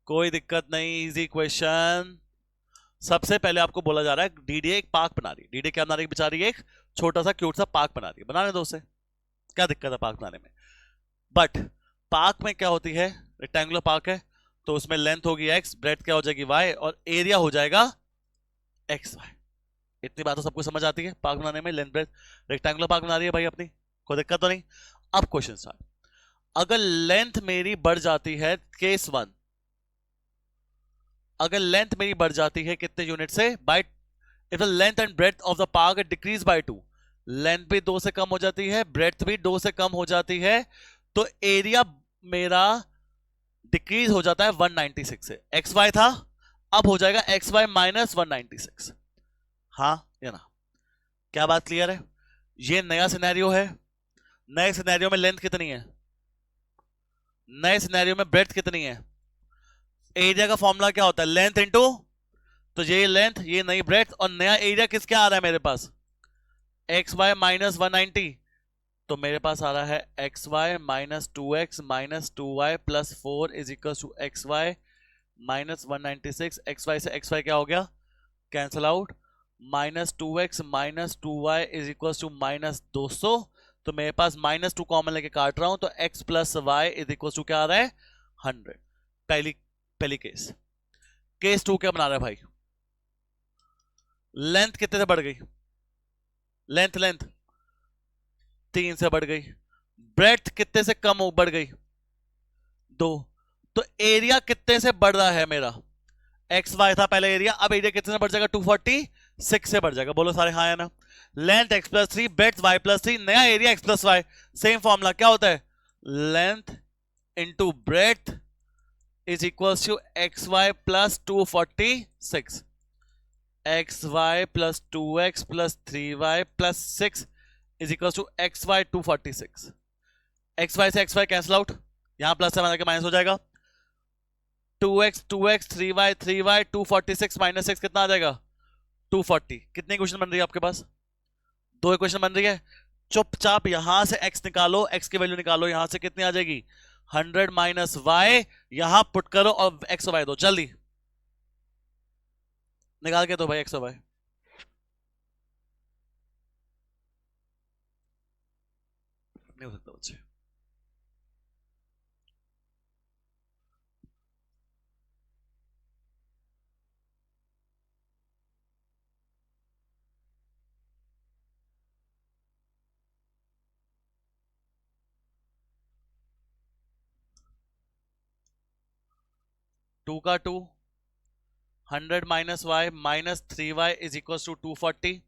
[SPEAKER 1] कोई दिक्कत नहीं, easy question. सबसे पहले आपको बोला जा रहा है डीडीए एक पार्क बना रही है। डीडीए क्या बना रही है बेचारी? एक छोटा सा क्यूट सा पार्क बना रही है, बनाने दो उसे, क्या दिक्कत है पार्क बनाने में? बट पार्क में क्या होती है? रेक्टेंगुलर पार्क है तो उसमें लेंथ होगी x, ब्रेथ क्या हो जाएगी y, और एरिया हो जाएगा एक्स वाई। इतनी बात तो सबको समझ आती है पार्क बनाने में, लेंथ ब्रेथ। रेक्टेंगुलर पार्क बना रही है भाई अपनी, कोई दिक्कत तो नहीं। अब क्वेश्चन स्टार्ट। अगर लेंथ मेरी बढ़ जाती है, केस 1, अगर लेंथ मेरी बढ़ जाती है कितने यूनिट से? By, if the length and breadth of the park decrease by 2, length भी 2 से कम हो जाती है, ब्रेथ भी 2 से कम हो जाती है, तो एरिया मेरा डिक्रीज हो जाता है 196 से। एक्स वाई था, अब हो जाएगा एक्स वाई -196। हाँ या ना? क्या बात क्लियर है? ये नया सिनेरियो है। नए सिनेरियो में लेंथ कितनी है? नए सिनेरियो में ब्रेथ कितनी है? एरिया का फॉर्मूला क्या होता है? लेंथ इंटू, तो ये लेंथ, ये नई ब्रेथ, और नया एरिया किसके आ रहा है मेरे पास? एक्स वाई -190 तो मेरे पास आ रहा है x Y minus 2x minus 2y plus 4 is equal to X Y minus 196। X Y से एक्स वाई क्या हो गया, cancel out. Minus 2x minus 2y is equal to minus 200। तो मेरे पास माइनस 2 कॉमन लेके काट रहा हूं, तो x plus Y is equal to क्या आ रहा है, 100। पहली केस। केस 2 क्या बना रहा है भाई, लेंथ कितने से बढ़ गई, लेंथ लेंथ 3 से बढ़ गई, ब्रेड्थ कितने से कम बढ़ गई, 2। तो एरिया कितने से बढ़ रहा है मेरा, एक्स वाई था पहले एरिया, अब एरिया कितने से बढ़ जाएगा, 246 से बढ़ जाएगा। बोलो सारे हाँ या ना। Length x plus 3 breadth y plus 3, नया area x plus Y. Same formula क्या होता है, length into breadth is equal to X Y plus 246। X Y plus 2x plus 3y plus 6 is equal to X Y 246। X Y से X Y cancel out, यहां plus से बना के minus हो जाएगा। 2x 2x 3y 3y 246 minus 6 कितना आ जाएगा, 240। कितनी इक्वेशन बन रही है आपके पास, 2 इक्वेशन बन रही है। चुपचाप यहां से x निकालो, x की वैल्यू निकालो, यहां से कितनी आ जाएगी 100 माइनस वाई, यहां पुट करो और x और y दो, जल्दी निकाल के दो भाई x और y। नहीं हो सकता बच्चे, टू का 2, 100 minus Y minus 3y is equal to 240।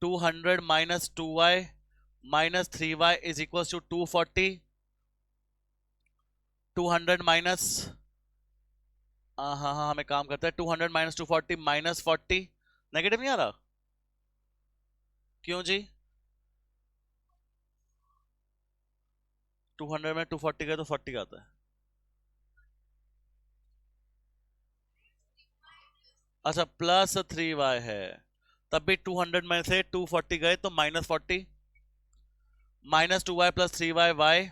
[SPEAKER 1] 200 minus 2y minus 3y is equal to 240। 200 minus हाँ हाँ हाँ हमें काम करता है, 200 माइनस 240 माइनस 40, नेगेटिव नहीं आ रहा क्यों जी, 200 में 240 गए तो 40 आता है। अच्छा प्लस 3y है, तब भी 200 में से 240 गए तो minus 40, minus 2y plus 3y y,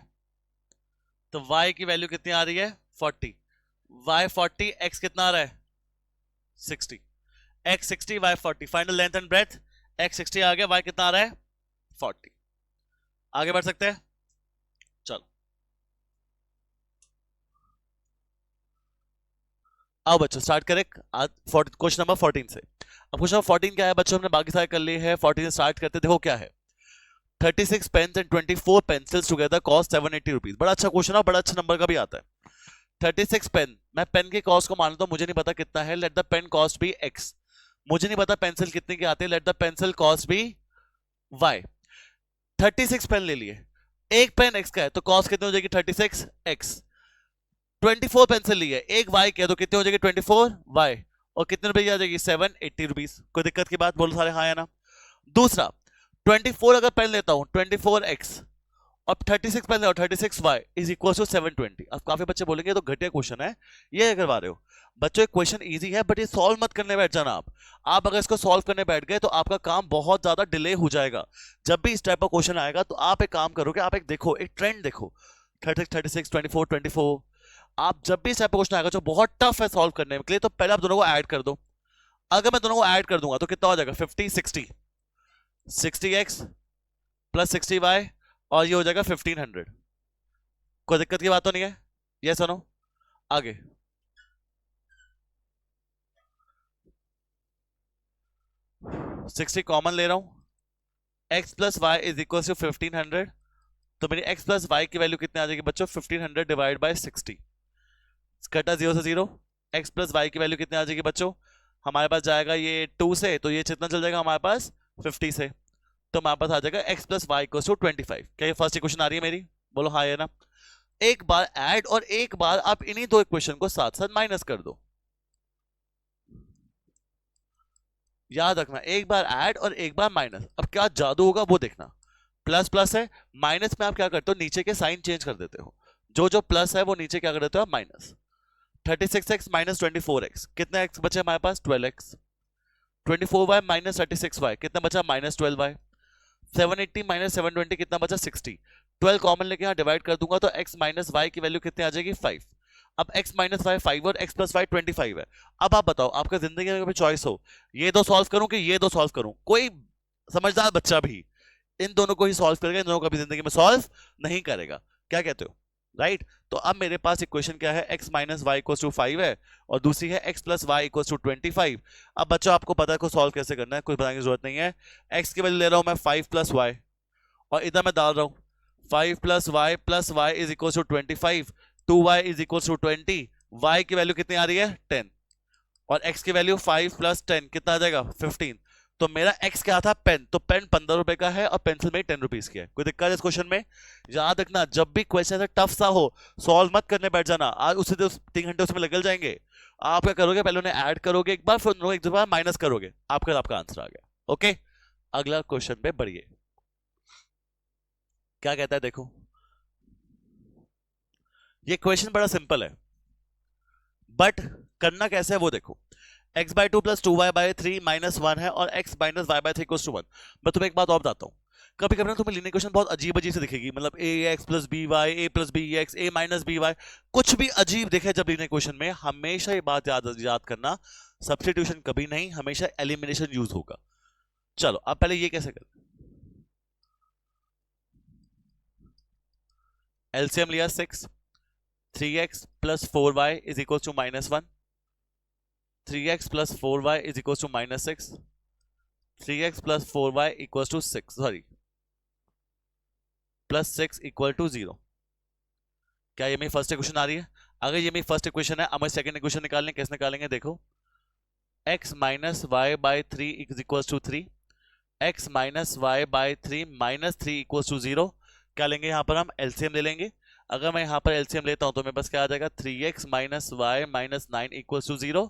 [SPEAKER 1] तो y की वैल्यू कितनी आ रही है 40, y 40 x कितना आ रहा है 60, x 60 y 40। Final length and breadth x 60 आ गया, y कितना आ रहा है 40। आगे बढ़ सकते हैं, चलो आओ बच्चों स्टार्ट करें क्वेश्चन नंबर 14 से। अब क्वेश्चन नंबर 14 क्या है बच्चों, हमने बाकी सारे कर लिए हैं, 14 से स्टार्ट करते, देखो क्या है। 36 pens and 24 pencils together cost 780 rupees. बड़ा अच्छा क्वेश्चन है, बड़ा अच्छा नंबर का भी आता है। 36 पेन, मैं पेन के कॉस्ट को मानता हूं, मुझे नहीं पता कितना है, let the pen cost be x। मुझे नहीं पता पेंसिल कितने की आती है, let the pencil cost be y। 36 pen ले लिए, एक पेन x का है तो कॉस्ट कितनी हो जाएगी 36 x। 24 पेंसिल लिए, एक y की है तो कितनी हो जाएगी 24 y, और कितने रुपए की आ जाएगी 780 रुपीज। कोई दिक्कत की बात, बोलो सारे हाँ या ना। दूसरा 24 अगर पेन लेता हूं 24x, अब 36 पेन ले 36y इज इक्वल टू 720। अब काफी बच्चे बोलेंगे तो घटिया क्वेश्चन है, ये करवा रहे हो बच्चों, एक क्वेश्चन इजी है बट ये सॉल्व मत करने बैठ जाना आप अगर इसको सॉल्व करने बैठ गए तो आपका काम बहुत ज्यादा डिले हो जाएगा। जब भी इस टाइप का क्वेश्चन आएगा तो आप एक काम करोगे, आप एक देखो, एक ट्रेंड देखो, 36 36 24 24। आप जब भी इस टाइप का क्वेश्चन आएगा जो बहुत टफ है सॉल्व करने के लिए, तो पहले आप दोनों को ऐड कर दो। अगर मैं दोनों को ऐड कर दूंगा तो कितना हो जाएगा 50 60, 60x प्लस 60y, और ये हो जाएगा 1500। कोई दिक्कत की बात तो नहीं है, ये सुनो आगे। सिक्सटी कॉमन ले रहा हूं, x plus Y is equal to 1500, तो मेरी x प्लस वाई की वैल्यू कितनी आ जाएगी बच्चों 1500 डिवाइड बाय 60, कटा 0 से 0। x प्लस वाई की वैल्यू कितनी आ जाएगी बच्चों, हमारे पास जाएगा ये 2 से, तो ये कितना चल जाएगा हमारे पास 50 से, तो हमारे पास आ जाएगा x plus Y equal to 25। क्या ये फर्स्ट इक्वेशन आ रही है मेरी, बोलो हाँ या ना। एक बार ऐड और एक बार आप इन्हीं दो इक्वेशन को साथ साथ माइनस कर दो, याद रखना, एक बार ऐड और एक बार माइनस। अब क्या जादू होगा वो देखना, प्लस प्लस है, माइनस में आप क्या करते हो नीचे के साइन चेंज कर देते हो, जो जो प्लस है वो नीचे क्या कर देते हो माइनस। 36x माइनस 24x, कितना x बचे हमारे पास 12x। 24y माइनस 36y, कितना बचा माइनस 12y। 780 माइनस 720 कितना बचा 60। 12 कॉमन लेके यहाँ डिवाइड कर दूंगा तो x माइनस वाई की वैल्यू कितनी आ जाएगी 5। अब x माइनस वाई 5 और x प्लस वाई 25 है। अब आप बताओ आपका जिंदगी में कभी चॉइस हो ये दो सॉल्व करूं कि ये दो सॉल्व करूं, कोई समझदार बच्चा भी इन दोनों को ही सॉल्व करेगा, इन दोनों को कभी जिंदगी में सॉल्व नहीं करेगा। क्या कहते हो? राइट तो अब मेरे पास इक्वेशन क्या है, x minus Y equals to 5 है और दूसरी है x plus Y equals to 25। अब बच्चों आपको पता है को सॉल्व कैसे करना है, कुछ बताने की जरूरत नहीं है। x की वैल्यू ले रहा हूं मैं 5 प्लस वाई और इधर मैं डाल रहा हूं 5 plus Y is equals to 25, 2y is equals to 20। y की वैल्यू कितनी आ रही है 10 और x की वैल्यू 5 प्लस 10 कितना आ जाएगा 15। तो मेरा x क्या था पेन, तो पेन 15 रुपए का है और पेंसिल में 10 रुपीज की है। कोई दिक्कत है इस क्वेश्चन में? याद रखना जब भी क्वेश्चन ऐसा टफ सा हो सॉल्व मत करने बैठ जाना, आज उससे 3 घंटे उसमें निकल जाएंगे। आप क्या करोगे, पहले उन्हें ऐड करोगे एक बार, फिर उन्होंने एक बार माइनस करोगे, आपका आंसर आ गया। ओके अगला क्वेश्चन पे बढ़िए, क्या कहता है देखो। ये क्वेश्चन बड़ा सिंपल है बट करना कैसे है वो देखो। x by 2 plus 2y by 3 minus 1 है और x minus Y by 3 equals to 1। मैं तुम्हें एक बात और बताता हूँ, कभी कभी ना तुम्हें लीनियर इक्वेशन बहुत अजीब अजीब से दिखेगी, मतलब ax plus by a plus bx a minus by, कुछ भी अजीब दिखे जब लीनियर इक्वेशन में, हमेशा ये बात याद करना, सब्स्टिट्यूशन कभी नहीं, हमेशा एलिमिनेशन यूज होगा। चलो अब पहले ये कैसे करें, एलसीएम लिया 6, 3x plus 4y is equal to minus 1, 3x plus 4y is equal to minus 6, 3x plus 4y equal to 6 sorry plus 6 equal to 0। क्या ये मेरी फर्स्ट इक्वेशन आ रही है? अगर ये मेरी फर्स्ट इक्वेशन है, अब मैं सेकंड इक्वेशन निकालने, कैसे निकालेंगे देखो। x minus Y by 3 is equal to 3, x minus Y by 3 minus 3 equal to 0। क्या लेंगे यहाँ पर हम एलसीएम ले लेंगे। अगर मैं यहाँ पर एलसीएम लेता हूं तो मेरे पास क्या आ जाएगा 3x minus Y minus 9 equal to 0,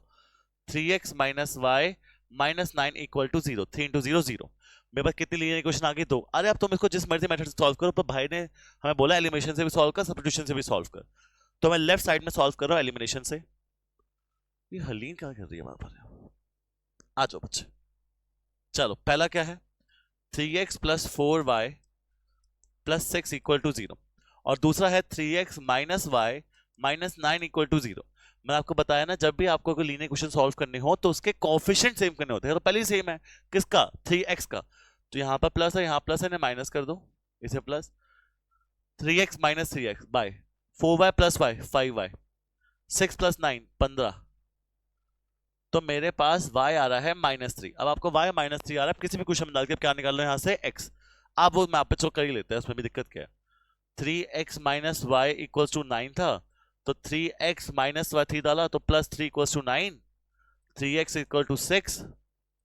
[SPEAKER 1] 3x minus Y minus 9 equal to 0, 3 into 0 0। मेरे पास कितनी लीनियर इक्वेशन आ गई 2। अरे अब तुम इसको जिस मर्जी मेथड से सॉल्व करो, पर भाई ने हमें बोला एलिमिनेशन से भी सॉल्व कर, सब्स्टिट्यूशन से भी सॉल्व कर, तो मैं लेफ्ट साइड में सॉल्व कर रहा हूं एलिमिनेशन से। ये हलीन क्या कर रही है वहां पर, आ जाओ बच्चे। चलो पहला क्या है 3x plus 4y plus 6 equal to 0 और दूसरा है 3x minus Y minus 9 equal to 0। मैंने आपको बताया ना जब भी आपको कोई लीनियर इक्वेशन सॉल्व करने हो तो उसके कोएफिशिएंट सेम करने होते हैं, तो पहले ही सेम है किसका 3x का, तो यहाँ पर प्लस है यहाँ प्लस है, इन्हें माइनस कर दो, इसे plus 3x minus 3x by 4y plus Y 5y 6 plus 9 15, तो मेरे पास y आ रहा है -3। अब आपको y -3 आ रहा है, किसी भी क्वेश्चन में डाल के क्या निकाल लो यहाँ से x, आप वो मैप पे चेक कर ही लेते हैं, उसमें भी दिक्कत क्या है। 3x minus Y equals to 9 था, तो 3x माइनस वाई 3 डाला तो plus 3 equals to 9, 3x equal to 6,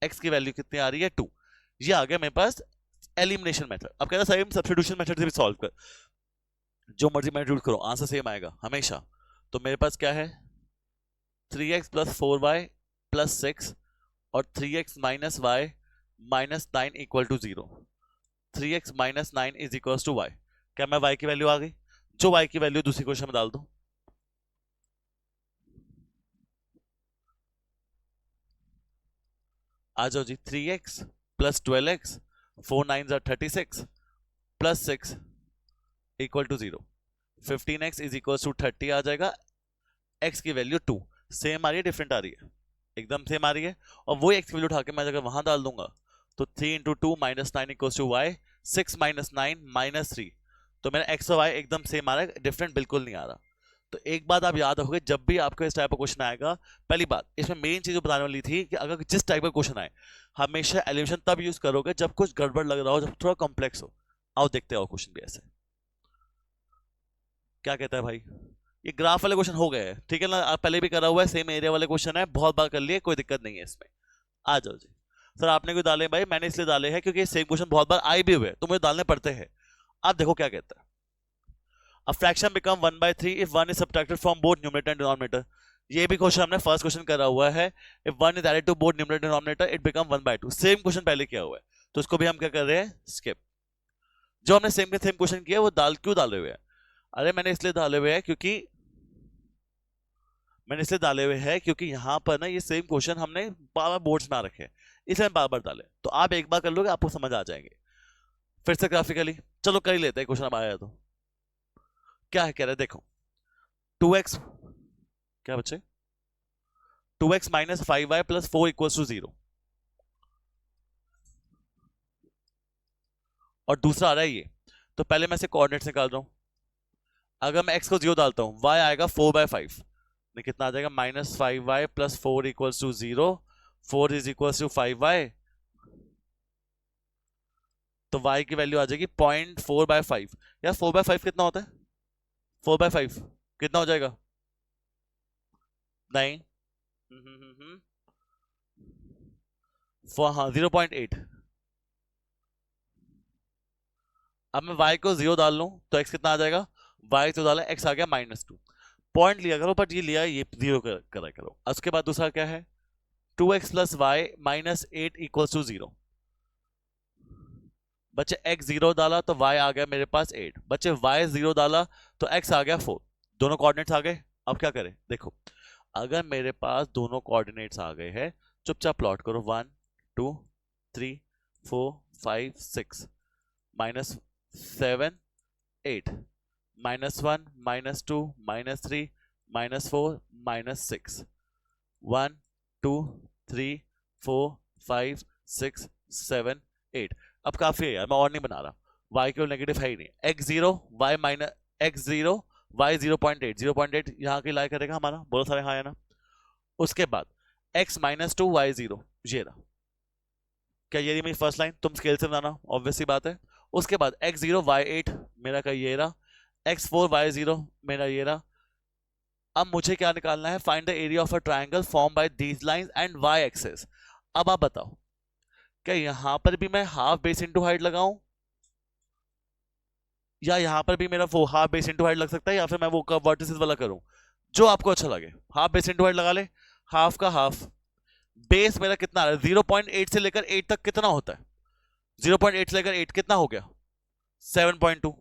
[SPEAKER 1] x की वैल्यू कितनी आ रही है 2। ये आ गया मेरे पास एलिमिनेशन मेथड। अब कहता है सेम सब्स्टिट्यूशन मेथड से भी सॉल्व कर, जो मर्जी मेथड यूज करो आंसर सेम आएगा हमेशा। तो मेरे पास क्या है 3x प्लस 4y प्लस 6 और 3x minus Y minus 9 equal to 0, 3x minus 9 is equal to y। क्या मैं y की वैल्यू आ गई, जो y की वैल्यू दूसरी क्वेश्चन में डाल दो, आ जाओ जी 3x plus 12x 4 9 36 plus 6 equal to 0, 15x is equal to 30 आ जाएगा, x की वैल्यू 2। सेम आ रही है डिफरेंट आ रही है, एकदम सेम आ रही है, और वही x की वैल्यू उठा के मैं अगर वहां डाल दूंगा तो 3 into 2 minus 9 equal to y, 6 minus 9 minus 3, तो मेरा x और y एकदम सेम आ रहा है, डिफरेंट बिल्कुल नहीं आ रहा। तो एक बात आप याद रखोगे जब भी आपको इस टाइप का क्वेश्चन आएगा, पहली बात इसमें मेन चीज बताने वाली थी कि अगर जिस टाइप का क्वेश्चन आए हमेशा एलिमिनेशन तब यूज करोगे जब कुछ गड़बड़ लग रहा हो, जब थोड़ा कॉम्प्लेक्स हो। आओ देखते हो क्वेश्चन भी ऐसे क्या कहता है भाई। ये ग्राफ वाले क्वेश्चन हो गए हैं, ठीक है ना, आप पहले भी करा हुआ है, सेम एरिया वाले क्वेश्चन है, बहुत बार कर लिए, कोई दिक्कत नहीं है इसमें। आ जाओ जी सर आपने क्यों डाले भाई, मैंने इसलिए डाले हैं क्योंकि सेम क्वेश्चन बहुत बार आए भी हुए तो मुझे डालने पड़ते हैं। आप देखो क्या कहता है, a fraction become 1/3 if 1 is subtracted from both numerator and denominator। ये भी क्वेश्चन हमने फर्स्ट क्वेश्चन करा हुआ है, if 1 is added to both numerator and denominator it become 1/2। Same question पहले किया हुआ है तो इसको भी हम क्या कर रहे हैं स्किप। जो हमने सेम के सेम क्वेश्चन किया वो क्यों डाले हुए हैं, अरे मैंने इसलिए डाले हुए हैं क्योंकि यहां पर ना ये सेम क्वेश्चन हमने बार बार बोर्ड्स में आ रखे हैं, इसलिए हम बार बार डाले, तो आप एक बार कर लोगे आपको समझ आ जाएंगे। फिर से ग्राफिकली चलो कर ही लेते हैं, क्वेश्चन अब आया है तो। क्या है, कह रहे देखो 2x, क्या बच्चे, 2x minus 5y plus 4 equals to 0, और दूसरा आ रहा है ये। तो पहले मैं इसे कोऑर्डिनेट्स निकाल रहा हूं। अगर मैं x को 0 डालता हूं, y आएगा 4/5, कितना आ जाएगा, -5y plus 4 equals to 0, 4 is equals to 5y, तो y की वैल्यू आ जाएगी 0.4/5। यार 4/5 कितना होता है, 4/5 कितना हो जाएगा, नहीं, हाँ 0.8। अब मैं y को 0 डाल लूं तो x कितना आ जाएगा, y तो डाला, x आ गया -2। पॉइंट लिया करो, बट ये लिया, ये 0 करा करो। उसके बाद दूसरा क्या है, 2x plus Y minus 8 equals to 0। बच्चे x 0 डाला तो y आ गया मेरे पास 8, बच्चे y 0 डाला तो x आ गया 4, दोनों कोऑर्डिनेट्स आ गए। अब क्या करें, देखो अगर मेरे पास दोनों कोऑर्डिनेट्स आ गए हैं, चुपचाप प्लॉट करो, 1 2 3 4 5 6 -7 8 -1 -2 -3 -4 -6 1 2 3 4 5 6 7 8। अब काफी है यार, मैं और नहीं बना रहा, y केवल नेगेटिव है ही नहीं। x0 y minus x0 y 0.8, 0.8 यहाँ की लाई करेगा हमारा, बहुत सारे हाँ है ना। उसके बाद x -2 y0, ये रहा, क्या ये मेरी फर्स्ट लाइन, तुम स्केल से बनाना, ऑब्वियस सी बात है। उसके बाद x0 y8 मेरा का ये रहा, x4 y0 मेरा ये रहा। अब मुझे क्या निकालना है, find the area of a triangle form by these lines and y axes. अब आप बताओ, क्या यहां पर भी मैं हाफ बेस इंटू हाइट लगाऊं, या यहां पर भी मेरा वो हाफ बेस इंटू हाइट लग सकता है, या फिर मैं वो वर्टिसेस वाला करूं, जो आपको अच्छा लगे। हाफ बेस इंटू हाइट लगा ले, हाफ का हाफ, बेस मेरा कितना आ रहा है, 0.8 से लेकर 8 तक कितना होता है, 0.8 से लेकर 8 कितना हो गया, 7.2।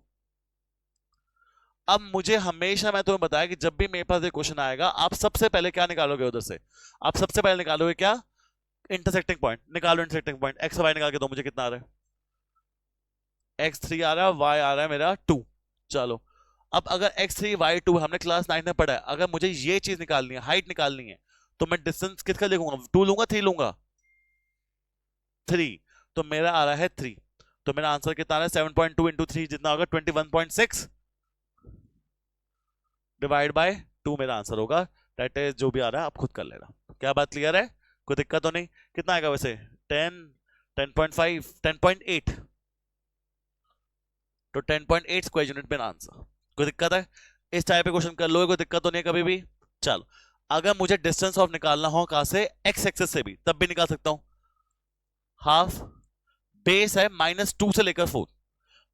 [SPEAKER 1] अब मुझे हमेशा, मैं तुम्हें बताया कि जब भी मेरे पास एक क्वेश्चन आएगा, आप सबसे पहले क्या निकालोगे उधर से, आप सबसे पहले निकालोगे क्या, इंटरसेक्टिंग पॉइंट निकालो। इंटरसेक्टिंग पॉइंट एक्स वाई निकाल के दो मुझे, कितना आ रहा है, x3 आ रहा है, y आ रहा है मेरा 2। चलो अब अगर x3 y2 हमने क्लास 9 में पढ़ा है, अगर मुझे ये चीज निकालनी है, हाइट निकालनी है, तो मैं डिस्टेंस किसका लिखूंगा, 2 लूंगा 3 लूंगा, 3, तो मेरा आ रहा है 3। तो मेरा आंसर कितना आ रहा है, 7.2 इंटू 3 जितना होगा 21.6 डिवाइड बाय 2 मेरा आंसर होगा। दैट इज जो भी आ रहा है आप खुद कर लेना। क्या बात क्लियर है, कोई दिक्कत तो नहीं। कितना आएगा वैसे, 10 10.5 10.8, तो 10.8 स्क्वायर यूनिट मेरा आंसर। कोई दिक्कत है, इस टाइप के क्वेश्चन कर लो, कोई दिक्कत तो नहीं है कभी भी। चलो अगर मुझे डिस्टेंस ऑफ निकालना हो कहां से, एक्स एक्सेस से भी, तब भी निकाल सकता हूं। हाफ बेस है -2 से लेकर 4,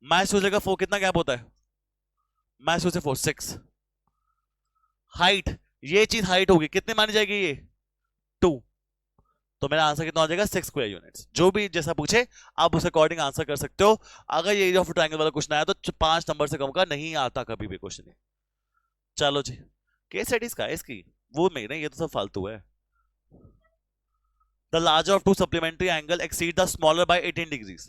[SPEAKER 1] -2 से लेकर 4 कितना गैप होता है, -2 से 4 6। हाइट, ये चीज हाइट होगी, कितनी मानी जाएगी ये, 2, तो मेरा आंसर कितना हो जाएगा, 6 स्क्वायर यूनिट्स। जो भी जैसा पूछे आप उस अकॉर्डिंग आंसर कर सकते हो। अगर ये एरिया ऑफ ट्रायंगल वाला क्वेश्चन आया तो 5 नंबर से कम का नहीं आता कभी भी क्वेश्चन। चलो जी, केस स्टडीज का है इसकी, वो मेरे, ये तो सब फालतू है। The larger of two supplementary angles exceed the smaller by 18 degrees.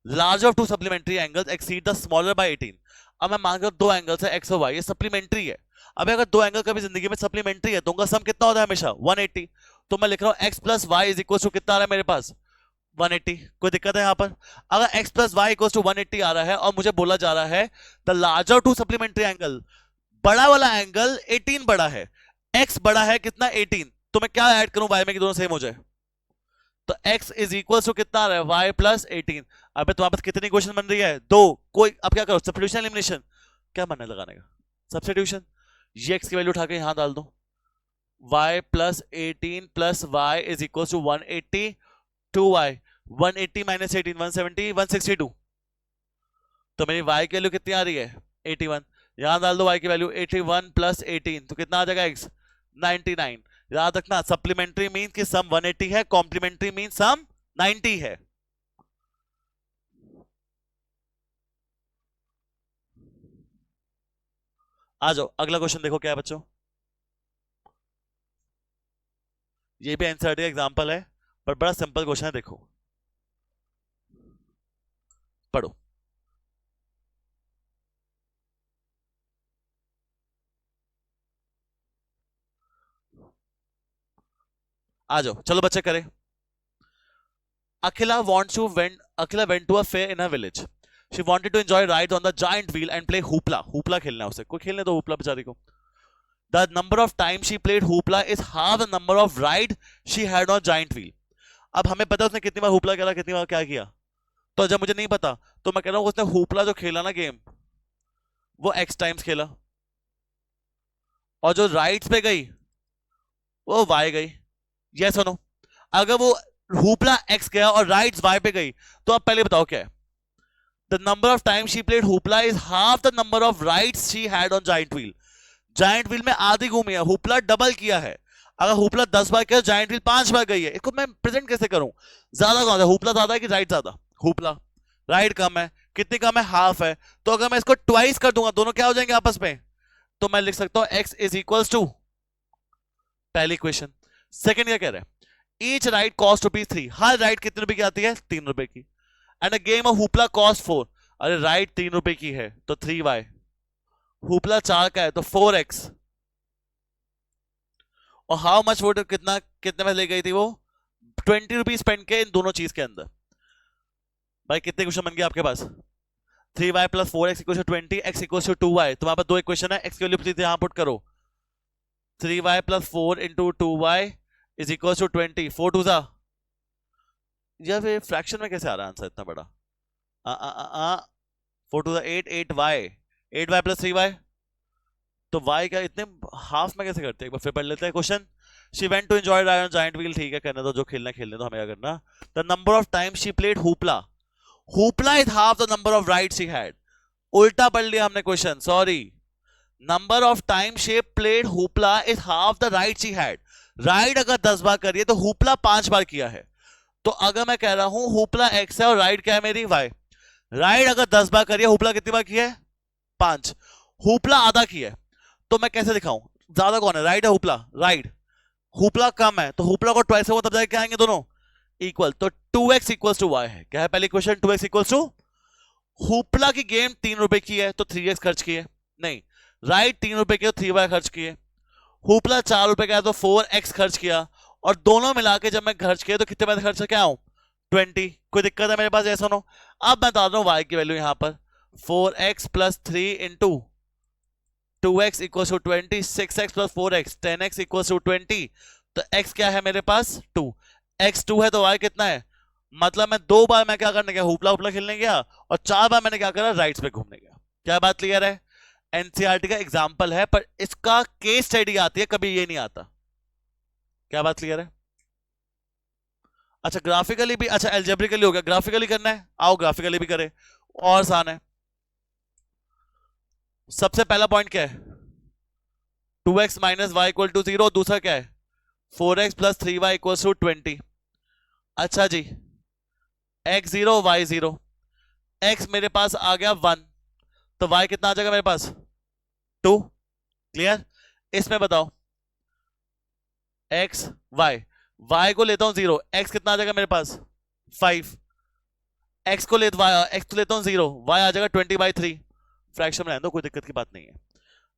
[SPEAKER 1] Larger of two supplementary angles exceed the smaller by 18. अब मैं मान कर दो एंगल्स है x और y, ये सप्लीमेंट्री है। अब अगर दो एंगल कभी जिंदगी में सप्लीमेंट्री है तो उनका सम कितना होता है हमेशा, 180। तो मैं लिख रहा हूं x plus Y is equal to कितना आ रहा है मेरे पास, 180। कोई दिक्कत है यहाँ पर, अगर x plus Y equal to 180 आ रहा है और मुझे बोला जा रहा है the larger two supplementary angle, बड़ा वाला एंगल 18 बड़ा है, x बड़ा है कितना 18, तो मैं क्या ऐड करूं y में कि दोनों सेम हो जाए, तो x इज इक्वल टू कितना आ रहा है, y प्लस 18। अब तुम्हारे पास कितनी क्वेश्चन बन रही है, दो। कोई अब क्या करो, सब्स्टिट्यूशन एलिमिनेशन, क्या बनना है लगाने का, सब्स्टिट्यूशन। ये x की वैल्यू उठा के यहां डाल दो, y plus 18 plus y is equal to 180, 2y, 180 minus 18 170 162। तो मेरी y की वैल्यू कितनी आ रही है, 81। यहां डाल दो y की वैल्यू, 81 प्लस 18 तो कितना आ जाएगा x, 99। याद रखना सप्लीमेंट्री मीन कि सम 180 है, कॉम्प्लीमेंट्री मीन सम 90 है। आ जाओ अगला क्वेश्चन देखो क्या है बच्चों, ये भी एनसीईआरटी का एग्जांपल है पर बड़ा सिंपल क्वेश्चन है, देखो पढ़ो। आ जाओ चलो बच्चे करें। Akhila went to a fair in a village. She wanted to enjoy rides on the giant wheel and play hoopla. Hoopla खेलना है उसे, कोई खेलने दो hoopla बेचारी को. The number of times she played hoopla is half the number of ride she had on giant wheel. अब हमें पता है उसने कितनी बार hoopla खेला, कितनी बार क्या किया. तो जब मुझे नहीं पता तो मैं कह रहा हूँ उसने hoopla जो खेला ना गेम वो x टाइम्स खेला, और जो राइड्स पे गई वो y गई. यस और नो? अगर वो hoopla x गया और राइड्स y पे गई तो आप पहले बताओ क्या है. The number of times she played hoopla is half the number of rides she had on giant wheel. Giant wheel में आधी घूमी है, हुपला डबल किया है. अगर हुपला 10 बार किया, जायंट व्हील 5 बार गई है. इसको मैं प्रेजेंट कैसे करूं? ज्यादा कौन सा, हुपला ज्यादा है कि राइड ज्यादा? हुपला. राइड कम है, कितनी कम है? हाफ है. तो अगर मैं इसको ट्वाइस कर दूंगा दोनों क्या हो जाएंगे आपस में, तो मैं लिख सकता हूं x इज इक्वल्स टू पहली इक्वेशन. सेकंड क्या कह रहा है? Each ride cost ₹3. हर राइड कितने रुपए की आती है? 3 रुपए की. And a game of hoopla cost 4. अरे राइड 3 रुपए की है तो 3y. हुपला 4 का है तो 4x. और हाउ मच वो कितना कितने में ले गई थी वो? 20 रुपीज स्पेंड के इन दोनों चीज के अंदर. भाई कितने क्वेश्चन बन गए आपके पास? 3y plus 4x equal to 20, x equal to 2y. तुम्हारे पास दो इक्वेशन है, x की वैल्यू यहां पुट करो. 3y plus 4 into 2y is equal to 20. 4 2 जा. जब ये फ्रैक्शन में कैसे आ रहा है आंसर इतना बड़ा? 4 2 8, 8y. 8y plus 3y. तो y का इतने हाफ में कैसे करते हैं? एक बार फिर पढ़ लेते हैं question. She went to enjoy ride on giant wheel. ठीक है, करने दो, जो खेलना खेलने दो, हमें क्या करना. The number of times she played hoopla. Hoopla is half the number of rides she had. उल्टा पढ़ लिया हमने question, sorry. Number of time she played hoopla is half the ride she had. Ride अगर 10 बार करिए तो hoopla 5 बार किया है. तो अगर मैं कह रहा हूं हुपला x है और राइड क्या है मेरी? y. राइड अगर 10 बार करिए, हुपला कितनी बार की है? 5. हुपला आधा की है. तो मैं कैसे दिखाऊं ज्यादा कौन है, राइड है हुपला? राइड. हुपला कम है तो हुपला को ट्वाइस होगा, तब जाके क्या आएंगे दोनों इक्वल. तो 2x इक्वल्स टू y है. क्या है पहली question? 2x equals to. Hoopla की गेम 3 रुपए की है तो 3x खर्च किए. नहीं, राइड 3 रुपए की तो 3y खर्च किए. हुपला 4 रुपए का है तो 4x खर्च किया. और दोनों मिला के जब मैं खर्च किया तो कितने पैसे खर्च क्या आऊं? 20. कोई दिक्कत है मेरे पास? ऐसा नो. अब मैं बता रहा हूं y की वैल्यू यहां पर 4x plus 3 into 2x equal to 20, 6x plus 4x 10x equal to 20. तो x क्या है मेरे पास? 2. x 2 है तो y कितना है? मतलब मैं 2 बार मैं क्या करने गया? हुपला हुपला खेलने गया. और 4 बार मैंने क्या करा? राइड्स पे घूमने गया. क्या बात क्लियर है? एनसीईआरटी का एग्जाम्पल है पर इसका केस स्टडी आती है, कभी ये नहीं आता. क्या बात क्लियर है? अच्छा ग्राफिकली भी, अच्छा एल्जेब्रिकली हो गया, ग्राफिकली करना है, आओ ग्राफिकली भी करें, और आसान है. सबसे पहला पॉइंट क्या है? 2x minus y equal to 0. दूसरा क्या है? 4x plus 3y equal to 20. अच्छा जी, x 0 y 0. x मेरे पास आ गया 1 तो y कितना आ जाएगा मेरे पास? 2. क्लियर? इसमें बताओ x y. y को लेता हूं 0, x कितना आ जाएगा मेरे पास? 5. x को x तो लेता हूं 0, y आ जाएगा 20/3. फ्रैक्शन में रहने दो, कोई दिक्कत की बात नहीं है.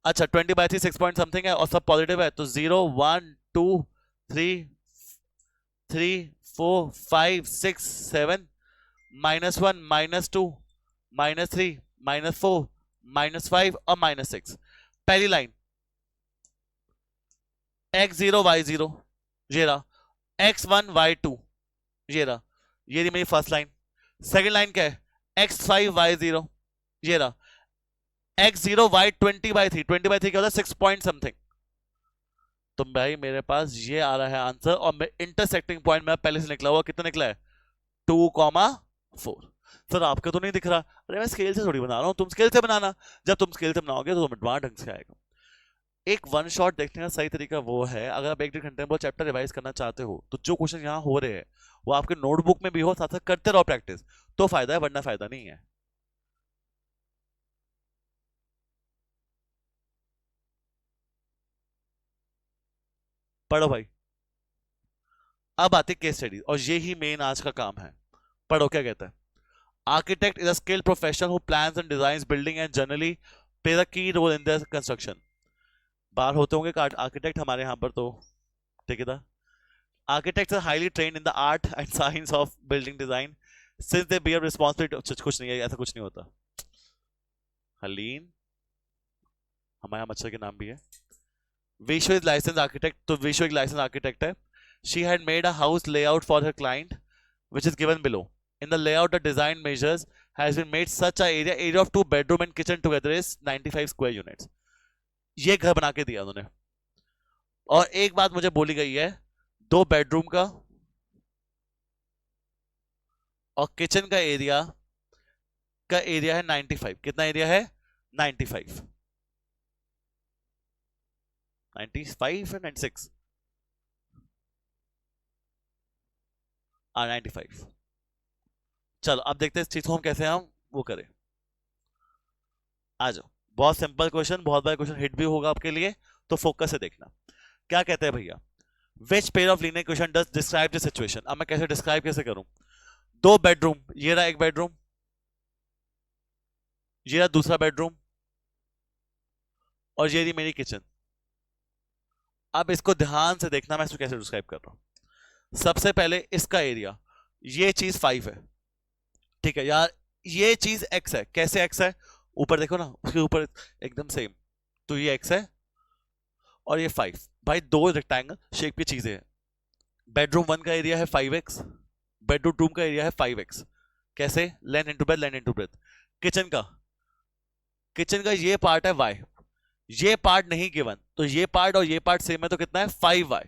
[SPEAKER 1] अच्छा 20/3 6 पॉइंट समथिंग है और सब पॉजिटिव है तो 0 1 2 3 3 4 5 6 7 -1 -2 -3 -4 -5 और -6. पहली लाइन x 0 y 0 ये रहा, x 1 y 2 ये रहा, ये रही मेरी फर्स्ट लाइन. सेकंड लाइन क्या है? x 5 y 0 ये रहा, x 0 y 20/3. 20/3 क्या होता है? 6 पॉइंट समथिंग. तो भाई मेरे पास ये आ रहा है आंसर, और मैं इंटरसेक्टिंग पॉइंट में पहले से निकला हुआ कितना निकला है? 2,4. सर आपका तो नहीं दिख रहा. अरे मैं स्केल से थोड़ी बना रहा हूँ, तुम स्केल से बनाना. जब तुम स्केल से बनाओगे तो तुम एडवांस ढंग से आएगा. एक वन शॉट देखने का सही तरीका वो है, अगर आप 1-1.5 घंटे में चैप्टर रिवाइज करना चाहते हो तो जो क्वेश्चन यहाँ हो रहे हैं वो आपके नोटबुक में भी हो, साथ साथ करते रहो प्रैक्टिस, तो फायदा है, वरना फायदा नहीं है. पढ़ो भाई. अब आते केस स्टडी, और ये ही मेन आज का काम है. पढ़ो क्या कहता है. Architect is a skilled professional who plans and designs building and generally plays a की रोल इन देयर कंस्ट्रक्शन. बाहर होते होंगे आर्किटेक्ट हमारे यहाँ पर, तो ठीक है था. Architects are highly trained in the art and science of building design since they bear responsibility. कुछ नहीं है, ऐसा कुछ नहीं होता. हलीन हमारे यहाँ मच्छर के नाम भी है. Vishu is licensed architect, तो Vishu एक licensed architect है. She had made a house layout for her client, which is given below. In the layout, the design measures has been made such a area of 2 bedroom and kitchen together is 95 square units. ये घर बना के दिया उन्होंने. और एक बात मुझे बोली गई है, 2 बेडरूम का और किचन का एरिया है 95. कितना एरिया है? 95. 95 है 96. 95. चलो अब देखते हैं इस चीज को हम कैसे हम वो करें. आ जाओ. बहुत सिंपल क्वेश्चन, बहुत बड़ा क्वेश्चन हिट भी होगा आपके लिए, तो फोकस से देखना. क्या कहते हैं भैया? Which pair of linear equation does describe the situation? अब मैं कैसे डिस्क्राइब कैसे करूं? 2 बेडरूम, ये रहा एक बेडरूम, ये रहा दूसरा बेडरूम, और ये रही मेरी किचन. अब इसको ध्यान से देखना मैं इसको कैसे डिस्क्राइब कर रहा हूं. सबसे पहले इसका एरिया, ये चीज 5 है, ठीक है यार. ये चीज x है. कैसे x है? ऊपर देखो ना, उसके ऊपर एकदम सेम. तो ये x है और ये 5. भाई 2 रेक्टेंगल शेप की चीजें हैं. बेडरूम 1 का एरिया है 5x, बेडरूम 2 का एरिया है 5x. कैसे? Length into breadth, length into breadth. Kitchen का ये पार्ट है y, ये पार्ट नहीं गिवन, तो ये पार्ट और ये पार्ट सेम है, तो कितना है? 5y.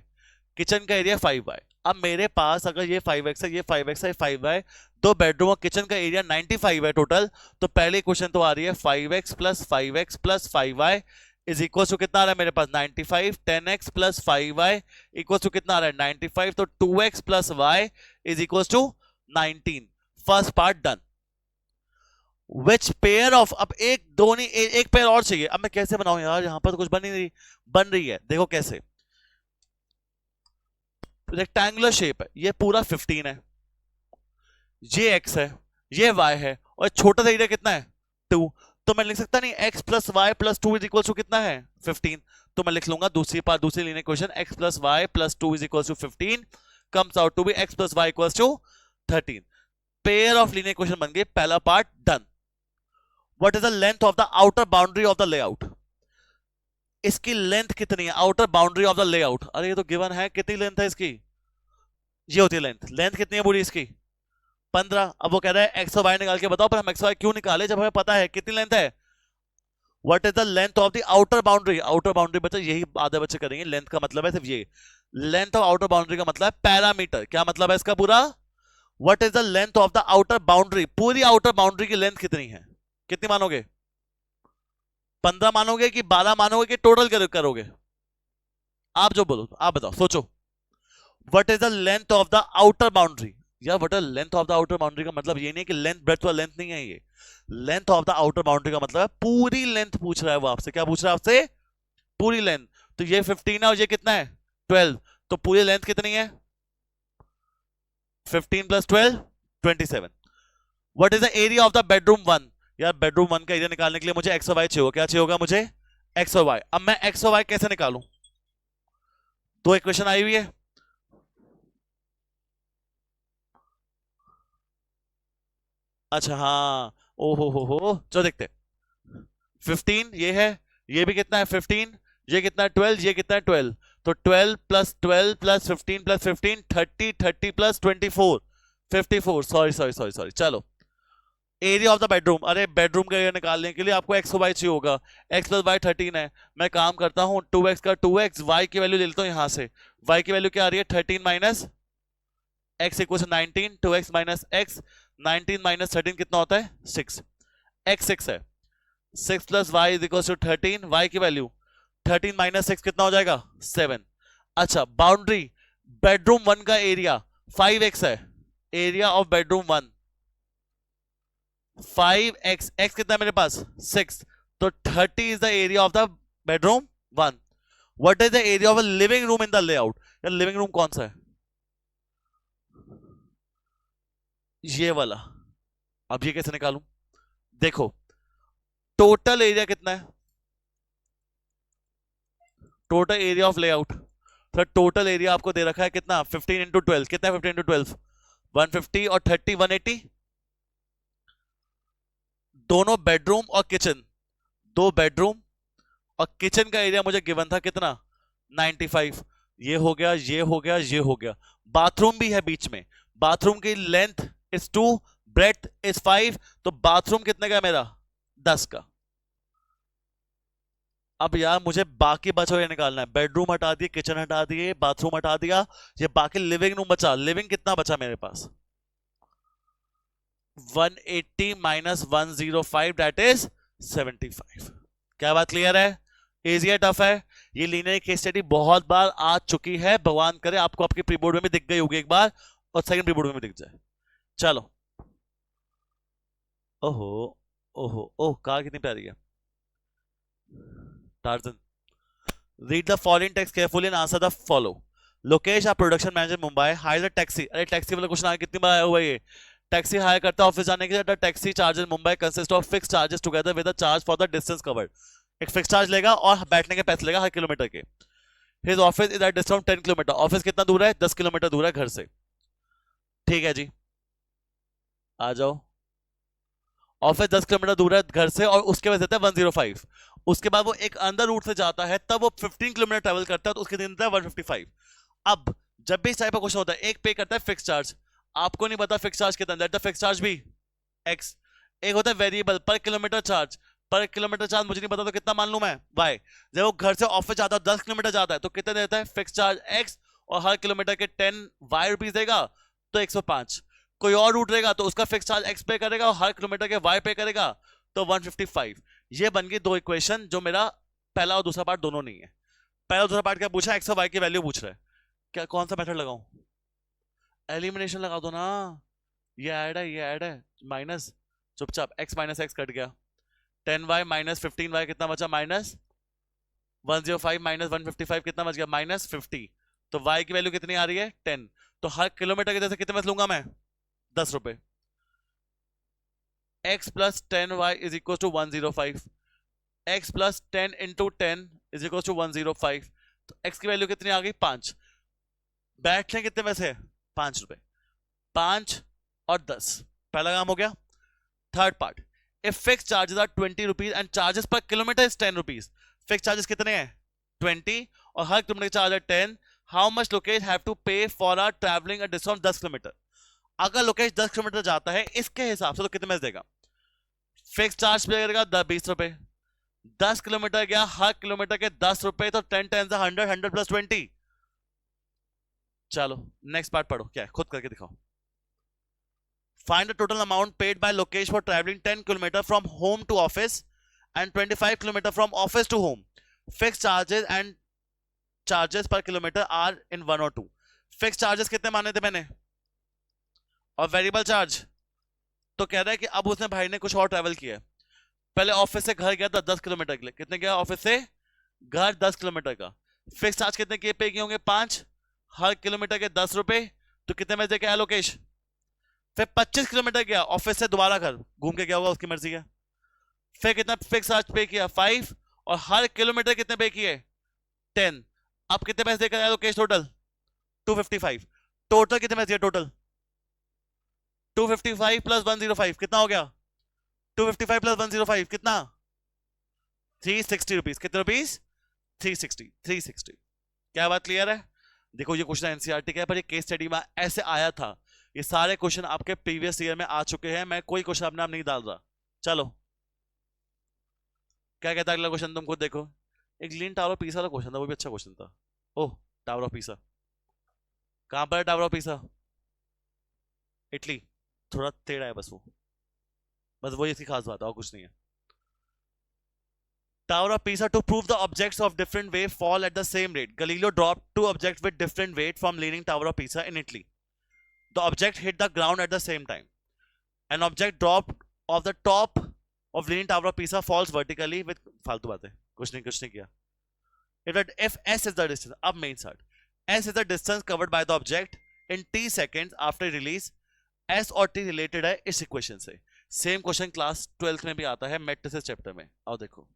[SPEAKER 1] किचन का एरिया 5y. अब मेरे पास अगर ये 5x है, ये 5x है, 5y, 2 बेडरूम और किचन का एरिया 95 है टोटल. तो पहले क्वेश्चन तो आ रही है 5x plus 5x plus 5y is equal to कितना आ रहा है मेरे पास? 95. 10x plus 5y equal to कितना आ रहा है? 95. तो 2x plus y is equal to 19. First part done. Which pair of, अब एक दो नहीं, एक पेयर और चाहिए. अब मैं कैसे बनाऊं यार? यहां पर तो कुछ बन नहीं रही. बन रही है, देखो कैसे. रेक्टेंगुलर शेप है, ये पूरा 15 है, ये x है, ये y है, और छोटा सा एरिया कितना है? 2. तो मैं लिख सकता नहीं x plus Y plus 2 is equal to कितना है? 15. तो मैं लिख लूंगा दूसरी linear equation, x plus Y plus 2 is equal to 15 comes out to be x plus Y equal to 13. Pair of linear equation बन गए. पहला part done. What is the length of the outer boundary of the layout? इसकी length कितनी है? Outer boundary of the layout. अरे ये तो given है. कितनी लेंथ है इसकी? ये होती है लेंथ. लेंथ कितनी है पूरी इसकी? 15. अब वो कह रहा है एक्स और वाई निकाल के बताओ. पर हम एक्स वाई क्यों निकाले जब हमें पता है कितनी लेंथ है? What is the length of the outer boundary? Outer boundary बच्चे यही आधे बच्चे करेंगे. लेंथ का मतलब है सिर्फ ये. लेंथ ऑफ आउटर बाउंड्री का मतलब है पैरामीटर. क्या मतलब है इसका पूरा? What is the length of the outer boundary? पूरी आउटर बाउंड्री की लेंथ कितनी है? कितनी मानोगे? 15 मानोगे कि 12 मानोगे कि टोटल करोगे? आप जो बोलो, आप बताओ, सोचो. What is the length of the outer boundary? या what is length of the outer boundary का मतलब ये नहीं है कि लेंथ ब्रेड्थ वाला लेंथ नहीं है. ये length of the outer boundary का मतलब है पूरी लेंथ पूछ रहा है वो आपसे. क्या पूछ रहा है आपसे? पूरी लेंथ. तो ये 15 है और ये कितना है? 12. तो पूरी लेंथ कितनी है? 15 plus 12 27. What is the area of the bedroom 1? यार बेडरूम 1 का एरिया निकालने के लिए मुझे एक्स और वाई चाहिए होगा. क्या चाहिए होगा मुझे? एक्स और वाई. अब मैं एक्स और वाई कैसे निकालूं? 2 इक्वेशन आई हुई है. अच्छा हाँ, ओ हो, चलो देखते हैं. 15 ये है, ये भी कितना है? 15. ये कितना है? 12. ये कितना है? 12. तो 12 plus 12 plus 15 plus 15 30. 30 plus 24 54. Sorry. चलो एरिया ऑफ द बेडरूम. अरे बेडरूम का एरिया निकालने के लिए आपको एक्स और वाई चाहिए होगा. एक्स प्लस वाई 13 है. मैं काम करता हूं 2x का 2x, y की वैल्यू ले लेता हूं यहां से. y की वैल्यू क्या आ रही है? 13 minus x equal 19. 2x minus x, 19 minus 13 कितना होता है? 6. x 6 है. 6 plus Y is equal to 13. y की वैल्यू 13 माइनस 6 कितना हो जाएगा? 7. अच्छा बाउंड्री, बेडरूम 1 का एरिया 5x है. Area of bedroom 1 5x. x कितना है मेरे पास? 6. तो 30 is the area of the bedroom 1. What is the area of a living room in the layout? यार लिविंग रूम कौन सा है? ये वाला. अब ये कैसे निकालूं? देखो टोटल एरिया कितना है? टोटल एरिया ऑफ लेआउट तो टोटल एरिया आपको दे रखा है कितना 15 इंटू 12, कितना 15 इंटू 12 150 और 30 180, दोनों बेडरूम और किचन, 2 बेडरूम और किचन का एरिया मुझे गिवन था कितना 95, ये हो गया ये हो गया ये हो गया। बाथरूम भी है बीच में, बाथरूम की लेंथ इज 2, ब्रेड्थ इज 5, तो बाथरूम कितने का मेरा 10 का। अब यार मुझे बाकी बचा हुआ निकालना है, बेडरूम हटा दिए, किचन हटा दिए, बाथरूम हटा दिया, ये बाकी लिविंग रूम बचा, लिविंग कितना बचा मेरे पास 180 माइनस 105 दैट इज 75। क्या बात क्लियर है? इजी है टफ है? ये लीनियर केस स्टडी बहुत बार आ चुकी है, भगवान करे आपको आपके प्री बोर्ड में भी दिख गई होगी एक बार और सेकंड प्री बोर्ड में भी दिख जाए। चलो, ओहो ओहो ओह कार कितनी प्यारी है, Tarzan. Read the following text carefully and answer the follow. Lokesh a production manager Mumbai hire the taxi. अरे टैक्सी वाला क्वेश्चन आया, कितनी बार आया हुआ ये। टैक्सी हायर करता है ऑफिस जाने के लिए, the taxi charges Mumbai consist of fix charges together with the charge for the distance covered. एक फिक्स चार्ज लेगा और बैठने के पैसे लेगा हर किलोमीटर के। His office is at distance 10 kilometre, office कितना दूर है 10 किलोमीटर दूर है घर से। ठीक है जी, आ जाओ। ऑफिस 10 किलोमीटर दूर है घर से और उसके वजह देता है 105। उसके बाद वो एक अंदर रूट से जाता है, तब वो 15 किलोमीटर ट्रेवल करता है तो उसके दिन देता है 155। अब जब भी इस टाइप का क्वेश्चन होता है, एक पे करता है फिक्स चार्ज, आपको नहीं पता फिक्स चार्ज कितना, दैट द फिक्स चार्ज भी एक्स। एक होता है वेरिएबल पर किलोमीटर चार्ज, पर किलोमीटर चार्ज मुझे नहीं पता तो कितना मान लूं मैं वाई। जब वो घर से ऑफिस जाता है 10 किलोमीटर जाता है तो कितना देता है फिक्स चार्ज एक्स, और हर किलोमीटर के 10 वाई रुपीज देगा तो 105। कोई और रूट रहेगा तो उसका फिक्स चार्ज एक्स पे करेगा और हर किलोमीटर के वाई पे करेगा तो 155। ये बन गई दो इक्वेशन, जो मेरा पहला और दूसरा पार्ट दोनों नहीं है। पहला और दूसरा पार्ट क्या पूछा, एक्स और वाई की वैल्यू पूछ रहा है। क्या कौन सा मेथड लगाऊं, एलिमिनेशन लगा दो ना, ये ऐड है ये ऐड है, माइनस, चुपचाप एक्स माइनस एक्स कट गया, 10y माइनस 15y कितना बचा माइनस 105 माइनस 155 कितना बच गया माइनस 50। तो y की वैल्यू कितनी आ रही है 10, तो हर किलोमीटर के जैसे कितने में लूंगा मैं 10 रुपए। x plus 10y is equal to 105, x plus 10 into 10 is equal to 105, तो x की वैल्यू कितनी आ गई 5। बैठने कितने में से 5 रुपए, 5 और 10, पहला काम हो गया। Third part, if fixed charges are 20 rupees and charges per kilometer is 10 rupees, fixed charges कितने हैं 20 और हर किलोमीटर चार्ज है 10, how much Lokesh have to pay for a traveling a distance 10 kilometre. अगर लोकेश 10 किलोमीटर जाता है इसके हिसाब से तो कितने में देगा, फिक्स चार्ज पे करेगा 20 रुपए, 10 किलोमीटर गया हर किलोमीटर के 10 रुपए, तो 10 10 100, 100 प्लस 20। चलो नेक्स्ट पार्ट पढ़ो, क्या है खुद करके दिखाओ। Find the total amount paid by Lokesh for traveling 10 km from home to office and 25 km from office to home. Fixed charges and charges per kilometer are in 1 or 2. Fixed charges कितने माने थे मैंने और variable charge, तो कह रहा है कि अब उसने भाई ने कुछ और ट्रैवल किया है। पहले ऑफिस से घर गया था 10 किलोमीटर के लिए, कितने गया ऑफिस से घर 10 किलोमीटर का, फिक्स चार्ज कितने के पे किए होंगे 5, हर किलोमीटर के 10 रुपए, तो कितने में दे के आया लोकेश। फिर 25 किलोमीटर गया ऑफिस से दोबारा घर घूम के, क्या होगा उसकी मर्जी है। फिर कितना फिक्स चार्ज पे किया 5 और हर किलोमीटर कितने पे किए 10। अब कितने पैसे देकर आया लोकेश टोटल 255, टोटल कितने पैसे टोटल 255 प्लस 105 कितना हो गया 255 प्लस 105 कितना 360 रुपीज, कितने रुपीज 360। क्या बात क्लियर है? देखो ये क्वेश्चन एनसीईआरटी का है पर ये केस स्टडी में ऐसे आया था। ये सारे क्वेश्चन आपके प्रीवियस ईयर में आ चुके हैं, मैं कोई क्वेश्चन अपने आप नहीं डाल रहा। चलो क्या कहता है अगला क्वेश्चन, तुम खुद देखो। एक लीन टावर ऑफ पीसा वाला क्वेश्चन था, वो भी अच्छा क्वेश्चन था। ओह टावर ऑफ पीसा कहां पर है, टावर ऑफ पीसा इटली, थोड़ा टेढ़ा है बस वो, बस वही इसकी खास बात है और कुछ नहीं है। Tower of Pisa, to prove the objects of different weight fall at the same rate, Galileo dropped 2 objects with different weight from Leaning Tower of Pisa in Italy. The object hit the ground at the same time. An object dropped off the top of Leaning Tower of Pisa falls vertically with फालतू बातें, कुछ नहीं किया। If S is the distance, अब main start, S is the distance covered by the object in t seconds after release, S और t related है इस equation से। सेम क्वेश्चन क्लास 12th में भी आता है मैट्रिसेस चैप्टर में, आओ देखो।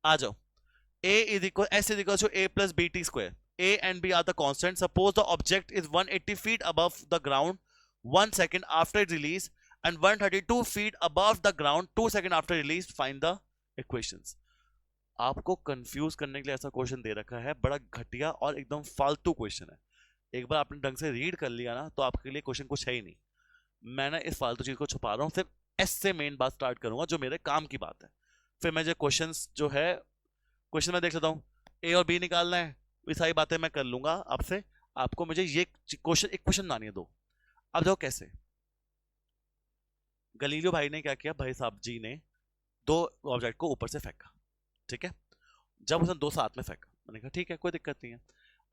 [SPEAKER 1] आ जाओ, S is equal to A plus BT square. A and B are the constants. Suppose the object is 180 feet above the ground 1 second after its release and 132 feet above the ground 2 seconds after release. Find the equations. आपको confuse करने के लिए ऐसा question दे रखा है, बड़ा घटिया और एकदम फालतू क्वेश्चन है। एक बार आपने ढंग से रीड कर लिया ना तो आपके लिए क्वेश्चन कुछ है ही नहीं। मैं ना इस फालतू चीज को छुपा रहा हूँ, सिर्फ एस से मेन बात स्टार्ट करूंगा जो मेरे काम की बात है। फिर मैं जो क्वेश्चंस जो है क्वेश्चन में देख लेता हूँ, ए और बी निकालना है, ये सारी बातें मैं कर लूंगा आपसे। आपको मुझे ये क्वेश्चन एक क्वेश्चन बनानी है दो। अब देखो कैसे गलीलियो भाई ने क्या किया, भाई साहब जी ने दो ऑब्जेक्ट को ऊपर से फेंका, ठीक है। जब उसने दो साथ में फेंका, मैंने कहा ठीक है कोई दिक्कत नहीं है।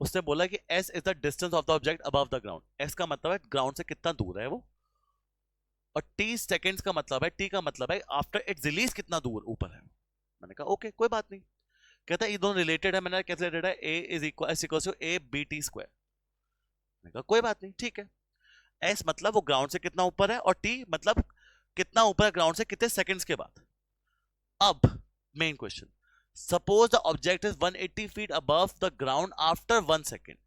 [SPEAKER 1] उसने बोला कि S is the distance of the object above the ground. S का मतलब है ग्राउंड से कितना दूर है वो, और टी सेकेंड्स का मतलब है, टी का मतलब है आफ्टर इट्स रिलीज कितना दूर ऊपर है। मैंने कहा ओके कोई बात नहीं। कहता है ये दोनों रिलेटेड है। मैंने कैसे रिलेटेड है, A is equal to A B T square. मैंने कहा कोई बात नहीं ठीक है। एस मतलब वो ग्राउंड से कितना ऊपर है, और टी मतलब कितना ऊपर है ग्राउंड से कितने सेकंड्स के बाद। अब main question, suppose the object is 180 feet above the ground after 1 second.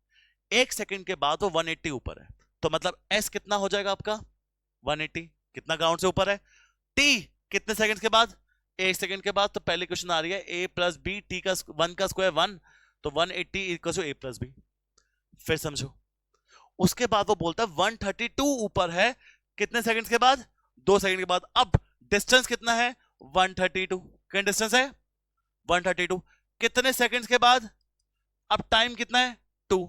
[SPEAKER 1] 1 second के बाद वो 180 ऊपर है, तो मतलब एस कितना हो जाएगा आपका 180, कितना ग्राउंड से ऊपर है। टी कितने सेकंड्स के बाद, 1 सेकंड के बाद। तो पहली क्वेश्चन आ रही है ए प्लस बी, टी का 1 का स्क्वायर 1, तो 180 equal to A plus B. फिर समझो, उसके बाद वो बोलता है 132 ऊपर है कितने सेकंड्स के बाद, 2 सेकंड के बाद। अब डिस्टेंस कितना है 132, कितना डिस्टेंस है 132, कितने सेकंड्स के बाद। अब टाइम कितना है 2,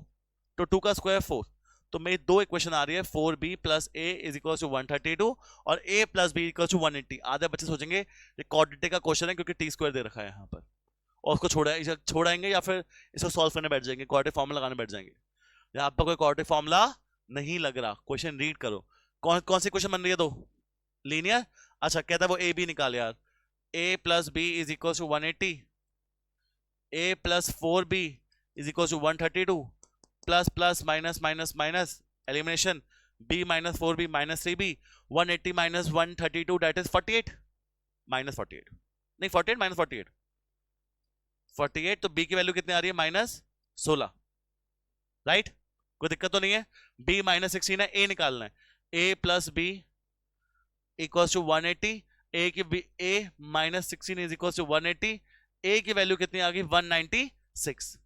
[SPEAKER 1] तो 2 का स्क्वायर 4। तो मेरी दो इक्वेशन आ रही है, 4b plus A is equal to 132 और a plus B equal to 180। आधे बच्चे सोचेंगे ये क्वाड्रेटिक का क्वेश्चन है क्योंकि टी स्क्वायर दे रखा है यहाँ पर, और उसको छोड़ाएंगे या फिर इसको सॉल्व करने बैठ जाएंगे, क्वाड्रेटिक फार्मूला लगाने बैठ जाएंगे। यहाँ पर कोई क्वाड्रेटिक फार्मूला नहीं लग रहा, क्वेश्चन रीड करो। कौन सी क्वेश्चन बन रही है दो लीनियर। अच्छा कहता है वो ए बी निकाल यार, a plus B is equal to 180, a plus 4b is equal to 132 plus plus minus minus minus elimination, b minus 4b minus 3b, 180 minus 132 that is 48 minus 48, नहीं 48 माइनस 48, 48। तो b की value कितनी आ रही है minus 16, right. कोई दिक्कत तो नहीं है। b माइनस 16 है, a निकालना है, a plus b equal to 180, a minus 16 is equal to 180, a की वैल्यू कितनी आ गई 196।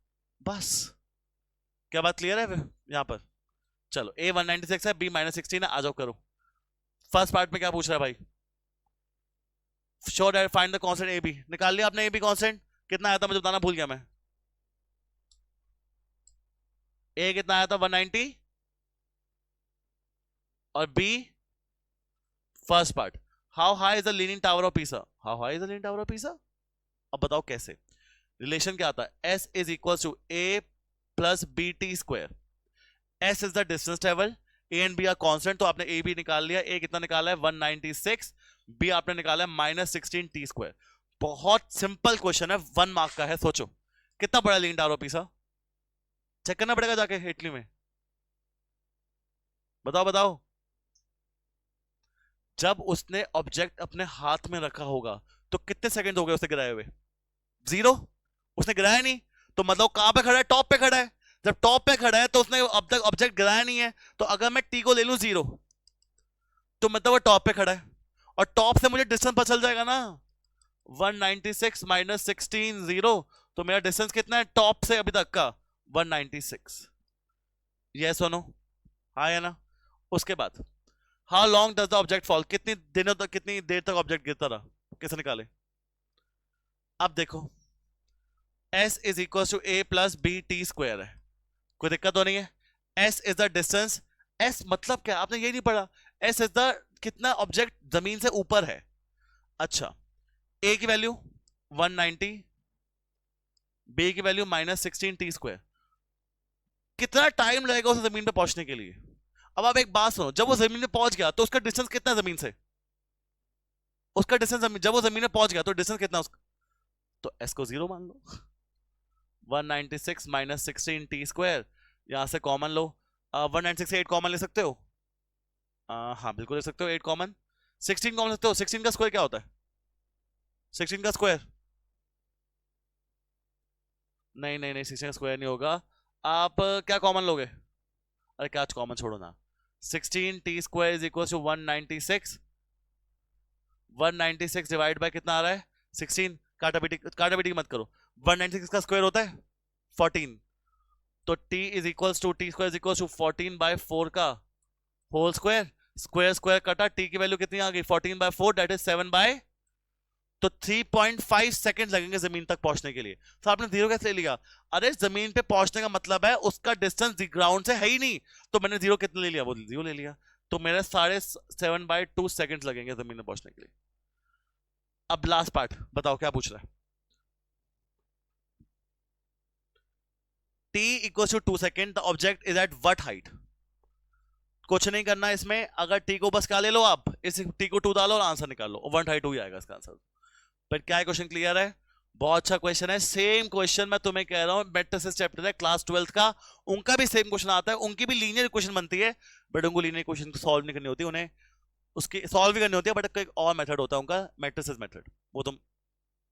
[SPEAKER 1] बस क्या बात क्लियर है यहां पर। चलो a 196 है, b माइनस 16 है, आ जाओ करो। फर्स्ट पार्ट में क्या पूछ रहा है भाई, sure that find the constant A B. निकाल लिया आपने ए बी कांस्टेंट, कितना आया था मुझे बताना भूल गया मैं। ए कितना आया था 190 और B first part, how high is the leaning tower of Pisa, how high is the leaning tower of Pisa. अब बताओ कैसे, रिलेशन क्या आता है, s is equal to a plus B T square. s is the distance travel, a and b are constant, तो आपने a b निकाल लिया, a कितना निकाला है 196, b आपने निकाला है माइनस 16 टी स्क्वायर। बहुत सिंपल क्वेश्चन है, 1 मार्क का है। सोचो कितना बड़ा leaning tower of Pisa, check करना पड़ेगा जाके इटली में। बताओ बताओ, जब उसने ऑब्जेक्ट अपने हाथ में रखा होगा तो कितने सेकंड हो गए उसे गिराए हुए, 0। उसने गिराया नहीं, तो मतलब कहां पे खड़ा है, टॉप पे खड़ा है। जब टॉप पे खड़ा है तो उसने अब तक ऑब्जेक्ट गिराया नहीं है, तो अगर मैं टी को ले लूं 0 तो मतलब वो टॉप पे खड़ा है, और टॉप से मुझे डिस्टेंस पता चल जाएगा ना, 196 माइनस 16 0, तो मेरा डिस्टेंस कितना है टॉप से अभी तक का 196। यस और नो, हाँ या ना। उसके बाद how long does the object fall, कितनी दिनों तक, कितनी देर तक ऑब्जेक्ट गिरता रहा, कैसे निकाले। अब देखो s is equal to a plus B T square है, कोई दिक्कत तो नहीं है। s is the distance, s मतलब क्या आपने ये नहीं पढ़ा, s इज द कितना ऑब्जेक्ट जमीन से ऊपर है। अच्छा a की वैल्यू 190, b की वैल्यू माइनस 16 टी स्क्वायर। कितना टाइम लगेगा उसे जमीन पे पहुंचने के लिए। अब आप एक बात सुनो, जब वो जमीन में पहुंच गया तो उसका डिस्टेंस कितना जमीन से, उसका डिस्टेंस जब वो जमीन में पहुंच गया तो डिस्टेंस कितना उसका, तो s को 0 मान लो, 196 माइनस 16 टी स्क्वायर, यहां से कॉमन लो, 196 से 8 कॉमन ले सकते हो, हाँ बिल्कुल ले सकते हो 8 कॉमन, 16 कॉमन ले सकते हो। 16 का स्क्वायर क्या होता है, 16 का स्क्वायर नहीं नहीं नहीं, 16 का स्क्वायर नहीं होगा। आप क्या कॉमन लोगे? अरे क्या कॉमन छोड़ो ना। 16 t square is equal to 196। 196 divide by कितना आ रहा है? 16। काटा पीटी मत करो। 196 का स्क्वायर होता है 14। तो t is equals to t square is equals to 14 by 4 का होल स्क्वायर। स्क्वायर स्क्वायर कटा, t की वैल्यू कितनी आ गई? 14 बाय 4 दैट इज 7 बाय। तो 3.5 सेकंड लगेंगे जमीन तक पहुंचने के लिए। तो आपने जीरो कैसे ले लिया? अरे जमीन पे पहुंचने का मतलब है उसका डिस्टेंस ग्राउंड से है ही नहीं, तो मैंने जीरो कितना ले लिया? वो जीरो ले लिया। तो मेरे 7.2 सेकंड लगेंगे जमीन में पहुंचने के लिए। अब लास्ट पार्ट बताओ क्या पूछ रहा है? t equals to 2 second, the object is at what height? कुछ नहीं करना इसमें, अगर t को बस क्या ले लो आप, इस t को 2 डालो और आंसर निकाल लो, 1/2 ही आएगा इसका आंसर। पर क्या क्वेश्चन क्लियर है? बहुत अच्छा क्वेश्चन है। सेम क्वेश्चन मैं तुम्हें कह रहा हूं, मैट्रिसेस चैप्टर है क्लास 12 का, उनका भी सेम क्वेश्चन आता है, उनकी भी लीनियर इक्वेशन बनती है, बट उनको लीनियर इक्वेशन सॉल्व नहीं करनी होती, उन्हें उसकी सॉल्व भी करनी होती है, बट एक और मेथड होता है उनका, मैट्रिसेस मेथड, वो तुम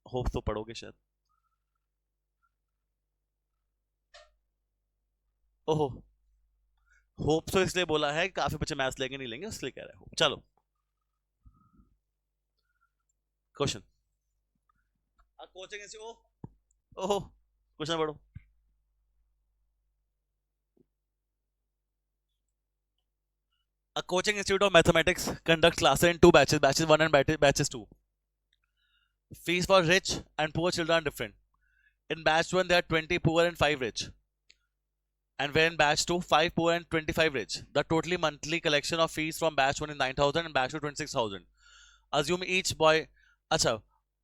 [SPEAKER 1] होप तो पढ़ोगे शायद। ओहो, होप तो इसलिए बोला है काफी बच्चे मैथ्स लेंगे नहीं लेंगे, इसलिए कह रहे हो। चलो क्वेश्चन, कोचिंग ओहो क्वेश्चन पढ़ो। A coaching institute of mathematics conducts classes in two batches, batches 1 and batches 2. Fees for rich and poor children are different. In batch 1 there are 20 poor and 5 rich, and where in batch 2 5 poor and 25 rich. The totally monthly collection of fees from batch 1 is 9,000 and batch 2 26,000. Assume each boy, अच्छा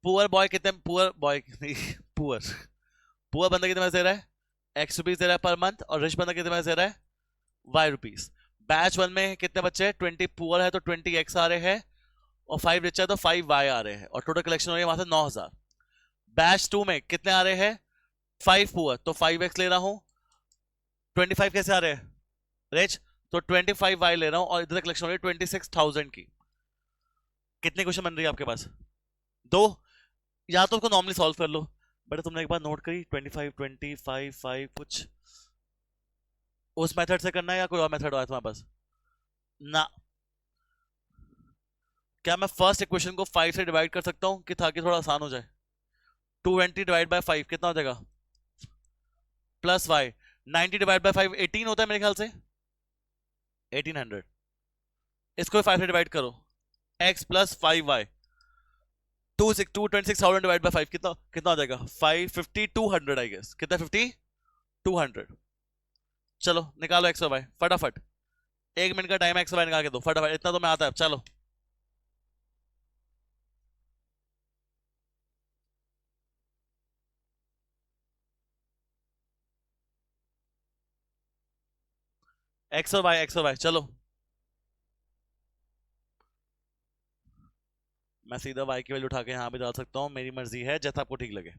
[SPEAKER 1] poor boy कितने, poor boy poor poor बंदा कितने पैसे दे रहा है? X rupees दे रहा है per month, और रिच बंदा कितने पैसे दे रहा है? Y rupees. बैच 1 में कितने बच्चे? 20 पुअर है तो 20x आ रहे हैं, और 5 रिच है तो 5y आ रहे हैं, और टोटल कलेक्शन हो रही है वहां से 9,000। बैच 2 में कितने आ रहे हैं? 5 पुअर तो 5x ले रहा हूं, 25 कैसे आ रहे हैं? रिच, तो 25y ले रहा हूं, और इधर कलेक्शन हो रही है 26,000 की। कितने क्वेश्चन बन रही है आपके पास? 2। या तो उसको नॉर्मली सॉल्व कर लो, बट तुमने एक बार नोट करी 25 25 5 कुछ उस मेथड से करना है या कोई और मेथड है तुम्हारे पास? ना, क्या मैं फर्स्ट इक्वेशन को 5 से डिवाइड कर सकता हूं कि ताकि थोड़ा आसान हो जाए? 220 डिवाइड बाय 5 कितना हो जाएगा? Plus y। 90 डिवाइड बाय 5 18 होता है मेरे ख्याल से, 1800। इसको 5 से डिवाइड करो, x plus 5y। 226,000 divide by 5 कितना कितना हो जाएगा? 550 200 आई गेस। कितना? 50 200। चलो निकालो x और y फटाफट, 1 मिनट का टाइम है, x और y निकाल के दो फटाफट, इतना तो मैं आता है। चलो x और y चलो। मैं सीधा y की वैल्यू उठा के यहां भी डाल सकता हूं, मेरी मर्जी है, जैसा आपको ठीक लगे।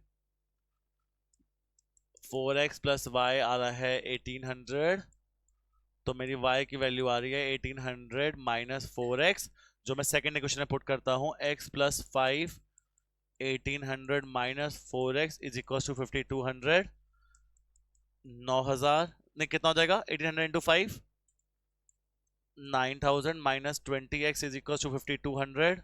[SPEAKER 1] 4x प्लस वाई आ रहा है 1800, तो मेरी y की वैल्यू आ रही है 1800 माइनस 4x, जो मैं सेकंड इक्वेशन में पुट करता हूं, x plus 5 1800 minus 4x is equal to 5200। 9000 नहीं, कितना हो जाएगा? 1800 into 5 9000 minus 20x is equal to 5200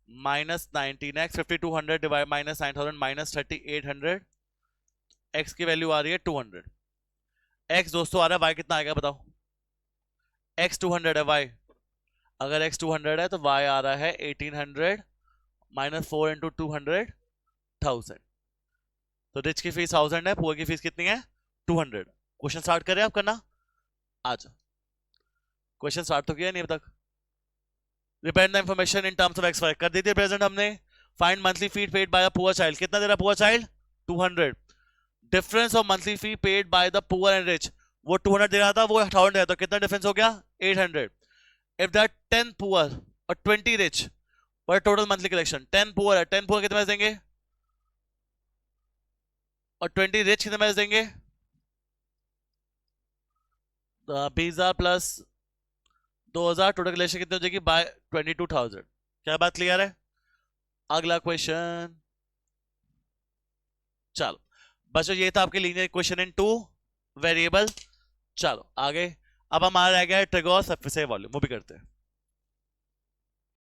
[SPEAKER 1] minus 19x। 5200 divide minus 9000 minus 3800, x की वैल्यू आ रही है 200। x दोस्तों आ रहा है, y कितना आएगा बताओ? x 200 है, y अगर x 200 है तो y आ रहा है 1800 माइनस 4 इंटू 200,000। तो रिच की फीस 1000 है, पुअर की फीस कितनी है? 200। क्वेश्चन स्टार्ट करें आप करना? आज क्वेश्चन स्टार्ट तो किया नहीं अब तक। Represent the information in terms of x y कर दी थी प्रेजेंट हमने। Find monthly fee paid by a poor child, कितना दे रहा है poor child? 200। Difference of monthly fee paid by the poor and rich, वो 200 दे रहा था, वो 1000 दे रहा था, तो कितना डिफरेंस हो गया? 800। इफ दैट 10 पुअर और 20 rich, what total monthly collection? 10 poor है, 10 पुअर कितने पैसे देंगे? और 20 रिच कितने पैसे देंगे? 20,000 प्लस 2000, टोटल कलेक्शन कितनी हो जाएगी? बाय 22,000। क्या बात क्लियर है? अगला क्वेश्चन, चलो। बच्चों ये था आपके लीनियर इक्वेशन इन 2 वेरिएबल। चलो आगे, अब हमारा रह गया है ट्रिगर और सरफेस वॉल्यूम, वो भी करते हैं।